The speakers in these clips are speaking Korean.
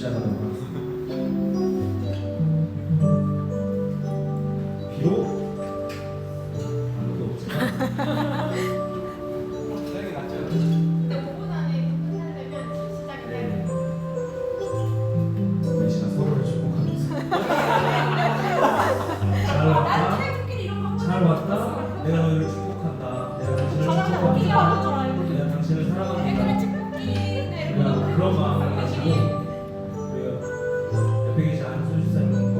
시작하도록 하겠습니다. 비록 아무도 없지만 시작이 낫지 않아요? 근데 5분 안에 끝내려면 시작이 돼야 돼요. 우리 시간 서로를 축복하면서 잘 나는 왔다, 태국끼리 이런 거 한 잘 번도 왔다. 내가 너희를 축복한다. 내가 당신을 저랑 웃기게 하는 줄 축복한다. 알고. 내가 당신을 최근에 사랑합니다. 찍기 우리가 그런 마음을 가지고 우리가 옆에 계신 안순 집사님과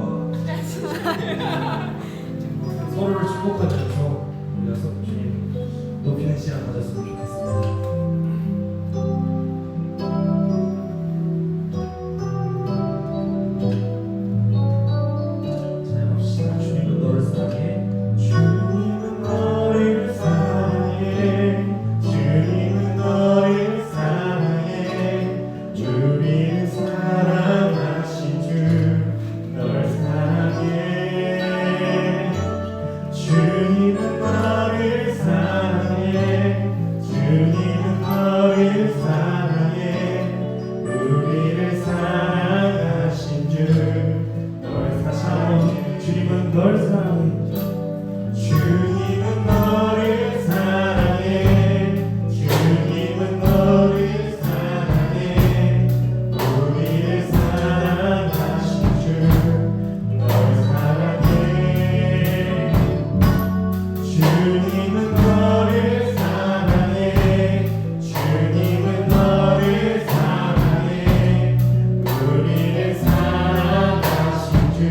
서로를 축복하면서 우리가 주님 높이는 시간 가졌으면 좋겠습니다. 찬양합시다. 주님은 너를 사랑해. 주님은 너를 사랑해. 주님은 너를 사랑해. 우리를 사랑하신 주 널 사랑해. 주님은 너를 사랑해. 주님은 너를 사랑해. 우리를 사랑하신 주널 사랑해. 주님은 널 사랑해. 주님은 너를 사랑해. 주님은 너를 사랑해. 우리를 사랑하신 주널 사랑해. 주님은 너를 사랑해. 주님은 너를 사랑해. 우리를 사랑하신 주를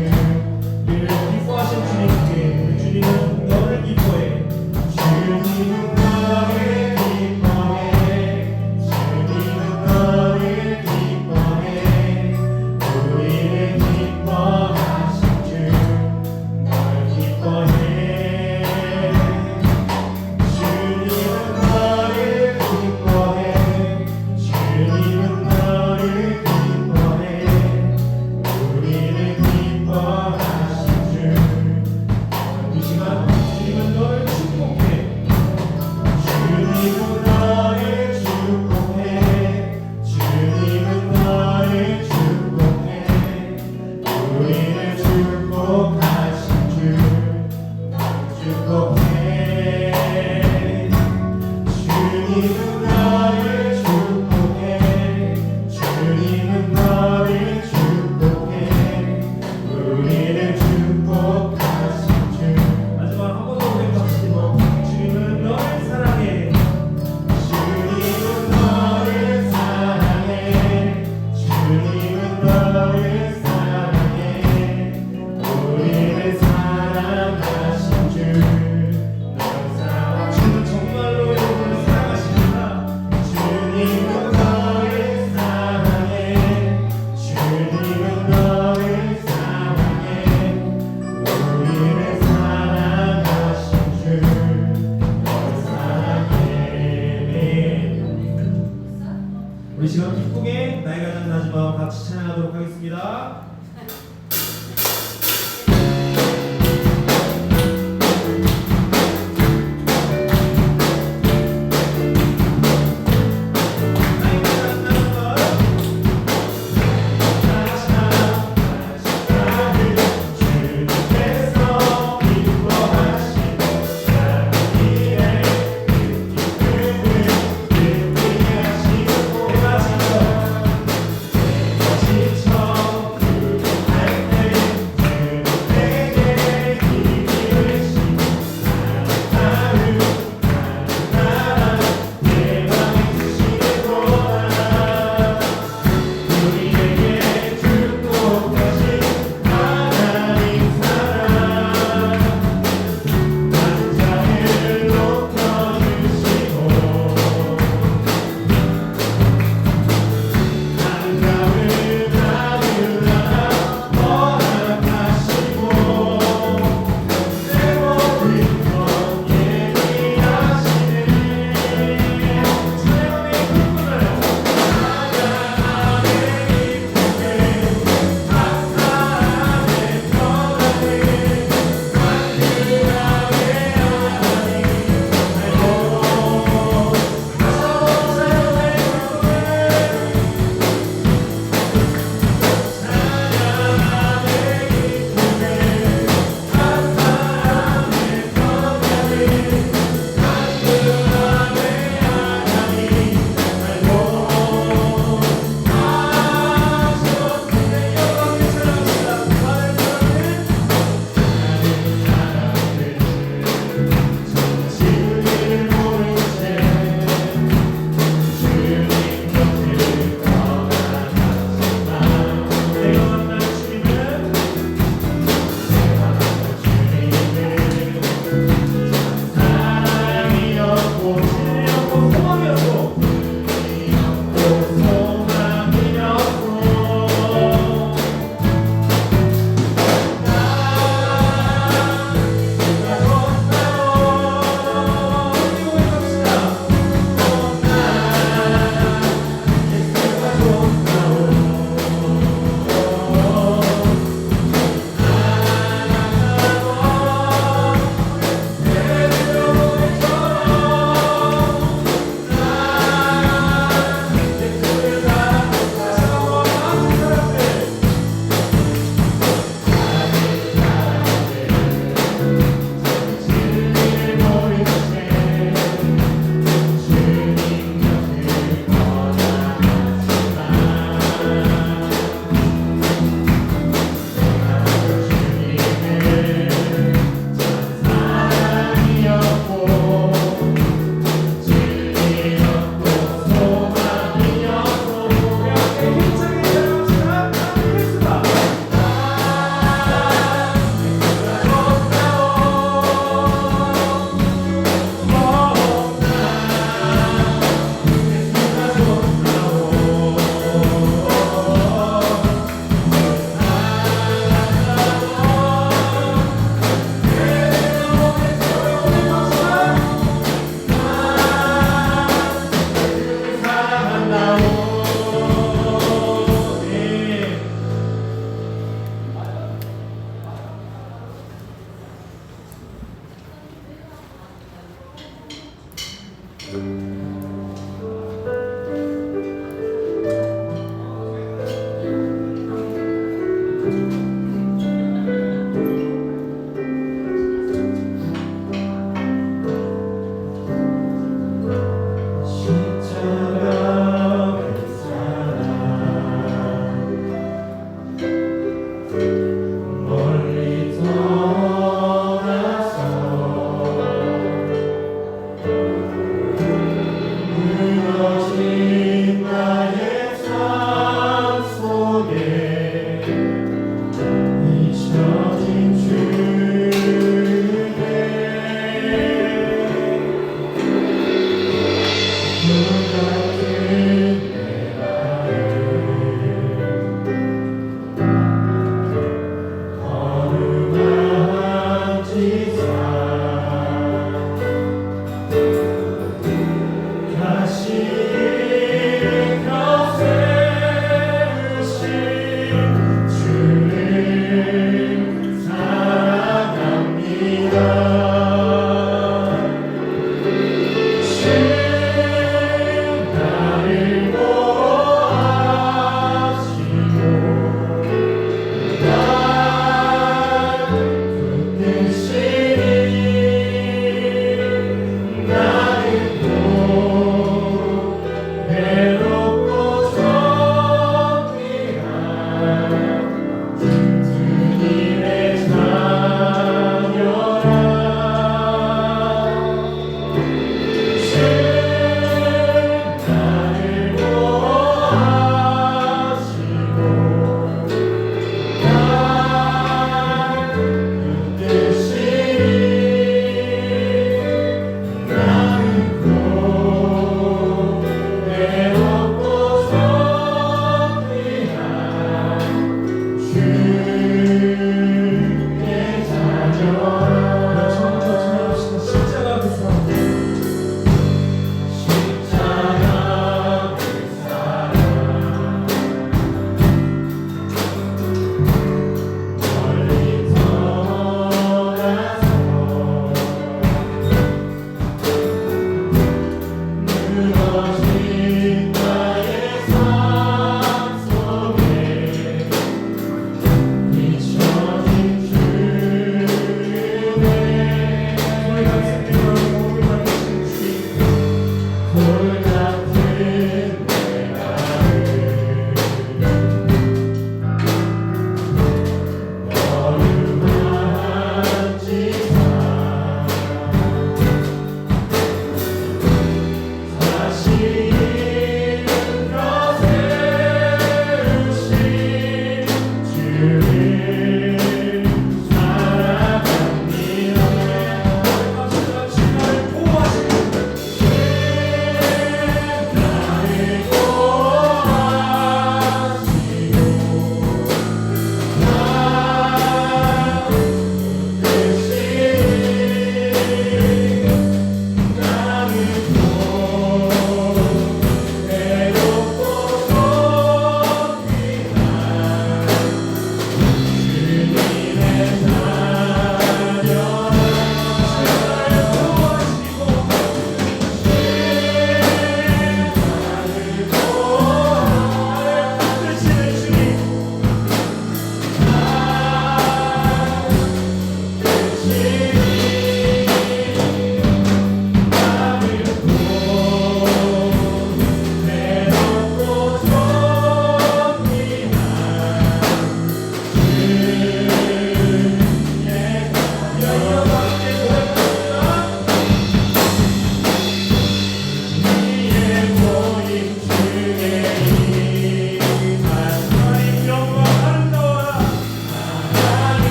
기뻐하신 주님께 주님은 너를 기뻐해. 주님은 너를 기뻐해. 주님은 너를 기뻐해. 우리를 기뻐하신 주널 기뻐해. 주님은 너를 기뻐해. 주님은 너를 기뻐해. 우리를 기뻐하신 주이 시간 주님은 너를 축복해. 주님은 너를 축복해. 주님은 너를 축복해. 우리를 축복하신 주널 축복해. 주님은 너를 축복해. 주님은 너를 축복해. 우리를 축복하신 주. 마지막 한 번 더 생각하시고 주님은 너를 사랑해. 주님은 너를 사랑해. 주님은 너를 사랑해. 우리를 사랑하신 주널 사랑해. 주는 정말로 여러분을 사랑하십니다. 주님은 너를 사랑해. 주님은 너를 사랑해. 우리를 사랑하신 주널 사랑해. 우리 시간 기쁘게 나이 가장 낮은 마음 같이 찬양하도록 하겠습니다. 나이 가장 낮은 마음 주님께서 기뻐하신 자기의 기쁨을 느끼게 하시고 내가 지쳐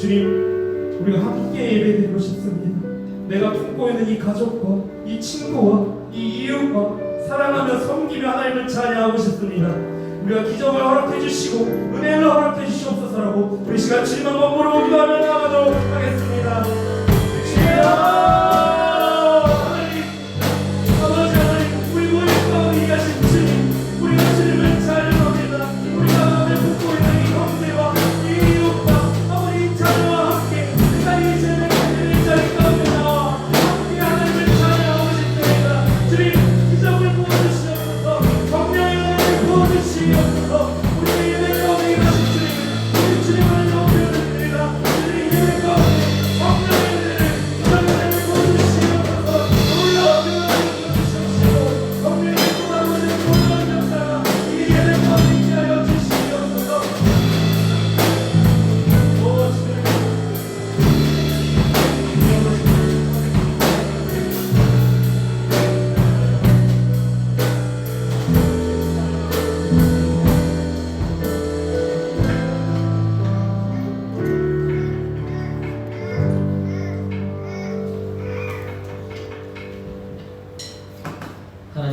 주님, 우리가 함께 예배드리고 싶습니다. 내가 품고 있는 이 가족과 이 친구와 이 이웃과 사랑하며 섬기며 하나님을 찬양하고 싶습니다. 우리가 기적을 허락해 주시고 은혜를 허락해 주시옵소서라고 우리 시간 주님 한번 부르고 기도하며 나아가도록 하겠습니다. 주여, 하나님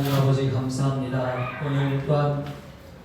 하나님 아버지 감사합니다. 오늘 또한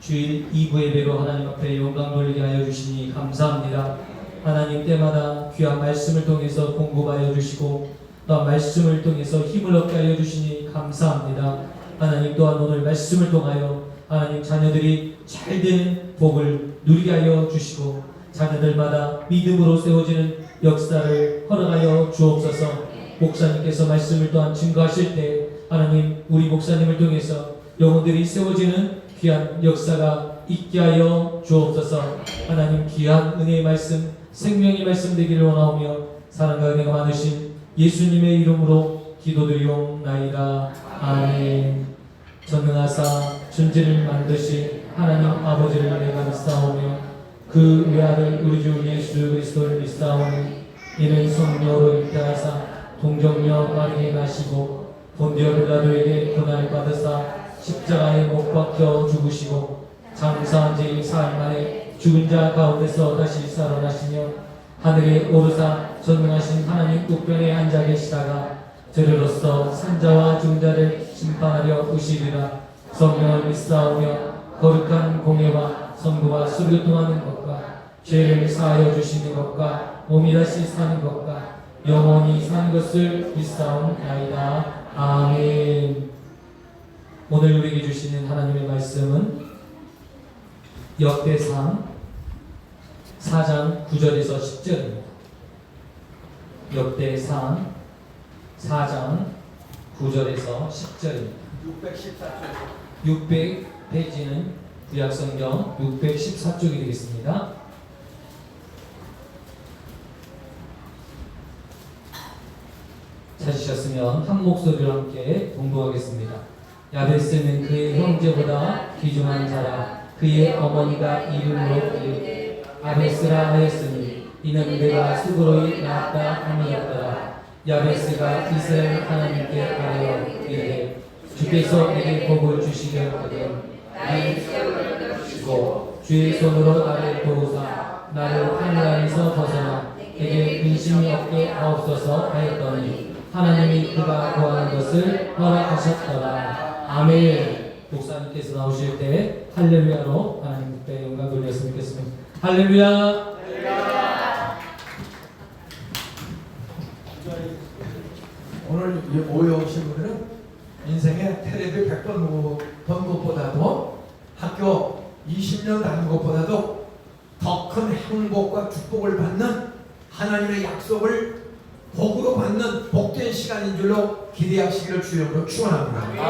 주일 2부 예배로 하나님 앞에 영광 돌리게 하여 주시니 감사합니다. 하나님 때마다 귀한 말씀을 통해서 공부하여 주시고 또 말씀을 통해서 힘을 얻게 하여 주시니 감사합니다. 하나님 또한 오늘 말씀을 통하여 하나님 자녀들이 잘 되는 복을 누리게 하여 주시고 자녀들마다 믿음으로 세워지는 역사를 허락하여 주옵소서. 목사님께서 말씀을 또한 증거하실 때 하나님 우리 목사님을 통해서 영혼들이 세워지는 귀한 역사가 있게 하여 주옵소서. 하나님 귀한 은혜의 말씀 생명의 말씀 되기를 원하오며 사랑과 은혜가 많으신 예수님의 이름으로 기도드리옵나이다. 아멘. 전능하사 존재를 만드신 하나님 아버지를 내가 믿사오며 그 외아들 우리 주 예수 그리스도를 믿사오니 이는 성령으로 잉태하사 동정녀 마리에 나시고 본디오 빌라도에게 고난을 받으사 십자가에 못 박혀 죽으시고 장사한 지 사흘 만에 죽은 자 가운데서 다시 살아나시며 하늘에 오르사 전능하신 하나님 우편에 앉아 계시다가 저리로서 산자와 죽은 자를 심판하려 오시리라. 성령을 믿사오며 거룩한 공예와 성도와 수교통하는 것과 죄를 사하여 주시는 것과 몸이 다시 사는 것과 영원히 사는 것을 믿사옵나이다. 아멘. 오늘 우리에게 주시는 하나님의 말씀은 역대상 4장 9절에서 10절입니다. 역대상 4장 9절에서 10절입니다. 600페이지는 구약성경 614쪽이 되겠습니다. 찾으셨으면 한 목소리로 함께 동도하겠습니다. 야베스는 그의 형제보다 귀중한 자라. 그의 어머니가 이름으로 그에게 아베스라 하였으니 이는 내가 수고로이 낳았다 함이었더라. 야베스가 이스라엘 하나님께 아뢰어 이르되 주께서 내게 복을 주시려거든 나의 시험을 주시고 주의 손으로 나를 도우사 나를 하늘 안에서 벗어나 내게 근심이 없게 하옵소서 하였더니 하나님이 그가 구하는 것을 허락하셨더라. 아멘. 목사님께서 나오실 때 할렐루야로 하나님 그때 영광 돌렸으면 좋겠습니다. 할렐루야. 오늘 모여 오신 분들은 인생에 텔레비 100번 번 것보다도 학교 20년 다닌 것보다도 더 큰 행복과 축복을 받는 하나님의 약속을 복으로 받는 복된 시간인 줄로 기대하시기를 주님으로 축원합니다.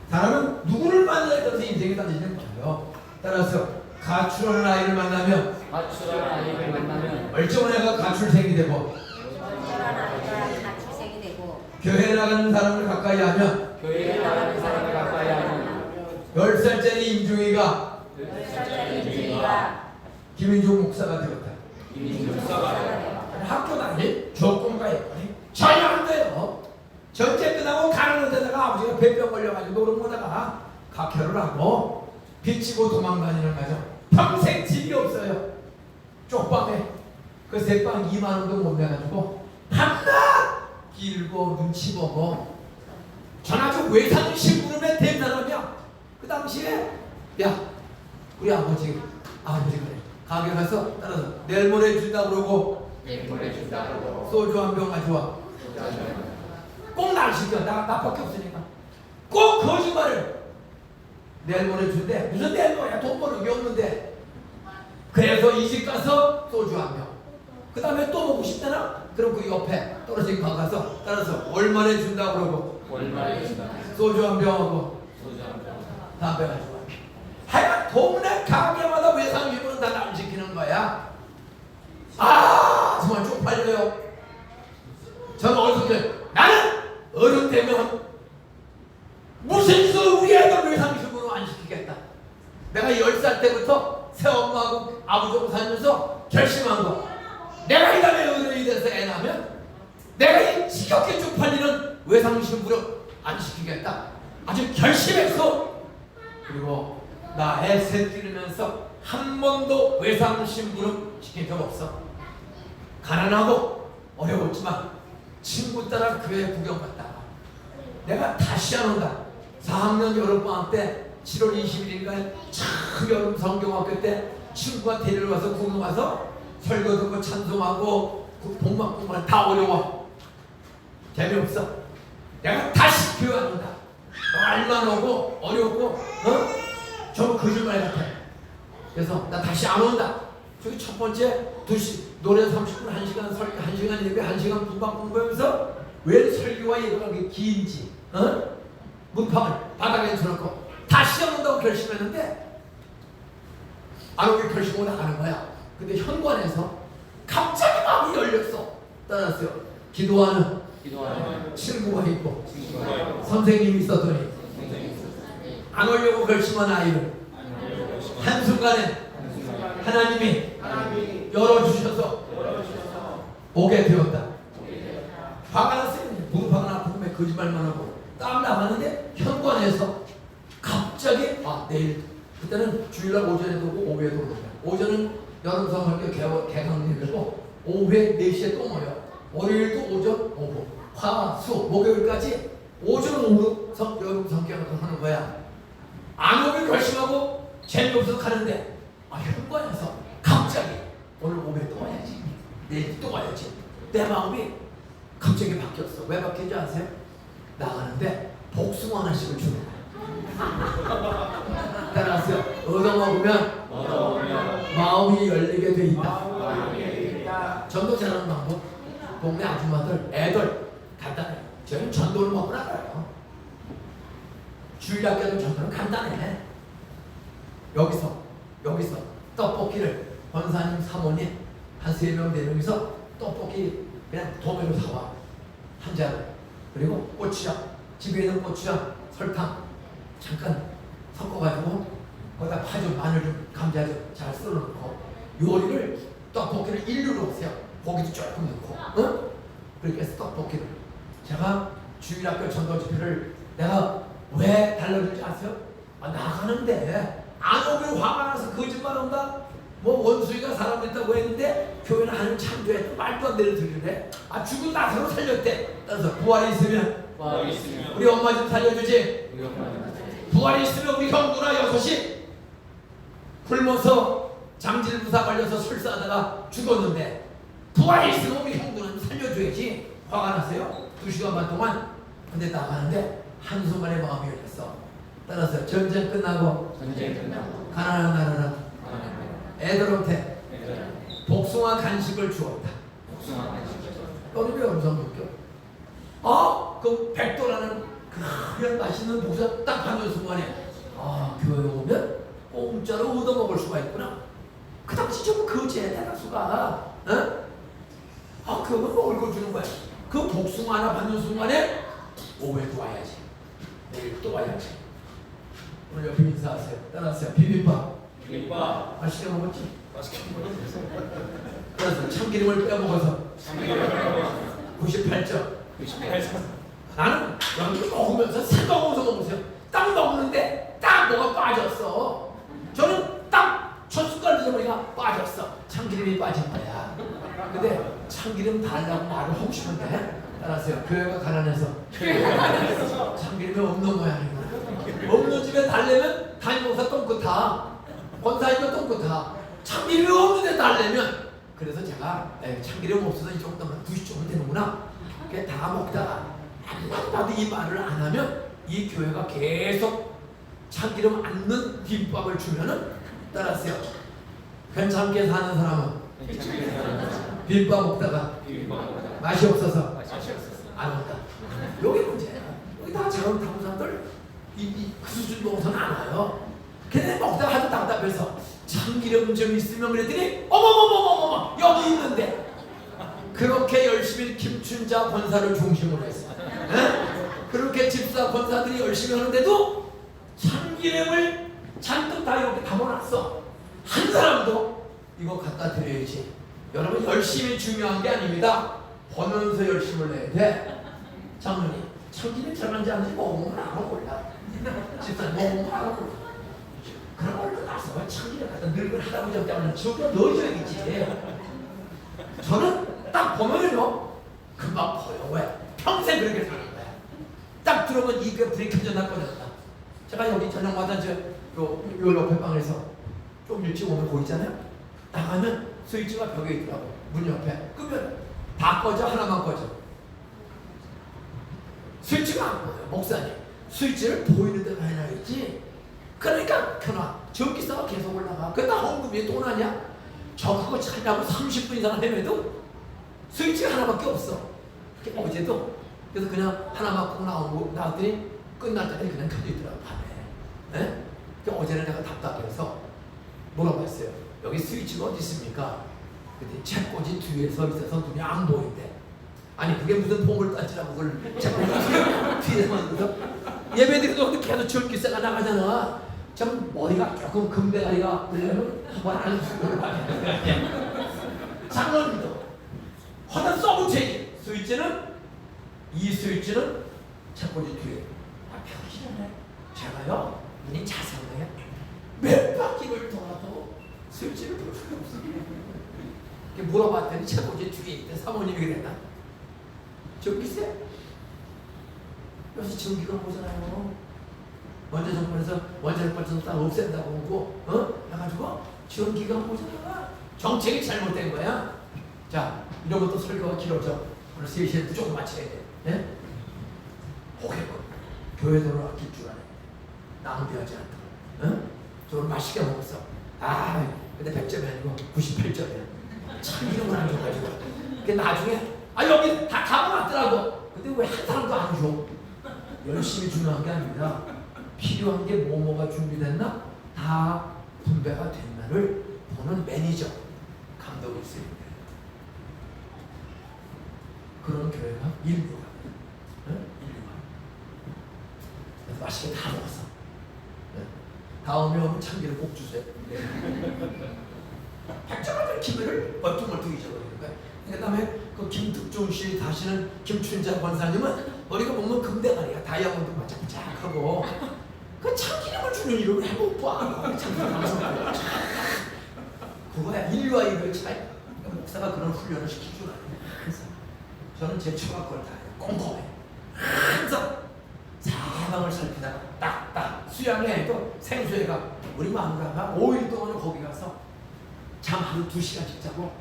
사람은 누구를 만나야 돼서 인생이 달라지는 거예요. 따라서 가출하는 아이를 만나면 멀쩡한 애가 가출생이 되고 교회 나가는 사람을 가까이 하면 10살짜리 임종이가 김인종 목사가 되었다. 학교 다닐 조건과 여건이 전혀 안 돼요. 전쟁 끝나고 가는 데다가 아버지가 배병 걸려가지고 노름 보다가 각혈을 하고 비치고 도망다니는 거죠. 평생 집이 없어요. 쪽방에 그 새빵 2만 원도 못 내가지고 밤낮 길고 눈치 보고 전화주 외상 신부름에 대단하며 그 당시에 야 우리 아버지 그래 가게 가서 따라서 내일 모레 준다 그러고 소주 한 병 가져와. 꼭 날 시켜. 나밖에 없으니까. 꼭 거짓말을. 내일 모레 준대. 무슨 내일 모레야? 돈 버는 게 없는데. 그래서 이 집 가서 소주 한 병. 그 다음에 또 먹고 싶다나? 그럼 그 옆에 떨어진 거 가서 따라서 얼마에 준다 그러고. 소주 한 병하고 담배 가져와. 하여간 동네 가게마다 외상기부는 다 남시키는 거야. 정말 쪽팔려요. 저는 어렸을 때 나는 어른 되면 무슨 짓을 우리 애들 외상기부는 안 시키겠다. 내가 10살 때부터 새엄마하고 아버지하고 살면서 결심한 거. 내가 이 다음에 어른이 돼서 애 낳으면 내가 이 지겹게 쪽팔리는 외상신부를 안 시키겠다. 아주 결심했어. 그리고 나 애 셋 기르면서 한 번도 외상신부름 시킨 적 없어. 가난하고 어려웠지만 친구 따라 교회 구경 갔다가 내가 다시 안 온다. 4학년 여름방학 때 7월 21일인가에 참 여름 성경학교 때 친구가 데리러 와서 구경 와서 설교 듣고 찬송하고 그 복막 공부는 다 어려워. 재미없어. 내가 다시 교회 안 온다. 말만 오고 어렵고 전부 거짓말 같아. 그래서 나 다시 안 온다. 저기 첫 번째 2시 노래 30분 1시간 설교 1시간 예배 1시간 분박 공부하면서 왜 설교와 예배가 그렇게 긴지 문판을 바닥에 쳐놓고 다시 안 온다고 결심했는데 안 오게 결심하고 나가는 거야. 근데 현관에서 갑자기 마음이 열렸어. 따랐어요. 기도하는 친구가 있고 선생님이 있었더니 안 오려고 결심한 아이를 한순간에 하나님이 열어주셔서 오게 되었다. 화가 났어요. 문파가 나쁘면 거짓말만 하고 땀 나가는데 현관에서 갑자기 내일 그때는 주일날 오전에도 오고 오후에도 오고 오전은 여름성학교 개강예배고 오후에 4시에 또 모여. 월요일도 오전 오후 화, 수, 목요일까지 오전 오후 여름 성경을 하는 거야. 안 오길 결심하고 재미없어서 가는데 현관에서 갑자기 오늘 오후에 또 와야지 내일 또 와야지 내 마음이 갑자기 바뀌었어. 왜 바뀐지 아세요? 나가는데 복숭아 하나씩을 주는 거야. 따라하세요. 얻어먹으면 마음이 열리게 돼 있다. 전도 잘하는 방법. 동네 아줌마들, 애들 간단해. 저는 전도를 먹고 나가요. 주일학교도 전도는 간단해. 여기서 떡볶이를 권사님, 사모님 한 3명, 4명이서 떡볶이 그냥 도매로 사와. 한 잔. 그리고 고추장, 집에 있는 고추장, 설탕 잠깐 섞어가지고 거기다 파 좀, 마늘 좀, 감자 좀 잘 썰어놓고 요리를 떡볶이를 일류로 오세요. 고기도 조금 넣고 그렇게 해서 떡볶이를 제가 주일학교 전도 집회를 내가 왜 달라들지 아세요? 나가는데 안 오길 화가 나서 거짓말한다. 뭐 원수이가 사람 됐다고 했는데 교회는 하는 창조에 말도 안 되는 소리를 해. 죽은 나사로 살렸대. 그래서 부활이 있으면 우리 엄마 좀 살려주지. 부활이 있으면 우리 형 누나 6이 굶어서 장질부사 걸려서 설사하다가 죽었는데 부활이 있으면 우리 형 누나 좀 살려줘야지. 화가 났어요. 2시간 반 동안. 근데 나가는데 한순간에 마음이 열렸어. 따라서 전쟁 끝나고 가나안 나라라 애들한테 복숭아 간식을 주었다. 너는 왜 음성 느껴? 그 백도라는 그런 맛있는 복숭아 딱 받는 순간에 교회 오면 공짜로 얻어먹을 수가 있구나. 그 당시 전부 거지에 대다수가 그걸 먹을 거 주는 거야. 그 복숭아 하나 받는 순간에 오후에도 와야지. 내일 또 와야지. 오늘 옆에 인사하세요. 따라하세요. 비빔밥. 맛있게 먹었지? 그래서 참기름을 빼먹어서 98점. 나는 여기 먹으면서 생각하면서 먹으세요. 딱 먹는데 딱 뭐가 빠졌어. 저는 딱 첫 숟갈 드셔보니까 빠졌어. 참기름이 빠진 거야. 근데 참기름 달라고 말을 하고 싶은데 따라하세요. 교회가 가난해서 참기름이 없는 모양이구나. 없는 집에 달래면 담임목사 똥끗하, 권사님도 똥끗하. 참기름이 없는데 달래면 그래서 제가 참기름 없어서 이 정도면 90점은 되는구나. 그게 다 먹다가 나도 이 말을 안 하면 이 교회가 계속 참기름 않는 김밥을 주면은 따라하세요. 괜찮게 사는 사람은 김밥 먹다가 맛이 없어서 안 온다. 여기 문제야. 여기 다 저런 다른 사람들 그 수준 넘어서는 안 와요. 걔네 먹다가 하도 답답해서 참기름 좀 있으면 그랬더니 어머머머머머머 여기 있는데 그렇게 열심히 김춘자 권사를 중심으로 했어. 그렇게 집사 권사들이 열심히 하는데도 참기름을 잔뜩 다 이렇게 담아놨어. 한 사람도 이거 갖다 드려야지. 여러분 열심히 중요한 게 아닙니다. 보면서 열심을 내야 돼. 장로님 참기름 잘만지 않는지 먹으면 아무 몰라. 집사님 먹으면 아무 몰라. 그런 걸로 나서 참기름 갖다 늙은 할아버지한테 하면 저거 넣어줘야겠지. 저는 딱 보면은요 금방 보여. 왜? 평생 그렇게 사는 거야. 딱 들어오면 이게 불이 켜졌나 꺼졌다. 제가 여기 저녁마다 요 옆에 방에서 좀 일찍 오면 보이잖아요. 나가면 스위치가 벽에 있더라고. 문 옆에. 끄면 다 꺼져, 하나만 꺼져. 스위치가 안 보여요. 목사님, 스위치를 보이는 데가 해놔야지. 그러니까 켜놔. 전기세가 계속 올라가. 그다 헌금이 또 나냐? 저 그거 찾냐고 30분 이상 헤매도 스위치가 하나밖에 없어. 어제도 그래서 그냥 하나만 꼭 나왔더니 끝날 때까지 그냥 켜져 있더라고, 밤에. 예? 어제는 내가 답답해서 물어봤어요. 여기 스위치가 어디 있습니까? 근데 책꽂이 뒤에 서 있어서 눈이 안 보인대. 아니 그게 무슨 폼을 따지라고 그걸 책꽂이 뒤에 서 있어서 예배드리도 계속 전기세가 나가잖아. 참 머리가 조금 금대가리가 물려면 한번 안 쓰고 장로님도 허다 써붙여야지. 스위치는 이 스위치는 책꽂이 뒤에 펴시네. 제가요 눈이 자상해요. 몇 바퀴를 돌아도 스위치를 볼 수가 없어. 물어봤더니 책꽂이 뒤에 있대. 사모님이 그랬나? 전기세? 요새 전기가 오잖아요. 원자 정권에서 원자력 발전소 딱 없앤다고 오고 해가지고 전기가 오잖아. 정책이 잘못된 거야. 자, 이런 것도 설교가 길어져. 오늘 3시에 무조건 마쳐야 돼. 예? 호객권. 교회 돈을 아낄 줄 아네. 낭비하지 않도록. 응? 저는 맛있게 먹었어. 아, 근데 100점이 아니고 98점이야. 참 이런 걸 안 줘가지고. 그 나중에 여기 다 가보놨더라고. 근데 왜 한 사람도 안 줘? 열심히 중요한 게 아닙니다. 필요한 게 뭐가 준비됐나? 다 분배가 됐나를 보는 매니저, 감독이 있습니다. 그런 교회가 인류가. 인류가. 그래서 맛있게 다 먹었어. 다음에 오면 참기름 꼭 주세요. 백점한테 기회를 멀뚱멀뚱 잊어버리는 거야. 그 다음에 그 김특종 씨 다시는 김춘자 권사님은 머리가 보면 금대가리야. 다이아몬드 반짝반짝하고 그 참기름을 주는 일을 왜 못 봐? 참기름 그거야. 인류와 인류의 차이. 목사가 그런 훈련을 시키줄 알아요. 항상 저는 제 처갓걸 다 해요. 꼼꼼해. 항상 사방을 살피다가 딱딱 수양회에도 생수회가 우리 마누라가 5일 동안 거기 가서 잠 하루 2시간씩 자고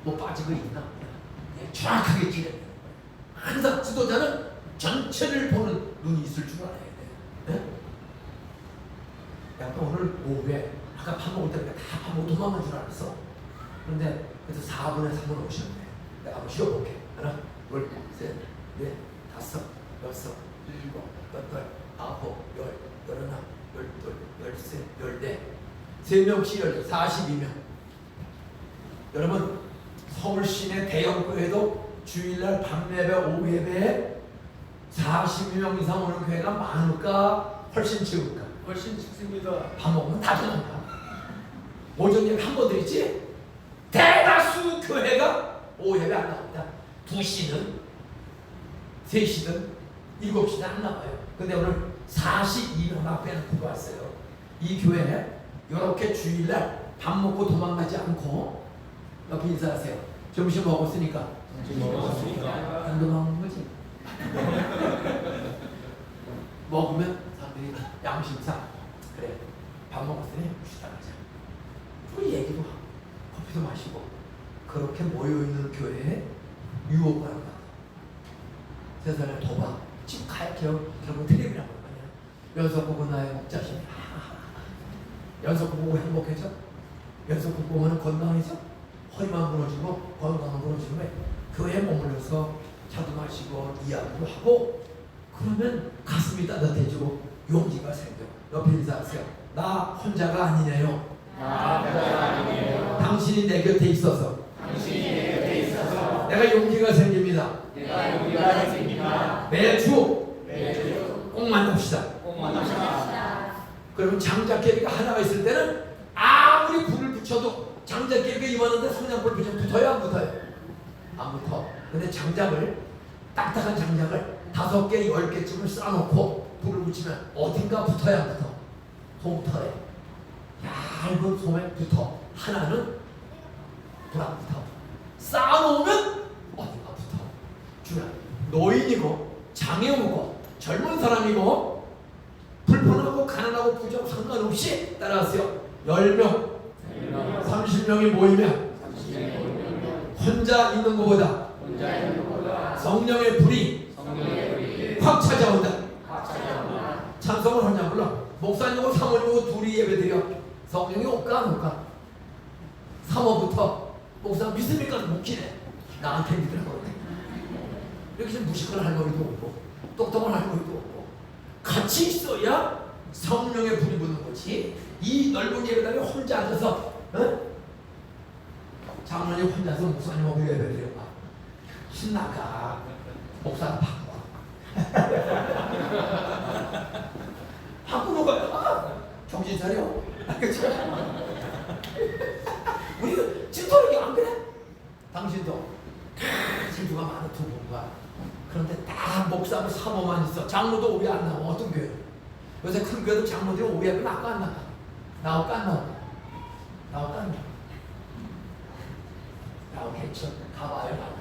뭐 빠진 거 있나? 정확하게 지내. 항상 지도자는 전체를 보는 눈이 있을 줄 알아야 돼. 네? 약간 오늘 오후에 아까 밥 먹을 때 다 밥 먹고 도망간 줄 알았어. 그런데 그래서 4분에 3분 오셨네. 내가 한번 쉬어볼게. 하나, 둘, 셋, 넷, 다섯, 여섯, 일곱, 여덟, 아홉, 열, 열하나, 열둘, 열셋, 열넷. 3명씩 42명. 여러분 서울 시내 대형 교회도 주일날 밤 예배, 오후 예배에 42명 이상 오는 교회가 많을까? 훨씬 적을까? 훨씬 적습니다. 밥 먹으면 다 들어간다. 오전 예배 한 번 드리지? 대다수 교회가 오후 예배 안 나옵니다. 2시든 3시든 7시든 안 나와요. 근데 오늘 42명 앞에 놓고 왔어요. 이 교회에 이렇게 주일날 밥 먹고 도망가지 않고 옆에 인사하세요. 점심 먹었으니까. 안 도망간 거지. 먹으면 사람들이 양심상 그래 밥 먹었으니 쉬다 가자. 그 얘기도 하고 커피도 마시고 그렇게 모여있는 교회에 유혹을 한다. 세상에 도박 지금 결국 텔레비라고 할 거냐. 연속 보고 나의 목자신. 연속 보고 행복해져? 연속 보고는 건강해져? 허리만 무너지고 건강만 무너지고 교회에 머물러서 차도 마시고 이야기도 하고 그러면 가슴이 따뜻해지고 용기가 생겨. 옆에 인사하세요. 나 혼자가 아니네요. 당신이 내 곁에 있어서 내가 용기가 생깁니다. 매주 꼭 만납시다. 그러면 장작개비가 하나가 있을 때는 아무리 불을 붙여도 장작개비가 이만한데 성냥불 붙어요? 안 붙어요? 안 붙어. 근데 장작을 딱딱한 장작을 5개, 10개쯤을 쌓아놓고 불을 붙이면 어딘가 붙어야 안 붙어? 솜털에 얇은 솜에 붙어. 하나는 불 안 붙어. 쌓아놓으면 어딘가 붙어. 중요한 노인이고 장애우고 젊은 사람이고 불편하고 가난하고 부자고 상관없이 따라하세요. 10명 30명이 모이면 혼자 있는 것보다 성령의 불이 확 찾아온다. 찬송을 혼자 불러. 목사님하고 사모님하고 둘이 예배드려. 성령이 올까 안 올까? 사모부터 목사 믿습니까? 묵히네. 나한테 믿으라고. 이렇게 좀 무식한 할머니도 없고 똑똑한 할머니도 없고 같이 있어야 성령의 불이 붙는 거지. 이 넓은 예배당에 혼자 앉아서 장로님 혼자서 목사님하고 예배드려 봐. 신나가. 목사가 바꿔. 바꾸는 거야. 정신 차려. 그치? 우리 진솔하게 안 그래? 당신도 질투가 많은 두 분과 그런데 다 목사하고 사모만 있어. 장로도 오래 안 나와. 어떤 교회? 요새 큰 교회도 장로들이 오래 하면 나가 안 나가? 나올까 안 나올까? 나올까 안 나올까? 나오겠죠. 가봐요.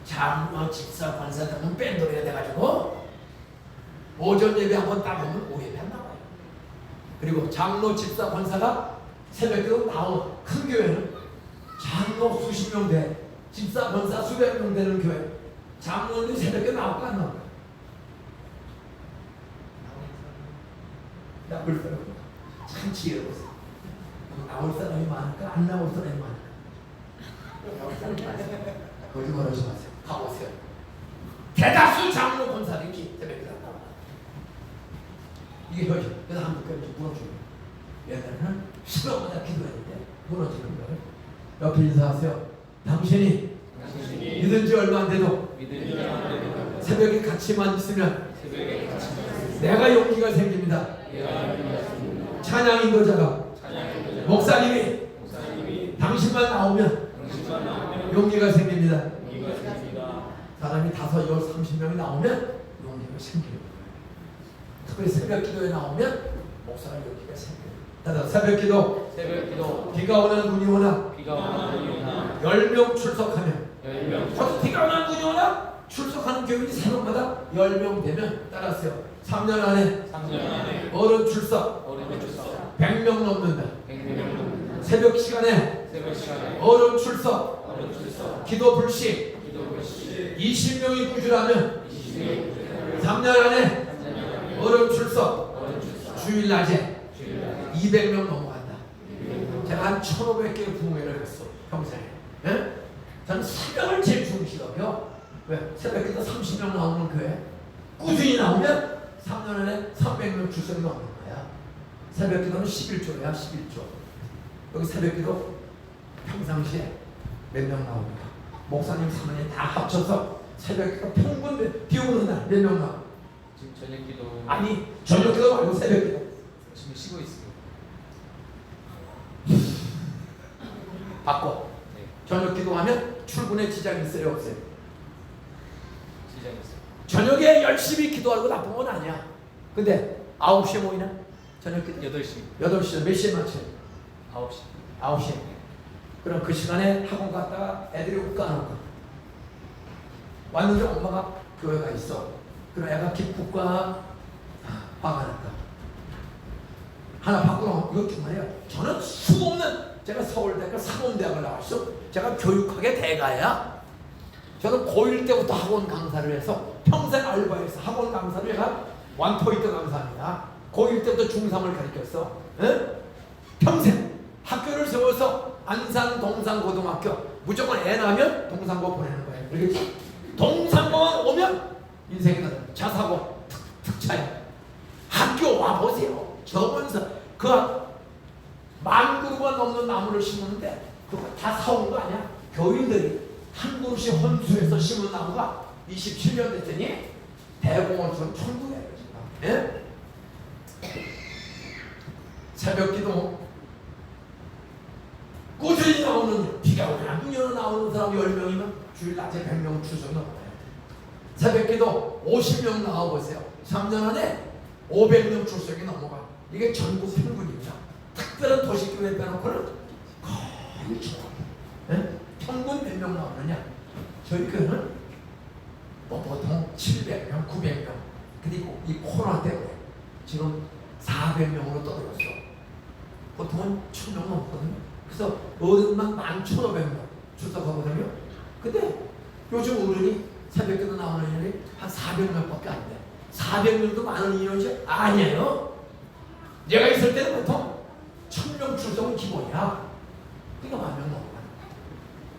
장로, 집사, 관사 등은 뺀돌이가 돼가지고 오전 예배 한번 따보면 오후 예배 안 나와요. 그리고 장로, 집사, 관사가 새벽에도 나온 큰 교회는 장로 수십 명 돼, 집사, 권사 수백 명 되는 교회. 장로들이 새벽에 나올까 안 나올까? 나올 사람 참 지혜로웠어. 나올 사람이 많을까? 안 나올 사람이 많을까? 나올 사람이 많을까? 거짓말하지 마세요. 가보세요. 대다수 장로 권사들이 새벽에 나온다. 이게 현실. 그래서 한국 교회 좀 무너져요. 옛날에는 수명마다 기도했는데 무너지는 거예요. 옆에 인사하세요. 당신이 믿은 지 얼마 안 돼도 새벽에 같이만 있으면 내가 용기가 생깁니다. 찬양 인도자가 목사님이 당신만 나오면 용기가 생깁니다. 사람이 5, 10, 30명이 나오면 용기가 생깁니다. 특별히 새벽 기도에 나오면 목사가 용기가 생깁니다. 새벽 기도 비가 오나 눈이 오나 10명 출석하면 비가 오나 눈이 오나 출석하는 교인이 새벽마다 10명 되면 따라하세요. 3년 안에 어른 출석 100명 넘는다. 새벽 시간에 어른 출석 기도 불식 20명이 꾸준하면 3년 안에 어른 출석 주일 낮에 200명 넘어간다. 제가 한 1,500개의 부흥회를 했어 평생에. 예? 저는 새벽을 제일 중시하고요. 왜? 새벽에도 30명 나오는 교회 꾸준히 나오면 3년 안에 300명 출석이 넘는 거야. 새벽 기도는 11조야 11조. 여기 새벽 기도 평상시에 몇 명 나옵니까? 목사님 사모님 다 합쳐서 새벽 기도 평균 비 오는 날 몇 명 나와? 지금 저녁 기도 아니 저녁 기도 말고 새벽 기도. 지금 쉬고 있어요. 바꿔. 네, 저녁 기도하면 출근에 지장이 있어요 없어요? 시장 있어요. 저녁에 열심히 기도하고 나쁜 건 아니야. 근데 9시에 모이나? 저녁 기도 8시, 8시에 몇 시에 맞춰요? 9시. 9시에. 그럼 그 시간에 학원 갔다가 애들이 올까 안 올까? 왔는데 엄마가 교회가 있어. 그럼 애가 기쁠까? 화가 날까? 하나 바꾸면 이거 정말이야. 저는 수없는 제가 서울대학교 상업대학을 나왔어. 제가 교육학의 대가야. 저는 고1 때부터 학원 강사를 해서 평생 알바해서 학원 강사를 제가 1포인트 강사입니다. 고1 때부터 중3을 가르쳤어. 에? 평생 학교를 세워서 안산 동산고등학교 무조건 애 낳으면 동산고 보내는 거예요. 그렇겠지? 동산고만 오면 인생이 다 자사고 특차야. 학교 와보세요. 저번서 그 10,000그루가 넘는 나무를 심었는데 그거 다 사온 거 아니야? 교인들이 한 그루씩 혼수해서 심은 나무가 27년 됐더니 대공원처럼 천국이에요. 예? 새벽 기도 꾸준히 나오는 비가 오나 눈이 오나 나오는 사람 10명이면 주일 낮에 100명 출석 넘어요. 새벽 기도 50명 나와보세요. 3년 안에 500명 출석이 넘어가. 이게 전국 평균입니다. 특별한 도시교회 빼놓고는 거의 예? 평균 몇 명 나오느냐? 저희 교회는 뭐 보통 700명, 900명. 그리고 이 코로나 때문에 지금 400명으로 떨어졌어. 보통은 1000명 넘거든요. 그래서 어른만 11,500명 출석하거든요. 근데 요즘 어른이 새벽에도 나오는 인원이 한 400명밖에 안 돼. 400명도 많은 인원이 아니에요. 내가 있을 때는 보통 1000명 출석은 기본이야. 그러니까 10,000명 넘어.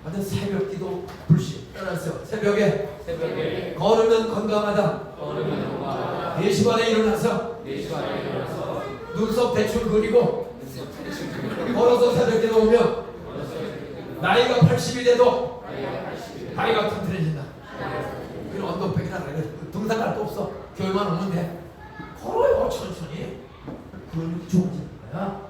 하여튼 새벽 기도 불시 따라서 새벽에 걸으면 건강하다. 4시반에 일어나서 눈썹 대충 그리고 걸어서 새벽 기도 오면 나이가 80이 돼도 다리가 튼튼해진다. 그런 언더백이나 등산 갈 거 없어. 교회만 오면 돼. 걸어요 천천히. 그러면 좋아지는 거야.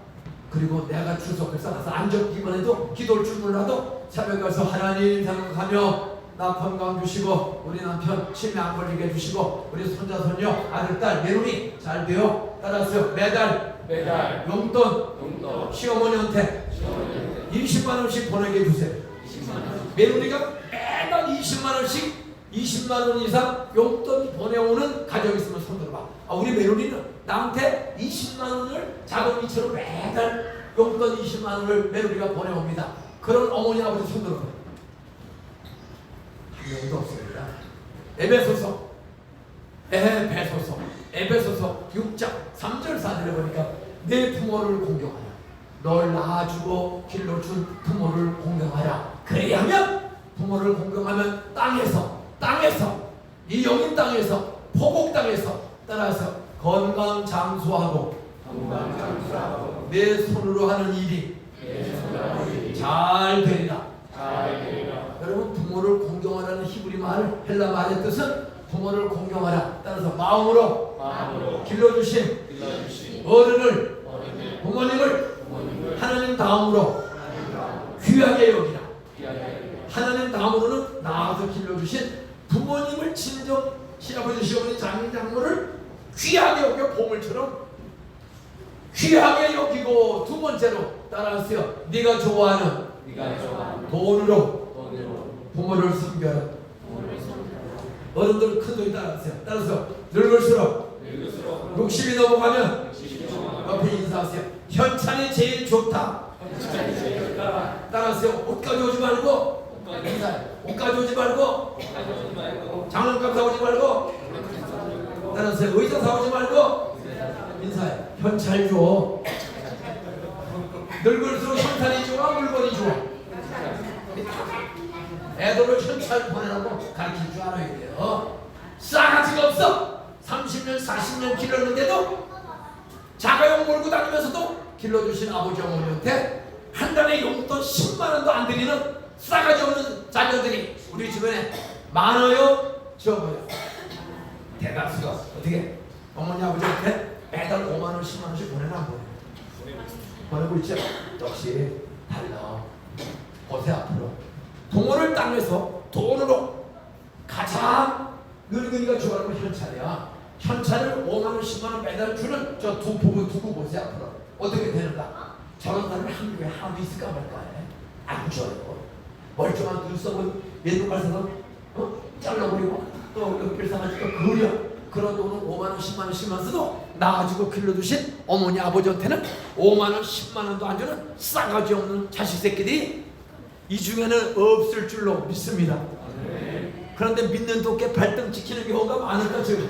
그리고 내가 출석해서 가서 앉았기만 해도 기도를 줄 몰라도 새벽에 가서 하나님 생각하며 나 건강 주시고 우리 남편 치매 안 걸리게 해주시고 우리 손자 손녀 아들 딸 메론이 잘 돼요. 따라서 매달 용돈 시어머니한테 20만 원씩 보내게 해주세요. 메론이가 매달 20만 원씩 20만 원 이상 용돈 보내오는 가정이 있으면 손 들어봐. 우리 메론이는 나한테 20만 원을 자금이처럼 매달 용돈 20만 원을 메론이가 보내옵니다. 그런 어머니 아버지 손 들어봐. 한 명도 없습니다. 에베소서 6장 3절 4절에 보니까 내 부모를 공경하라. 널 낳아주고 길러준 부모를 공경하라. 그래야 하면 부모를 공경하면 땅에서 이 영인 땅에서 포곡 땅에서 따라서 건강 장수하고 내 손으로 하는 일이 잘 되리라. 여러분 부모를 공경하라는 히브리 말 헬라 말의 뜻은 부모를 공경하라. 따라서 마음으로 길러주신 어른을 부모님을 하나님 다음으로 귀하게 여기라. 하나님 다음으로는 나아서 길러주신 부모님을 친정 시아버지 시어머니 장인 장모를 귀하게 여겨 보물처럼 귀하게 여기고 두 번째로 따라하세요. 네가 좋아하는 돈으로 부모를 섬겨라. 어른들 큰 돈이 따라하세요. 따라서 늙을수록 60이 넘어가면 옆에 인사하세요. 현찬이 제일 좋다. 따라하세요. 옷 가져오지 말고 인사해. 옷 가져오지 말고 장난감 사오지 말고 따라하세요. 의자 사오지 말고 인사해. 현찰 줘. 늙을수록 현찰이 좋아 물건이 좋아. 애들을 현찰 보내라고 가르칠 줄 알아야 돼요. 싸가지가 없어. 30년 40년 길렀는데도 자가용 몰고 다니면서도 길러주신 아버지 어머니한테 한 달에 용돈 10만 원도 안 드리는 싸가지 없는 자녀들이 우리 주변에 많아요 적어요. 대다수가 어떻게 어머니 아버지한테 매달 5만 원 10만 원씩 보내나 안 보내요? 보내고 있죠. 역시 달라. 곳에 앞으로 부모를 땅에서 돈으로 가장 늙은이가 좋아하는 건 현찰이야. 현찰을 5만 원 10만 원 매달 주는 저 두 부부 두고 보세요. 앞으로 어떻게 되는가? 저런 사람이 한국에 하나도 있을까 말까 해. 안 줘요. 멀쩡한 눈썹은 옛날 가서는 잘라버리고 또 연필상아지 또 그려. 그런 돈은 5만 원 10만 원씩만 써도 나가지고 길러주신 어머니 아버지한테는 5만 원 10만 원도 안 주는 싸가지 없는 자식 새끼들이 이 중에는 없을 줄로 믿습니다. 그런데 믿는 도께 발등 지키는 경우가 많을까 제가.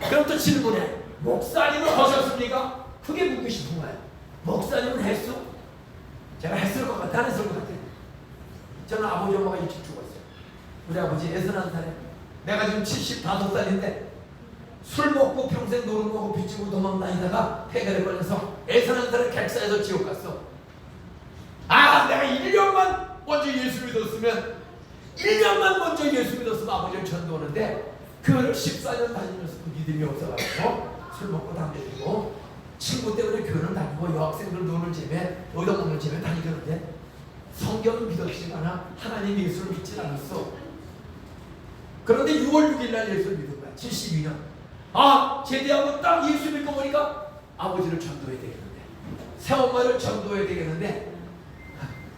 그럼 또 질문해. 목사님은 하셨습니까? 그게 묻고 싶은 거예요. 목사님은 했어? 제가 했을 것 같아 안 했을 것 같아? 저는 아버지 엄마가 일찍 죽었어요. 우리 아버지 61살에 내가 지금 75살인데 술 먹고 평생 노름 먹고 빚지고 도망다니다가 폐결에 걸려서 61살에 객사에서 지옥 갔어. 내가 1년만 먼저 예수 믿었으면 1년만 먼저 예수 믿었으면 아버지를 전도하는데 그거를 14년 다니면서 그 믿음이 없어가지고 술 먹고 담배 피고 친구 때문에 교회를 다니고 여학생들 노는 집에 얻어먹는 집에 다니는데 성경을 믿었지 않아 하나님 예수를 믿지 않았어. 그런데 6월 6일 날 예수를 믿은 거야. 72년. 제대하고 딱 예수 믿고 보니까 아버지를 전도해야 되겠는데 새엄마를 전도해야 되겠는데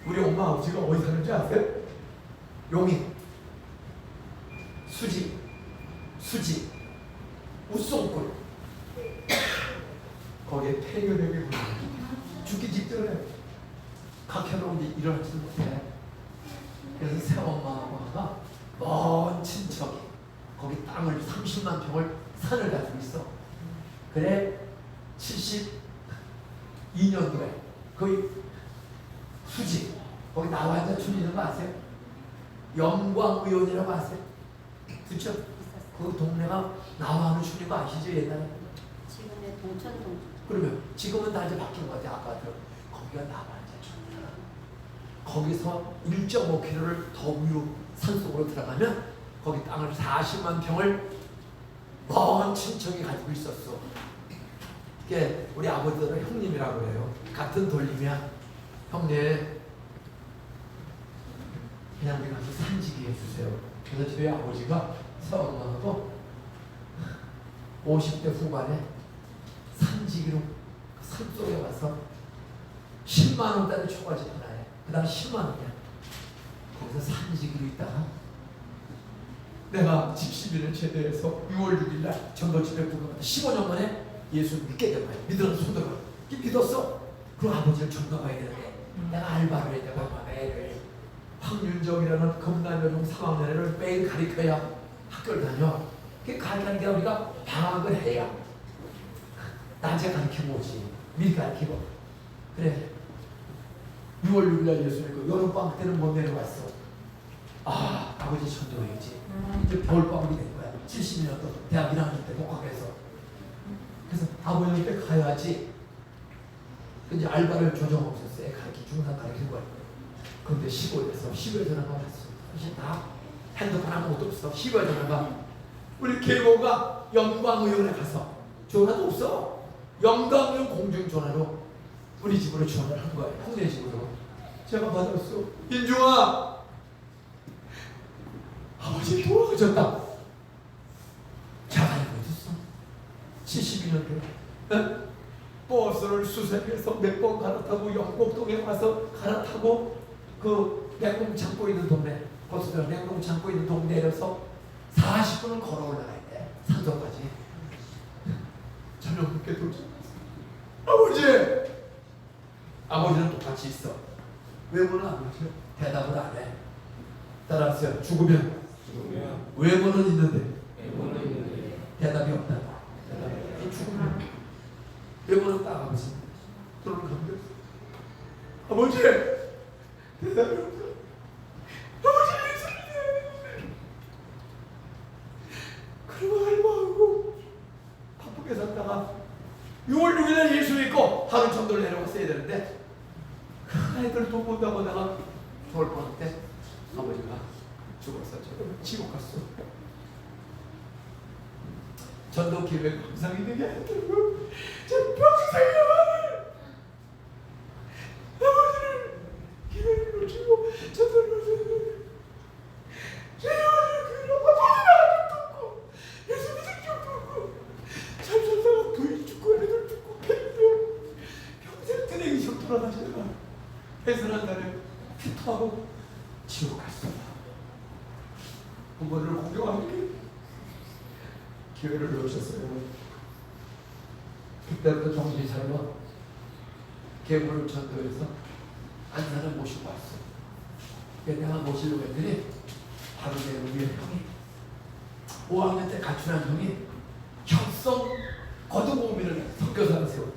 우리 엄마 아버지가 어디 사는지 아세요? 용인. 수지, 우송골. 거기에 폐결핵이 죽기 직전에 각혈로 일어나지도 못해. 그래서 새엄마가 먼 친척이 거기 땅을 30만 평을 산을 가지고 있어. 그래 72년도에 거기 수지 거기 나와 앉아 줄이는 거 아세요? 영광의원이라고 아세요? 그쵸? 그 동네가 나와 하는 줄인 거 아시죠? 옛날에 지금의 동천동. 그러면 지금은 다 이제 바뀐 것 같아요. 아까도 거기가 나와 앉아 줄이는 거기서 1.5km를 더 위로 산속으로 들어가면 거기 땅을 40만 평을 먼 친척이 가지고 있었어. 이게 우리 아버지들은 형님이라고 해요. 같은 돌림이야. 형님 그냥 우리 가서 산지기 해주세요. 그래서 저희 아버지가 새엄마하고 50대 후반에 산지기로 산속에 가서 10만 원짜리 초가집 하나에 그 다음 10만 원이야. 거기서 산지기로 있다가 내가 집시비를 제대해서 6월 6일 날 전도집에 부르면 15년 만에 예수를 믿게 된 거야. 믿으라는 손들어. 믿었어. 그럼 아버지를 전도가야 되는데 내가 알바를 해야 되고 애를 황윤정이라는 검남여중 3학년을 매일 가르쳐야 학교를 다녀. 그 가르치는 게 우리가 방학을 해야 낮에 가르치고 오지. 미리 가르치고. 그래 6월 6일 날 예수 믿고 여름방학 때는 못 내려갔어. 아 아버지 전도해야지. 이제 겨울방학이 된 거야. 70년도 대학 1학년 때 복학해서. 그래서 아버님 때 가야지. 이제 알바를 조정 없었어. 애 가르치 중상 가르치는 거야. 그런데 시골에서 전화가 왔어. 사실 다 핸드폰 아무것도 없어. 시골 전화가 우리 계모가 영광의원에 가서 전화도 없어. 영광의원 공중전화로 우리 집으로 전화를 한 거야. 형네 집으로. 제가 받았어. 인중아 아버지 돌아가셨다. 자가 알고 있었어. 72년도에 버스를 수색해서 몇 번 갈아타고 영곡동에 가서 갈아타고 그 냉동 창고 있는 동네 버스가 냉동 창고 있는 동네 내려서 40분을 걸어 올라가야 돼. 산소까지. 저녁 늦게 도착했어. 아버지는 똑같이 있어. 외모는 아버지 대답을 안 해. 따라하세요. 죽으면 외모는 있는데 대답이 없다. 죽으면 외모는 딱 아버지 돈을 감겨. 아버지 대답이 없다. 아버지 예수님. 그러고 할머하고 바쁘게 살다가 6월 6일날 예수 믿고 하루 정도를 내려갔어야 되는데 아이들 돈 본다고 내가 좋을 뻔한데 아버지가 죽어서 저 지옥 갔어. 전도 기획 항상 있는 게 아니고 제 평생을 아버지를 기회를 놓치고 전도를 놓치고 제 아버지를 그리고 아버지를 죽고 예수 믿을 적도 없고 잘 살다가 부인 죽고 애들 죽고 팬도 평생 트레이션 돌아다니다가 해산한 날에 피토하고 지옥 갔어. 부모를 공경하게 기회를 놓으셨어요. 그때부터 정신이 차려 계보를 전도해서 안산을 모시고 왔어. 내가 모시려고 했더니 바로 내 우리 형이 5학년 때 가출한 형이 협성 거두공민을 선교사를 세웠어.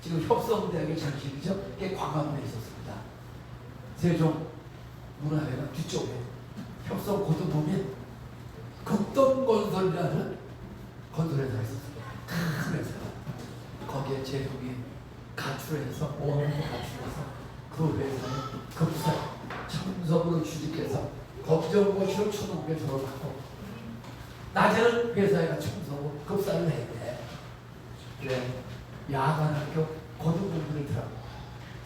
지금 협성대학의 장실이죠. 그게 광화문에 있었습니다. 세종 문화회관 뒤쪽에 협성 거두공민 극동건설이라는 건설회사가 있었습니다. 큰 회사가. 거기에 제 형이 가출해서 5학년 때 가출해서 그 회사에 급사 청석으로 취직해서 검정고시로 초등학교에 졸업하고 낮에는 회사에 가 청소하고 급사를 해야 돼. 그래 야간학교 고등공부를 들어가고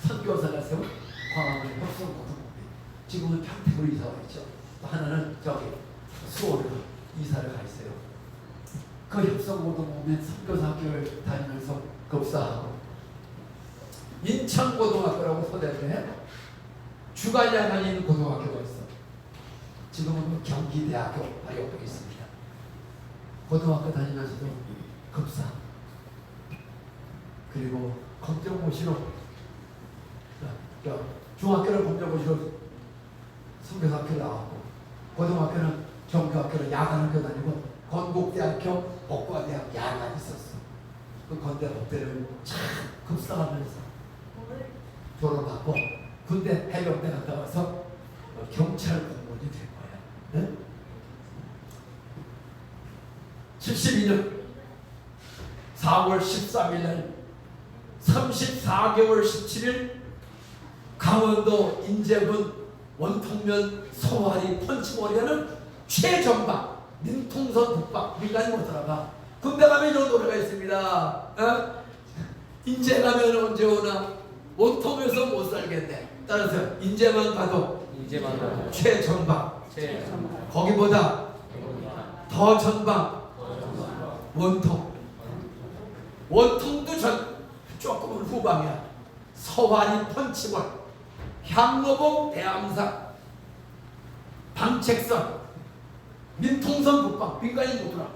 선교사가 세운 광화문의 협성고등공부. 지금은 평택으로 이사가 있죠. 또 하나는 저기 수원으로 이사를 가 있어요. 그 협성고등공부에 선교사학교를 다니면서 급사하고 인천고등학교라고 소대를 해. 주간야간이 있는 고등학교가 있어. 지금은 경기대학교 바로 옆에 있습니다. 고등학교 다니면서도 급사, 그리고 검정고시로 중학교는 검정고시로 성교학교 나왔고, 고등학교는 정교학교로 야간학교 다니고, 건국대학교 법과대학 야간 있었어. 그 건대 법대를 참 급사하면서 졸업하고 군대 해병대 갔다 와서 경찰 공무원이 된 거야. 네? 72년 4월 13일 날 34개월 17일 강원도 인제군 원통면 서화리 펀치머리하는 최전방 민통선 북방 민간이 못 들어가. 군대 가면 이런 노래가 있습니다. 어? 인제 가면 언제 오나 원통에서 못 살겠네. 따라서 인제만 가도 이제만 최전방, 제 거기보다 더 전방 원통. 원통도 조금은 후방이야. 서화리 펀치몰, 향로봉 대암산, 방책선, 민통선 북방 민간이 못 들어.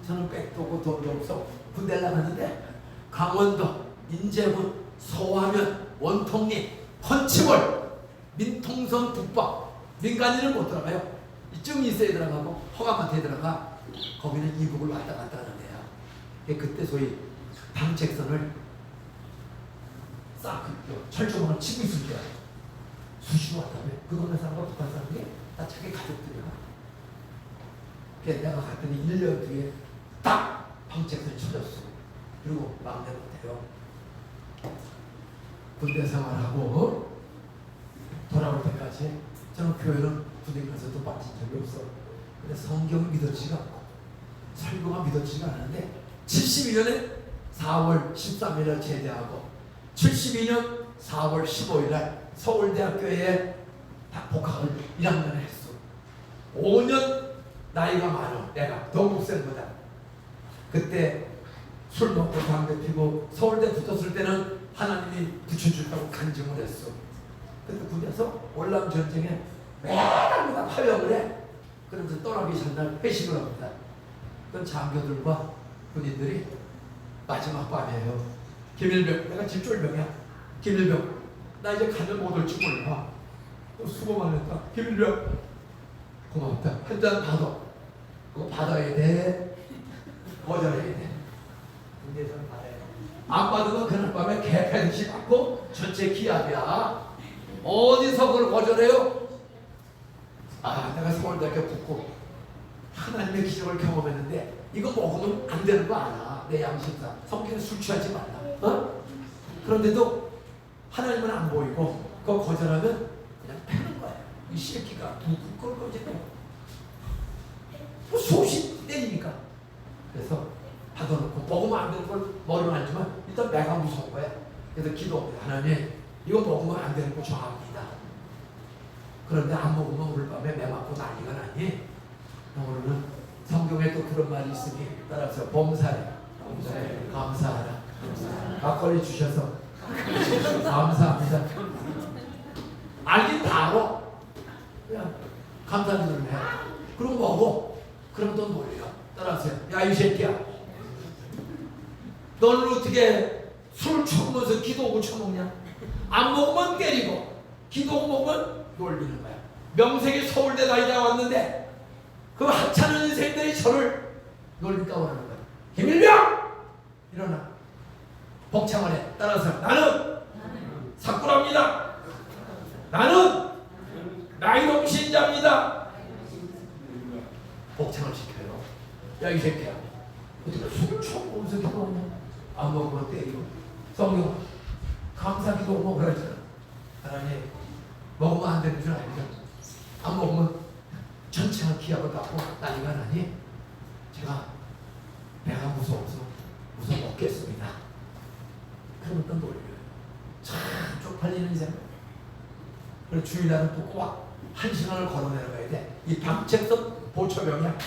저는 백도 없고 돈도 없어 군대 나갔는데 강원도 인제군 서화면 원통리 펀치몰 민통선 북방 민간인은 못 들어가요. 이쯤이 있어야 들어가고 허가마트에 들어가. 거기는 이북을 왔다 갔다 하는 데야. 그때 소위 방책선을 싹 철조망을 치고 있을 때야. 수시로 왔다며. 그 동네 사람과 북한 사람이 다 자기 가족들이야. 그래서 내가 갔더니 1년 뒤에 딱 방책선이 쳐졌어. 그리고 막내 못해요. 군대 생활하고 돌아올 때까지 저는 교회는 군대 가서도 빠진 적이 없어. 근데 성경이 믿어지지가 않고 설교가 믿어지지가 않는데 72년에 4월 13일에 제대하고 72년 4월 15일날 서울대학교에 복학을 1학년에 했어. 5년 나이가 많아. 내가 동국생보다. 그때 술 먹고 담배 피고 서울대 붙었을 때는 하나님이 붙여준다고 간증을 했어. 근데 군대에서 월남 전쟁에 매달 파병을 해. 그러면서 떠나기 전날 회식을 합니다. 그건 장교들과 군인들이 마지막 밤이에요. 김일병, 내가 집졸병이야. 김일병, 나 이제 가면 못 올지 몰라. 수고만 했다. 김일병, 고맙다. 한 잔 받아. 그거 받아야 돼. 거절해야 돼. 군대에서는 받아야 돼. 안 받으면 그날 밤에 개패듯이 받고 전체 기합이야. 어디서 그걸 거절해요? 아, 내가 서울대학교 붙고 하나님의 기적을 경험했는데 이거 먹으면 안 되는 거 알아. 내 양심상. 성경에 술 취하지 말라. 어? 그런데도 하나님은 안 보이고 그거 거절하면 그냥 패는 거야. 이 새끼가 누구 걸 거지네. 뭐 소신 때리니까. 그래서 받아놓고 먹으면 안 되는 걸 머리는 알지만 일단 내가 무서운 거야. 그래서 기도합니다. 하나님, 이거 먹으면 안 되는 거 정합니다. 그런데 안 먹으면 오늘 밤에 매 맞고 난리가 나니. 오늘은 성경에 또 그런 말이 있으니 따라서 범사에 감사하라. 막걸리 주셔서 감사합니다. 알긴 다 알아. 그냥 감사드리면 해. 그리고 먹어. 그럼 또 놀려. 따라서 야, 이 새끼야, 너는 어떻게 술 처먹으면서 기도하고 처먹냐? 안 먹으면 때리고 기도하고 먹으면 놀리는 거야. 명색이 서울대 다니다 왔는데 그 하찮은 인생들이 저를 놀릴까 원하는 거야. 김일병! 일어나. 복창을 해. 따라서 나는 사꾸랍니다. 나는 나이동 신자입니다. 복창을 시켜요. 야, 이 새끼야, 어떻게 술 처음 먹으면서 기도하냐? 안 먹으면 때리고. 성경 감사 기도 먹으라 했잖아. 하나님, 먹으면 안 되는 줄 알죠? 안 먹으면 전체가 기합을 갖고 난리가 나니 제가 배가 무서워서 우선 먹겠습니다. 그러면 또 놀려요. 참 쪽팔리는 인생. 그리고 주일날은 또 꼭 1시간을 걸어 내려가야 돼. 이 방책선 보초병이야.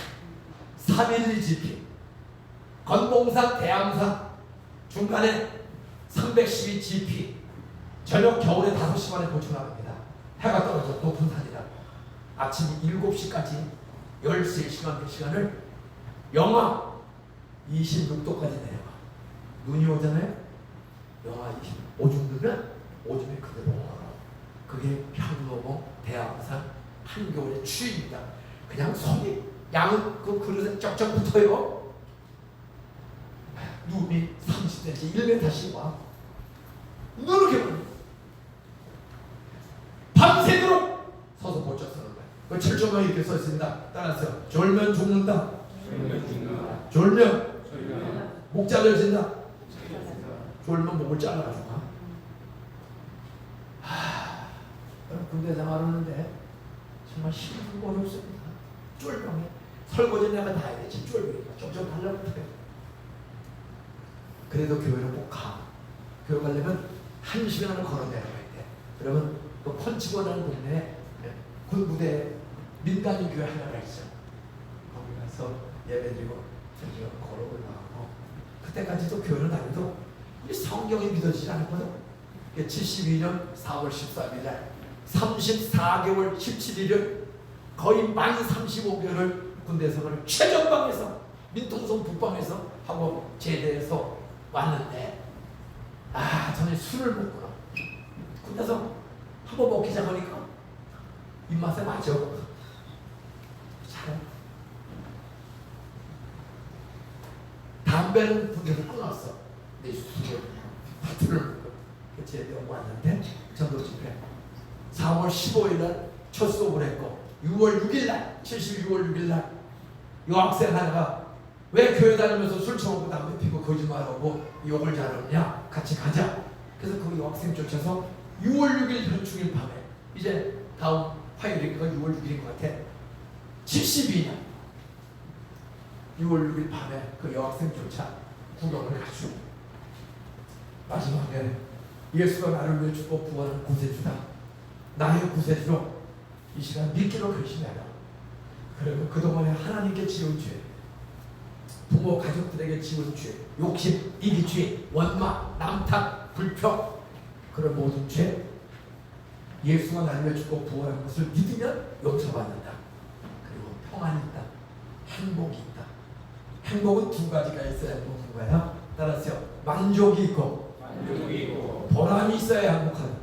3.11 GP, 건봉산 대암산, 중간에 312 GP. 저녁 겨울에 5시 반에 보초 나갑니다. 해가 떨어져 높은 산이라. 아침 7시까지 13시간 4시간을 영하 26도까지 내려가. 눈이 오잖아요. 영하 25 오줌 오줌이 그대로 얼어. 그게 향로모 대왕산 한겨울의 추위입니다. 그냥 손이 양은 그 그릇에 쩍쩍 붙어요. 눈이 30cm 1m씩 와. 이렇게 많이. 밤새도록 서서 보짝 서는 거야. 그 철조망이 이렇게 써 있습니다. 따라서 졸면 죽는다. 졸면 목 잘려진다. 졸면 목을 잘라가지고 가. 군대 생활하는데 정말 힘들고 어렵습니다. 쫄병에 설거지 내가 다 해야 되지. 쫄병이니까 점점 달라붙어요. 그래도 교회를 꼭 가. 교회 가려면 1시간을 걸어 내려가야 돼. 그러면 그 펀치고라는 동네에 군부대 민간인 교회 하나가 있어. 거기 가서 예배드리고 저기가 걸어 올라가고, 그때까지도 교회를 다니도 이 성경이 믿어지지 않았거든. 72년 4월 13일 날 34개월 17일을 거의 만 35개월을 군대 생활을 최전방에서 민통성 북방에서 하고 제대해서 왔는데, 저는 술을 먹구나. 군대에서 한번 먹기 시작하니까 입맛에 맞아. 잘. 담배는 군대에서 끊었어. 내 술을 파트를 제대하고 왔는데 전도 집회 4월 15일 날 첫 수업을 했고, 6월 6일 날 72월 6일 날 여학생 하나가 왜 교회 다니면서 술 처먹고 담배 피고 거짓말하고 욕을 잘하느냐, 같이 가자. 그래서 그 여학생 쫓아서 6월 6일 현충일 밤에, 이제 다음 화요일이니까 6월 6일인 것 같아. 72년 6월 6일 밤에 그 여학생 쫓아 구경을 가죠. 마지막에 예수가 나를 위해 죽고 부활한 구세주다. 나의 구세주로 이 시간 믿기로 결심해라. 그리고 그동안에 하나님께 지은 죄, 부모 가족들에게 지은 죄, 욕심, 이기주의, 원망, 남탓, 불평, 그런 모든 죄, 예수가 나를 위해 죽고 부활한 것을 믿으면 용서받는다. 그리고 평안이 있다. 행복이 있다. 행복은 두 가지가 있어야 행복한 거야. 따라서 만족이 있고 보람이 있어야 행복하다.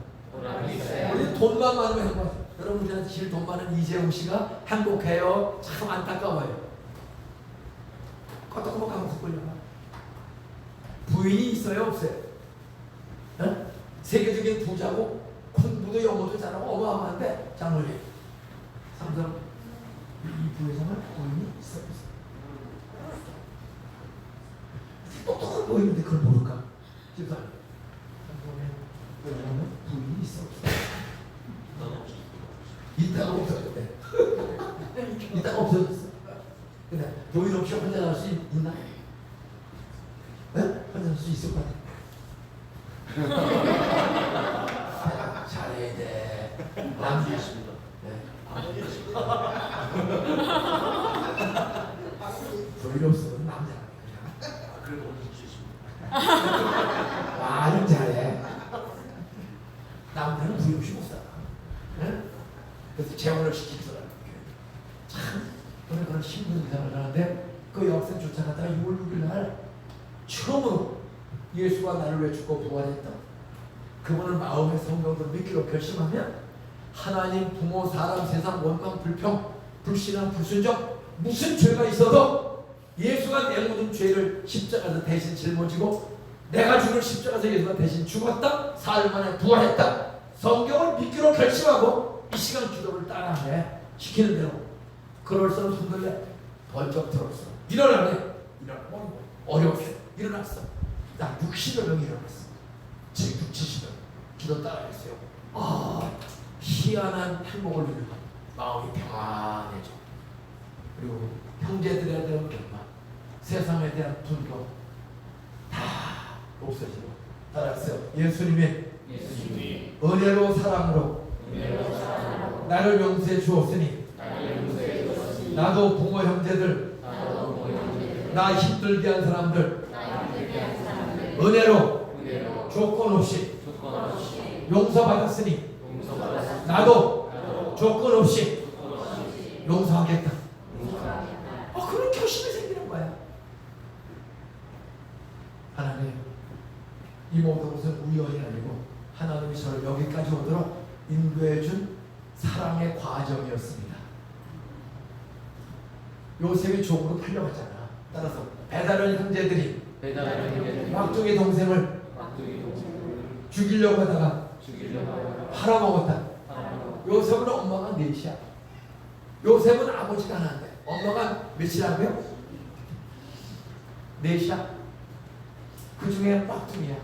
우리 돈만 많으면 행복하다. 여러분, 우리한테 제일 돈 많은 이재용 씨가 행복해요? 참 안타까워요. 껐다고 감옥 걸려가. 부인이 있어요, 없어요? 네? 세계적인 부자고 공부도 영어도 잘하고 어마어마한데, 장로님, 삼성 이 부회장은 부인이 있어 없어? 똑똑한 보이는데 그걸 모를까? 집사님, 삼성의 부인이 있어 없어? 이따가 없어졌대. 이따가 없어졌어. 근데 부인 없이 혼자 살 수 있나? 네? 혼자 살 수 있을 것 같아. 잘해야 돼. 남주십니다. 부인 없으면 남자라니까. 그래도 오늘 주십니다. 말은 잘해. 남자는 부인 없이 못 살아. 네? 그래서 재혼을 시키더라고요. 참, 그런 힘든 이상을 하는데, 그 여학생 쫓아가다가 6월 6일 날 처음으로 예수가 나를 위해 죽고 부활했다. 그분을 마음의 성경으로 믿기로 결심하면 하나님, 부모, 사람, 세상, 원망, 불평, 불신앙, 불순종, 무슨 죄가 있어도 예수가 내 모든 죄를 십자가에서 대신 짊어지고, 내가 죽을 십자가에서 예수가 대신 죽었다. 사흘 만에 부활했다. 성경을 믿기로 결심하고 이 시간 기도를 따라해. 시키는 대로. 그럴 사람 손들래. 번쩍 들었어. 일어나네. 일어나고 어렵게 일어났어. 나 60여 명이 일어났어. 지금 6, 70명. 기도 따라했어요. 희한한 행복을 누리고 마음이 평안해져. 그리고 형제들에 대한 원망, 세상에 대한 분노 다 없어지고. 따라했어요. 예수님의 은혜로 사랑으로 나를 용서해 주었으니 나도 부모 형제들, 나 힘들게 한 사람들 은혜로 조건 없이 용서받았으니 나도 조건 없이 용서하겠다. 그런 결심이 생기는 거야. 하나님, 이 모든 것은 우연이 아니고 하나님이 저를 여기까지 오도록 인도해 준 사랑의 과정이었습니다. 요셉이 종으로 팔려갔잖아. 따라서 배다른 형제들이 막둥이 동생을 죽이려고 하다가 팔아먹었다. 요셉은 엄마가 넷이야. 요셉은 아버지가 하나인데 엄마가 몇이라고요? 넷이야. 그 중에 막둥이야.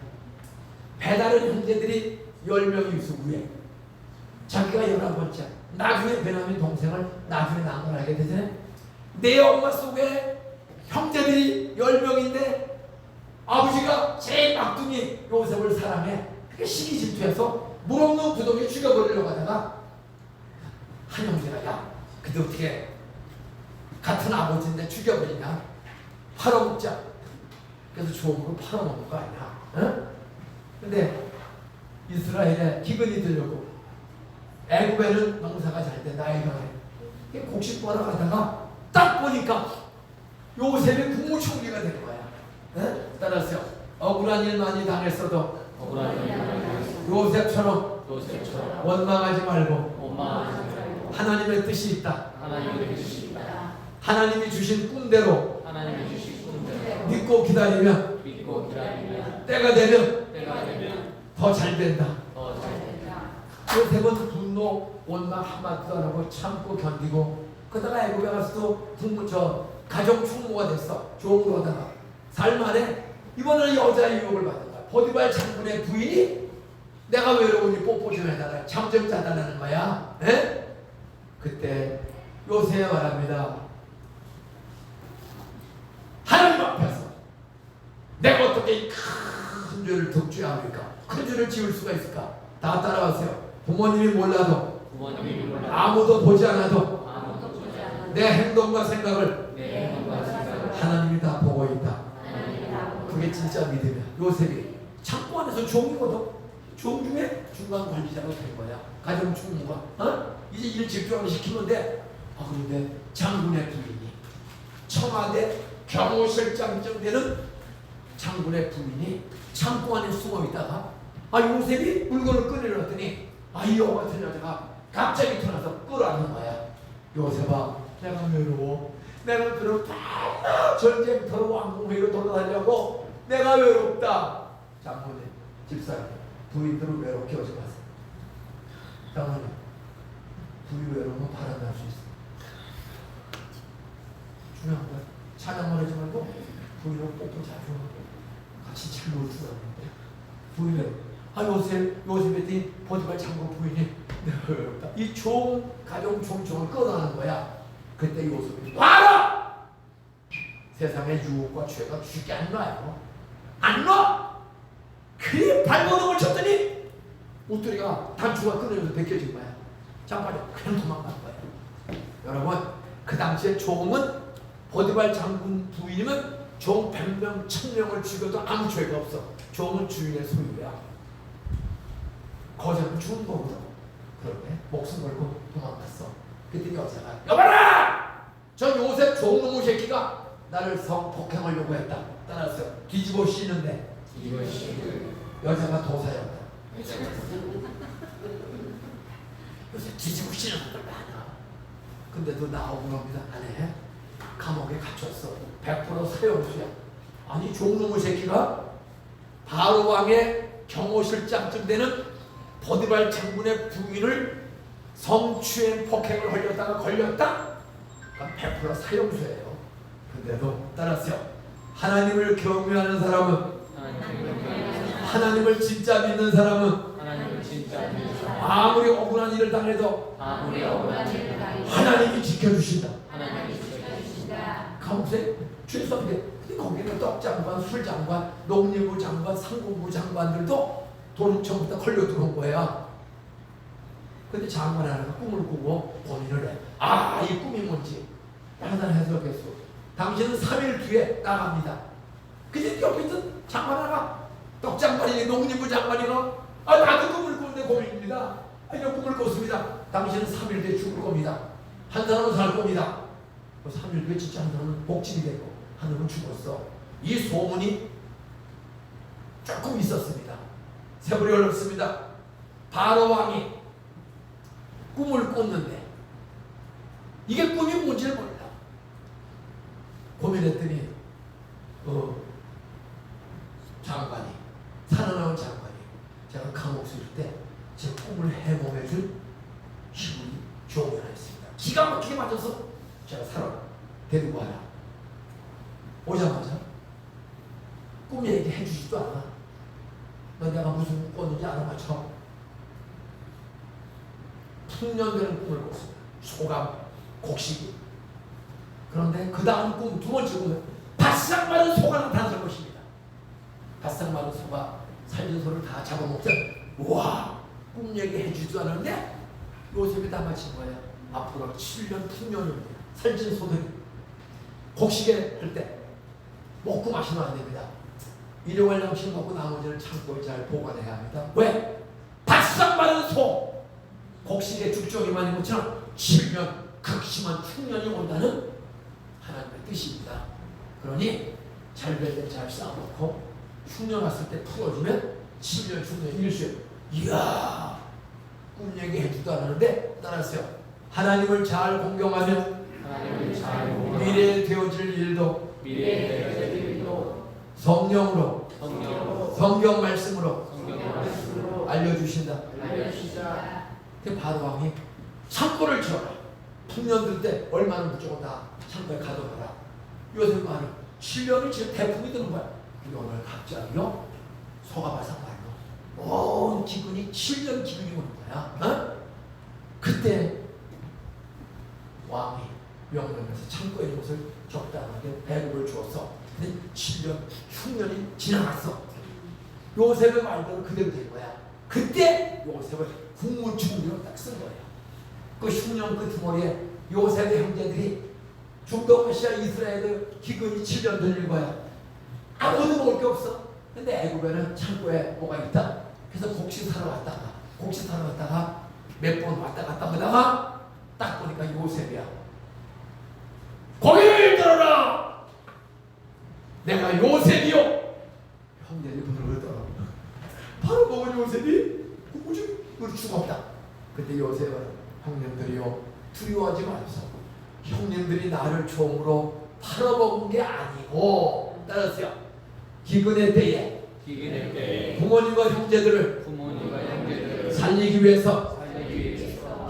배다른 형제들이 10명이 있어 위에. 자기가 11번째. 나중에 베냐민 동생을 나중에 낳은 알게 되잖아요. 내 엄마 속에 형제들이 10명인데 아버지가 제일 막둥이 요셉을 사랑해. 그게 시기 질투해서 물 없는 구덩이에 죽여버리려고 하다가 한 형제가 야 근데 어떻게 같은 아버지인데 죽여버리냐. 팔아먹자. 그래서 종으로 팔아먹은 거 아니야. 응? 근데 이스라엘에 기근이 들려고 애굽에는 농사가 잘 돼. 나이가 해. 곡식 보러 가다가 딱 보니까 요셉이 국무총리가 된 거야. 응? 따라서 억울한 일 많이 당했어도 요셉처럼 원망하지 말고 하나님의 뜻이 있다. 하나님이 주신 꿈대로 믿고 기다리면 때가 되면 더 잘 된다. 요셉은 분노, 원망 한마디도 안 하고 참고 견디고 그러다가 애굽에 가서도 가정 충모가 됐어. 종으로 하다가 살만해. 이번에는 여자의 유혹을 받은 거야. 보디발 장군의 부인이 내가 외로우니 뽀뽀 좀 해달라. 잠 좀 자달라는 거야. 에? 그때 요셉이 말합니다. 하나님 앞에서 내가 어떻게 큰 죄를 덕죄합니까? 큰 죄를 지을 수가 있을까? 다 따라가세요. 부모님이 몰라도 아무도 보지 않아도 내 행동과 생각을 하나님이 다 보고 있다. 그게 진짜 믿음이야. 요셉이 창고 안에서 종이거든. 종 중에 중간 관리자로 된 거야. 가정 총무가. 이제 일 집중하게 시키면 돼. 그런데 장군의 부인이 청와대 경호실장쯤 되는 장군의 부인이 창고 안에 숨어 있다가 요셉이 물건을 꺼내려더니 이 여우 같은 여자가 갑자기 태어나서 끌어안는 거야. 요셉아, 내가 외로워. 내가 그런 전쟁터로 왕궁회로 돌아다니려고 내가 외롭다. 장모님, 집사님, 부인들을 외롭게 하지 마세요. 장모님, 부인 외로우면 바람 날 수 있어. 중요한 거야. 찬양만 하지 말고 부인을 뽀뽀 자주 하고 같이 잘 놀 줄 아는데 부인을 요셉이 보디발 장군 부인이 내가 외롭다. 이 종 가정 총총을 끊어가는 거야. 그때 요셉이 봐라! 세상에 유혹과 죄가 죽게 안 놔요. 안 놔! 그리 발버둥을 쳤더니 옷들이가 단추가 끊어져서 벗겨진 거야. 장관이 그냥 도망간 거야. 여러분, 그 당시에 종은 보디발 장군 부인이면 종 100명, 1000명을 죽여도 아무 죄가 없어. 종은 주인의 소유야. 거저는 죽은 거거든. 그런데 목숨 걸고 도망갔어. 그때 여자가 여봐라! 저 요셉 종놈의 새끼가 나를 성폭행하려고 했다. 따라서 뒤집어 씌는데 여자가 도사였다. 요새 뒤집어 씌는 걸 많아. 근데도 나오고 납니다. 안 해. 감옥에 갇혔어. 100% 사형수야. 아니 종놈의 새끼가 바로 왕의 경호실장쯤 되는 보디발 장군의 부인을 성추행 폭행을 하려다가 걸렸다? 그럼 100% 사형수예요. 근데도 따라서요. 하나님을 경외하는 사람은 하나님을 진짜 믿는 사람은 아무리 억울한 일을 당해도 하나님이 지켜주신다. 감옥에 출석돼. 거기는 떡장관, 술장관, 농림부 장관, 상공부 장관들도 돈 처음부터 걸려 들어온 거야. 근데 장관 하나가 꿈을 꾸고 고민을 해. 이 꿈이 뭔지 하나 해석했어. 당신은 3일 뒤에 나갑니다. 근데 옆에 있던 장관 하나가 떡장관이니 농림부 장관이나 나도 꿈을 꾸는데 고민입니다. 이런 꿈을 꿨습니다. 당신은 3일 뒤에 죽을 겁니다. 한 사람은 살 겁니다. 3일 뒤에 진짜 한 사람은 복직이 되고 한 사람은 죽었어. 이 소문이 조금 있었습니다. 세월이 흘렀습니다. 바로 왕이 꿈을 꿨는데 이게 꿈이 뭔지를 몰라. 고민했더니 장관이 살아나온 장관이 제가 감옥 있을 때 제 꿈을 해몽해줄 신분이 종이 하나 있습니다. 기가 막히게 맞아서 제가 살아 데리고 와라. 오자마자 꿈 얘기해 주지도 않아. 너 내가 무슨 꿈 꿨는지 알아맞혀. 풍년되는 꿈을 꿨습니다. 소감, 곡식이. 그런데 그 다음 꿈, 두 번째 꿈은 바싹 마른 소가 나타날 것입니다. 바싹 마른 소가 살린 소를 다 잡아먹자. 우와, 꿈 얘기해 주지도 않았는데 요셉이 다 마친 거야. 앞으로 7년 풍년입니다. 살찐 소들이 곡식에 할 때 먹고 마시면 안 됩니다. 일용할 양식 먹고 나머지는 창고에 잘 보관해야 합니다. 왜? 바싹 마른 소 곡식에 죽정이 많은 것처럼 7년 극심한 풍년이 온다는 하나님의 뜻입니다. 그러니 잘 될 때 잘 쌓아놓고 흉년 왔을 때 풀어주면 7년 흉년 일수에 이야 꿈 얘기해 주도 않았는데 따라하세요. 하나님을 잘 공경하면 미래에 되어질 일도 성령으로 성경 말씀으로 알려주신다. 그 바로 왕이 창고를 지어라. 풍년 들 때 얼마나 무조건 다 창고에 가둬놔라. 요새 말은 7년을 지금 대풍이 드는 거야. 근데 오늘 갑자기요 소가 바싹 말로 온 기근이 7년 기근이 오는 거야. 어? 그때 왕이 명령해서 창고에 있는 것을 적당하게 배급을 주어서 근데 7년 흉년이 지나갔어. 요셉의 말대로 그대로 된 거야. 그때 요셉을 국무총리로 딱 쓴 거예요. 그 흉년 그 뒷머리에 요셉의 형제들이 중동아시아 이스라엘의 기근이 7년 걸린 거야. 아무도 먹을 게 없어. 근데 애굽에는 창고에 뭐가 있다. 그래서 곡식 사러 갔다가 몇 번 왔다 갔다 하다가 딱 보니까 요셉이야. 고개를 들어라. 내가 요셉이요. 형제들이 부르더라고. 바로 먹은 요셉이 우리 죽었다. 그때 요셉은 형님들이요 두려워하지 마소서. 형님들이 나를 종으로 팔아먹은 게 아니고 따라서요. 기근의 때에 부모님과 형제들을 살리기 위해서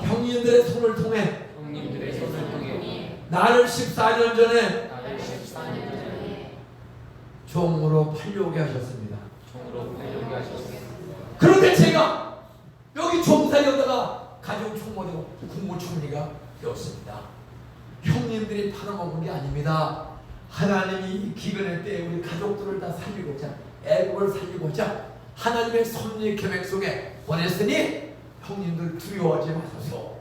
형님들의 손을 통해 나를 14년 전에 종으로 팔려오게 하셨습니다. 그런데 제가 여기 종사였다가 가정 총무되고 국무총리가 되었습니다. 형님들이 팔아먹은 게 아닙니다. 하나님이 기근의 때에 우리 가족들을 다 살리고자 애국을 살리고자 하나님의 섭리 계획 속에 보냈으니 형님들 두려워하지 마소서.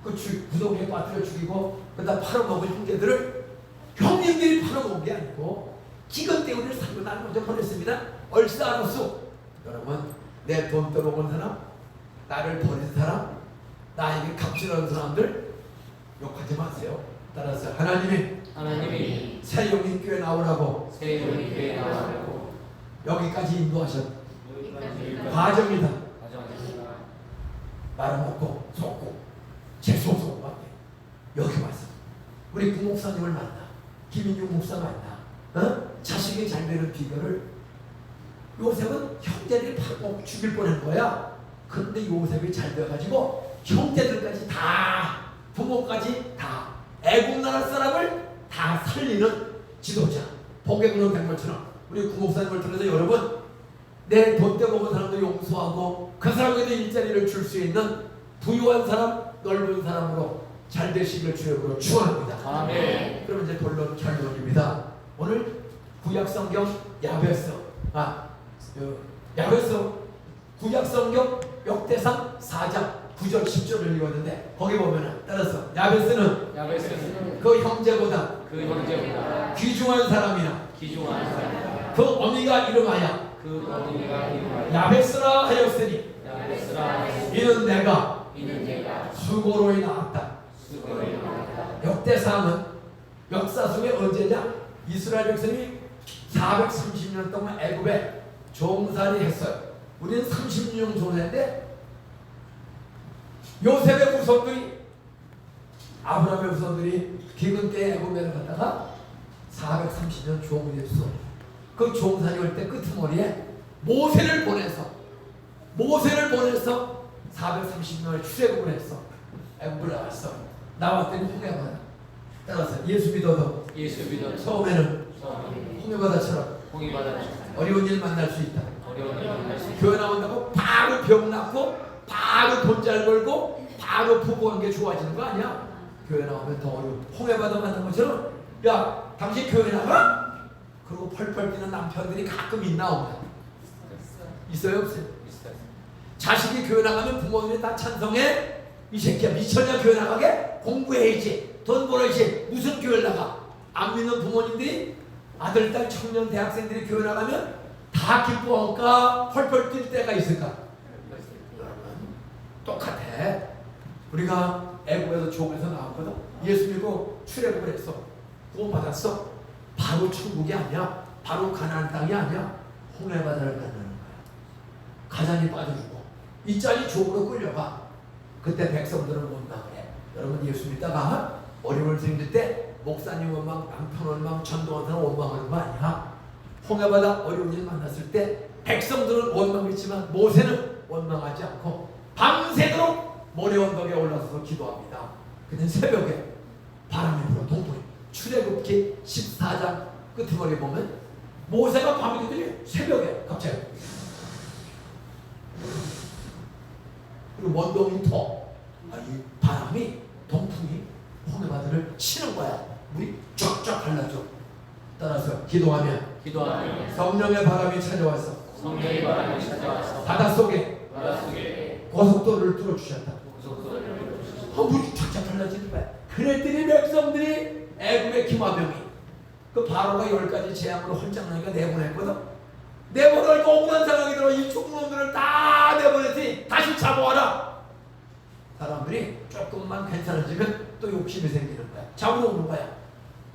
그 구덩이에 빠뜨려 죽이고 그다 팔아먹은 형제들을 형님들이 팔아먹은 게 아니고 기근 때문에 살고 나를 먼저 보냈습니다. 얼싸안없소. 여러분 내 돈 떠먹은 사람, 나를 버린 사람, 나에게 갑질하는 사람들 욕하지 마세요. 따라서 하나님이 새 영인교회 나오라고 여기까지 인도하셨 과정이다. 말아먹고 속고 재수없고 밖에 여기 와서 우리 구목사님을 만나, 김인중 목사 만나, 자식이 잘 되는 비결을 요셉은 형제들이 팔고 죽일 뻔한 거야. 그런데 요셉이 잘 돼가지고 형제들까지 다 부모까지 다 애국 나라 사람을 다 살리는 지도자. 복액으로 된 것처럼 우리 구목사님을 통해서 여러분 내 돈 떼먹은 사람도 용서하고 그 사람에게도 일자리를 줄 수 있는 부유한 사람, 넓은 사람으로 잘 되시길 주역으로 축원합니다. 아멘. 그럼 이제 결론입니다. 오늘 구약성경 야베스 구약성경 역대상 4장 9절 10절을 읽었는데 거기 보면은 따라서 야베스는 그 형제보다 귀중한 사람이나 그 어미가 이름하여 야베스라 하였으니 이는 내가 수고로 낳았다. 역대상은 역사 속에 언제냐? 이스라엘 백성이 430년 동안 애굽에 종살이 했어요. 우리는 36년 전인데 요셉의 후손들이 아브라함의 후손들이 기근 때 애굽에 갔다가 430년 종이 됐어. 그 종살이 올 때 끄트머리에 모세를 보내서 430년을 출애굽을 했어. 애굽을 나왔어. 나왔더니 홍해바다. 따라서 예수 믿어도 예수 믿어 처음에는 홍해바다처럼 홍해바다처럼 어려운 일 만날 수 있다. 어려운 일을 만날 수 있다. 교회 나온다고 바로 병 낫고 바로 돈 잘 벌고 바로 부부관계 좋아지는 거 아니야. 교회 나오면 더 어려워. 홍해바다 만난 것처럼 야 당신 교회 나가? 그리고 펄펄 뛰는 남편들이 가끔 있나 없나? 있어요 없어요? 있어요. 자식이 교회 나가면 부모님이 다 찬성해. 이 새끼야 미쳤냐 교회 나가게? 공부해야지 돈 벌어야지 무슨 교회 나가? 안 믿는 부모님들이 아들 딸 청년 대학생들이 교회 나가면 다 기뻐할까? 펄펄 뛸 때가 있을까? 여러분 똑같아. 우리가 애굽에서 종에서 나왔거든. 예수 믿고 출애굽을 했어. 구원 받았어. 바로 천국이 아니야. 바로 가나안 땅이 아니야. 홍해바다를 만나는 거야. 가자니 빠져주고 이 짤이 족으로 끌려가. 그때 백성들은 원망해. 여러분 예수 믿다가 어려움을 생길 때 목사님 원망, 남편 원망, 전도한 사람 원망하는 거 아니야. 홍해바다 어려운 일 만났을 때 백성들은 원망했지만 모세는 원망하지 않고 밤새도록 모래 언덕에 올라서서 기도합니다. 그는 새벽에 바람이 불어 동풍이 출애굽기 14장 끄트머리 보면 모세가 밤에 되더니 새벽에 갑자기 그리고 원동이 터. 이 바람이 동풍이 홍해바다를 치는 거야. 물이 쫙쫙 갈라져. 따라서 기도하면 성령의 바람이 찾아와서 성령의 바람이 찾아와서 바닷속에 바닷속에 고속도로를 뚫어주셨다. 고속도로를 물이 쫙쫙 갈라지는 거야. 그랬더니 백성들이 애굽의 기마병이 그 바로가 10가지 재앙으로 헐장나니까 내보냈거든. 내보내니까 억울한 생각이 들어. 이 죽은 놈들을 다 내보냈더니 다시 잡아와라. 사람들이 조금만 괜찮아지면 또 욕심이 생기는 거야. 잡으러 오는 거야.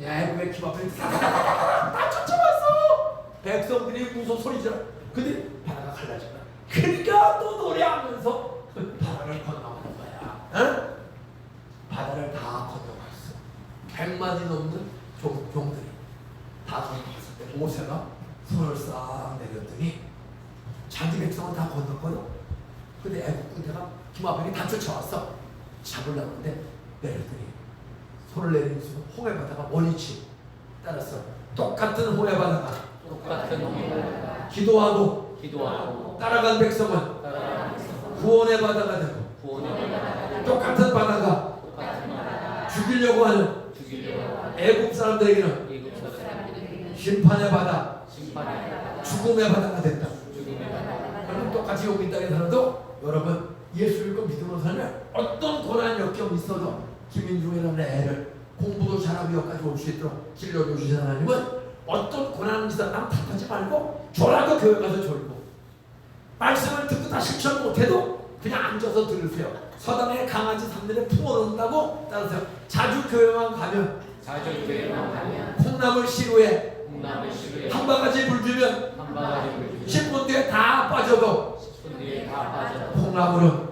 야, 애굽의 기마병이 다 쫓아왔어. 백성들이 무서워 소리 질러. 근데 바다가 갈라진 거야. 그러니까 또 노래하면서 바다를 건너가는 거야. 응? 바다를 다 건너갔어. 100만이 넘는 종들이 다 건너갔을 때 모세가 손을 싹 내렸더니 자기 백성은 다 건넜거든. 근데 애국 군대가 기마병이 다 쫓아왔어. 잡으려고 하는데 내렸더니 손을 내리는 순간 홍해바다가 원위치 따라서 똑같은 홍해바다가 기도하고 따라간 백성은 구원의 바다가 되고 똑같은 바다가 죽이려고 하는 애국 사람들에게는 심판의 바다, 죽음의 바다가 됐다. 여러분 똑같이 여기 땅에 살아도 여러분 예수 믿고 믿음으로 살면 어떤 고난 역경이 있어도 김인중이라는 애를 공부도 잘하고 여기까지 올 수 있도록 길러주신 하나님은 어떤 고난이 있어도 남 탓하지 말고 졸아도 교회 가서 졸고 말씀을 듣고 다 실천 못해도 그냥 앉아서 들으세요. 서당에 강아지 3년에 품어놓는다고 따라서 자주 교회만 가면 콩나물 시루에 한 바가지 물 주면 10분 뒤에 다 빠져도 콩나물은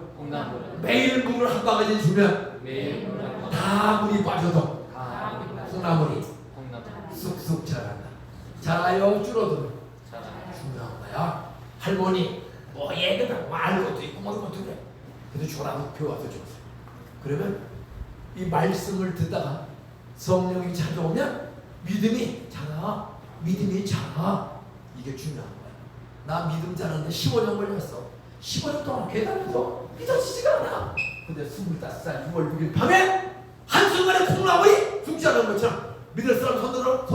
매일 물을 한 바가지 주면 다 물이 빠져도 콩나물이 쑥쑥 자란다. 자라요 줄어들어. 중요한 거야. 할머니 뭐 얘기다 말 것도 있고 뭐 것도 그래. 근데 주라고 교회 와서 줬어요. 그러면 이 말씀을 듣다가 성령이 찾아오면 믿음이 자라. 믿음이 자라. 이게 중요한 거야. 나 믿음 자라는데 15년 걸렸어. 15년 동안 교회 다녀서 믿어지지가 않아. 근데 25살 6월 6일 밤에 한순간에 콩나물이 죽지 않은 것처럼 믿을 사람 손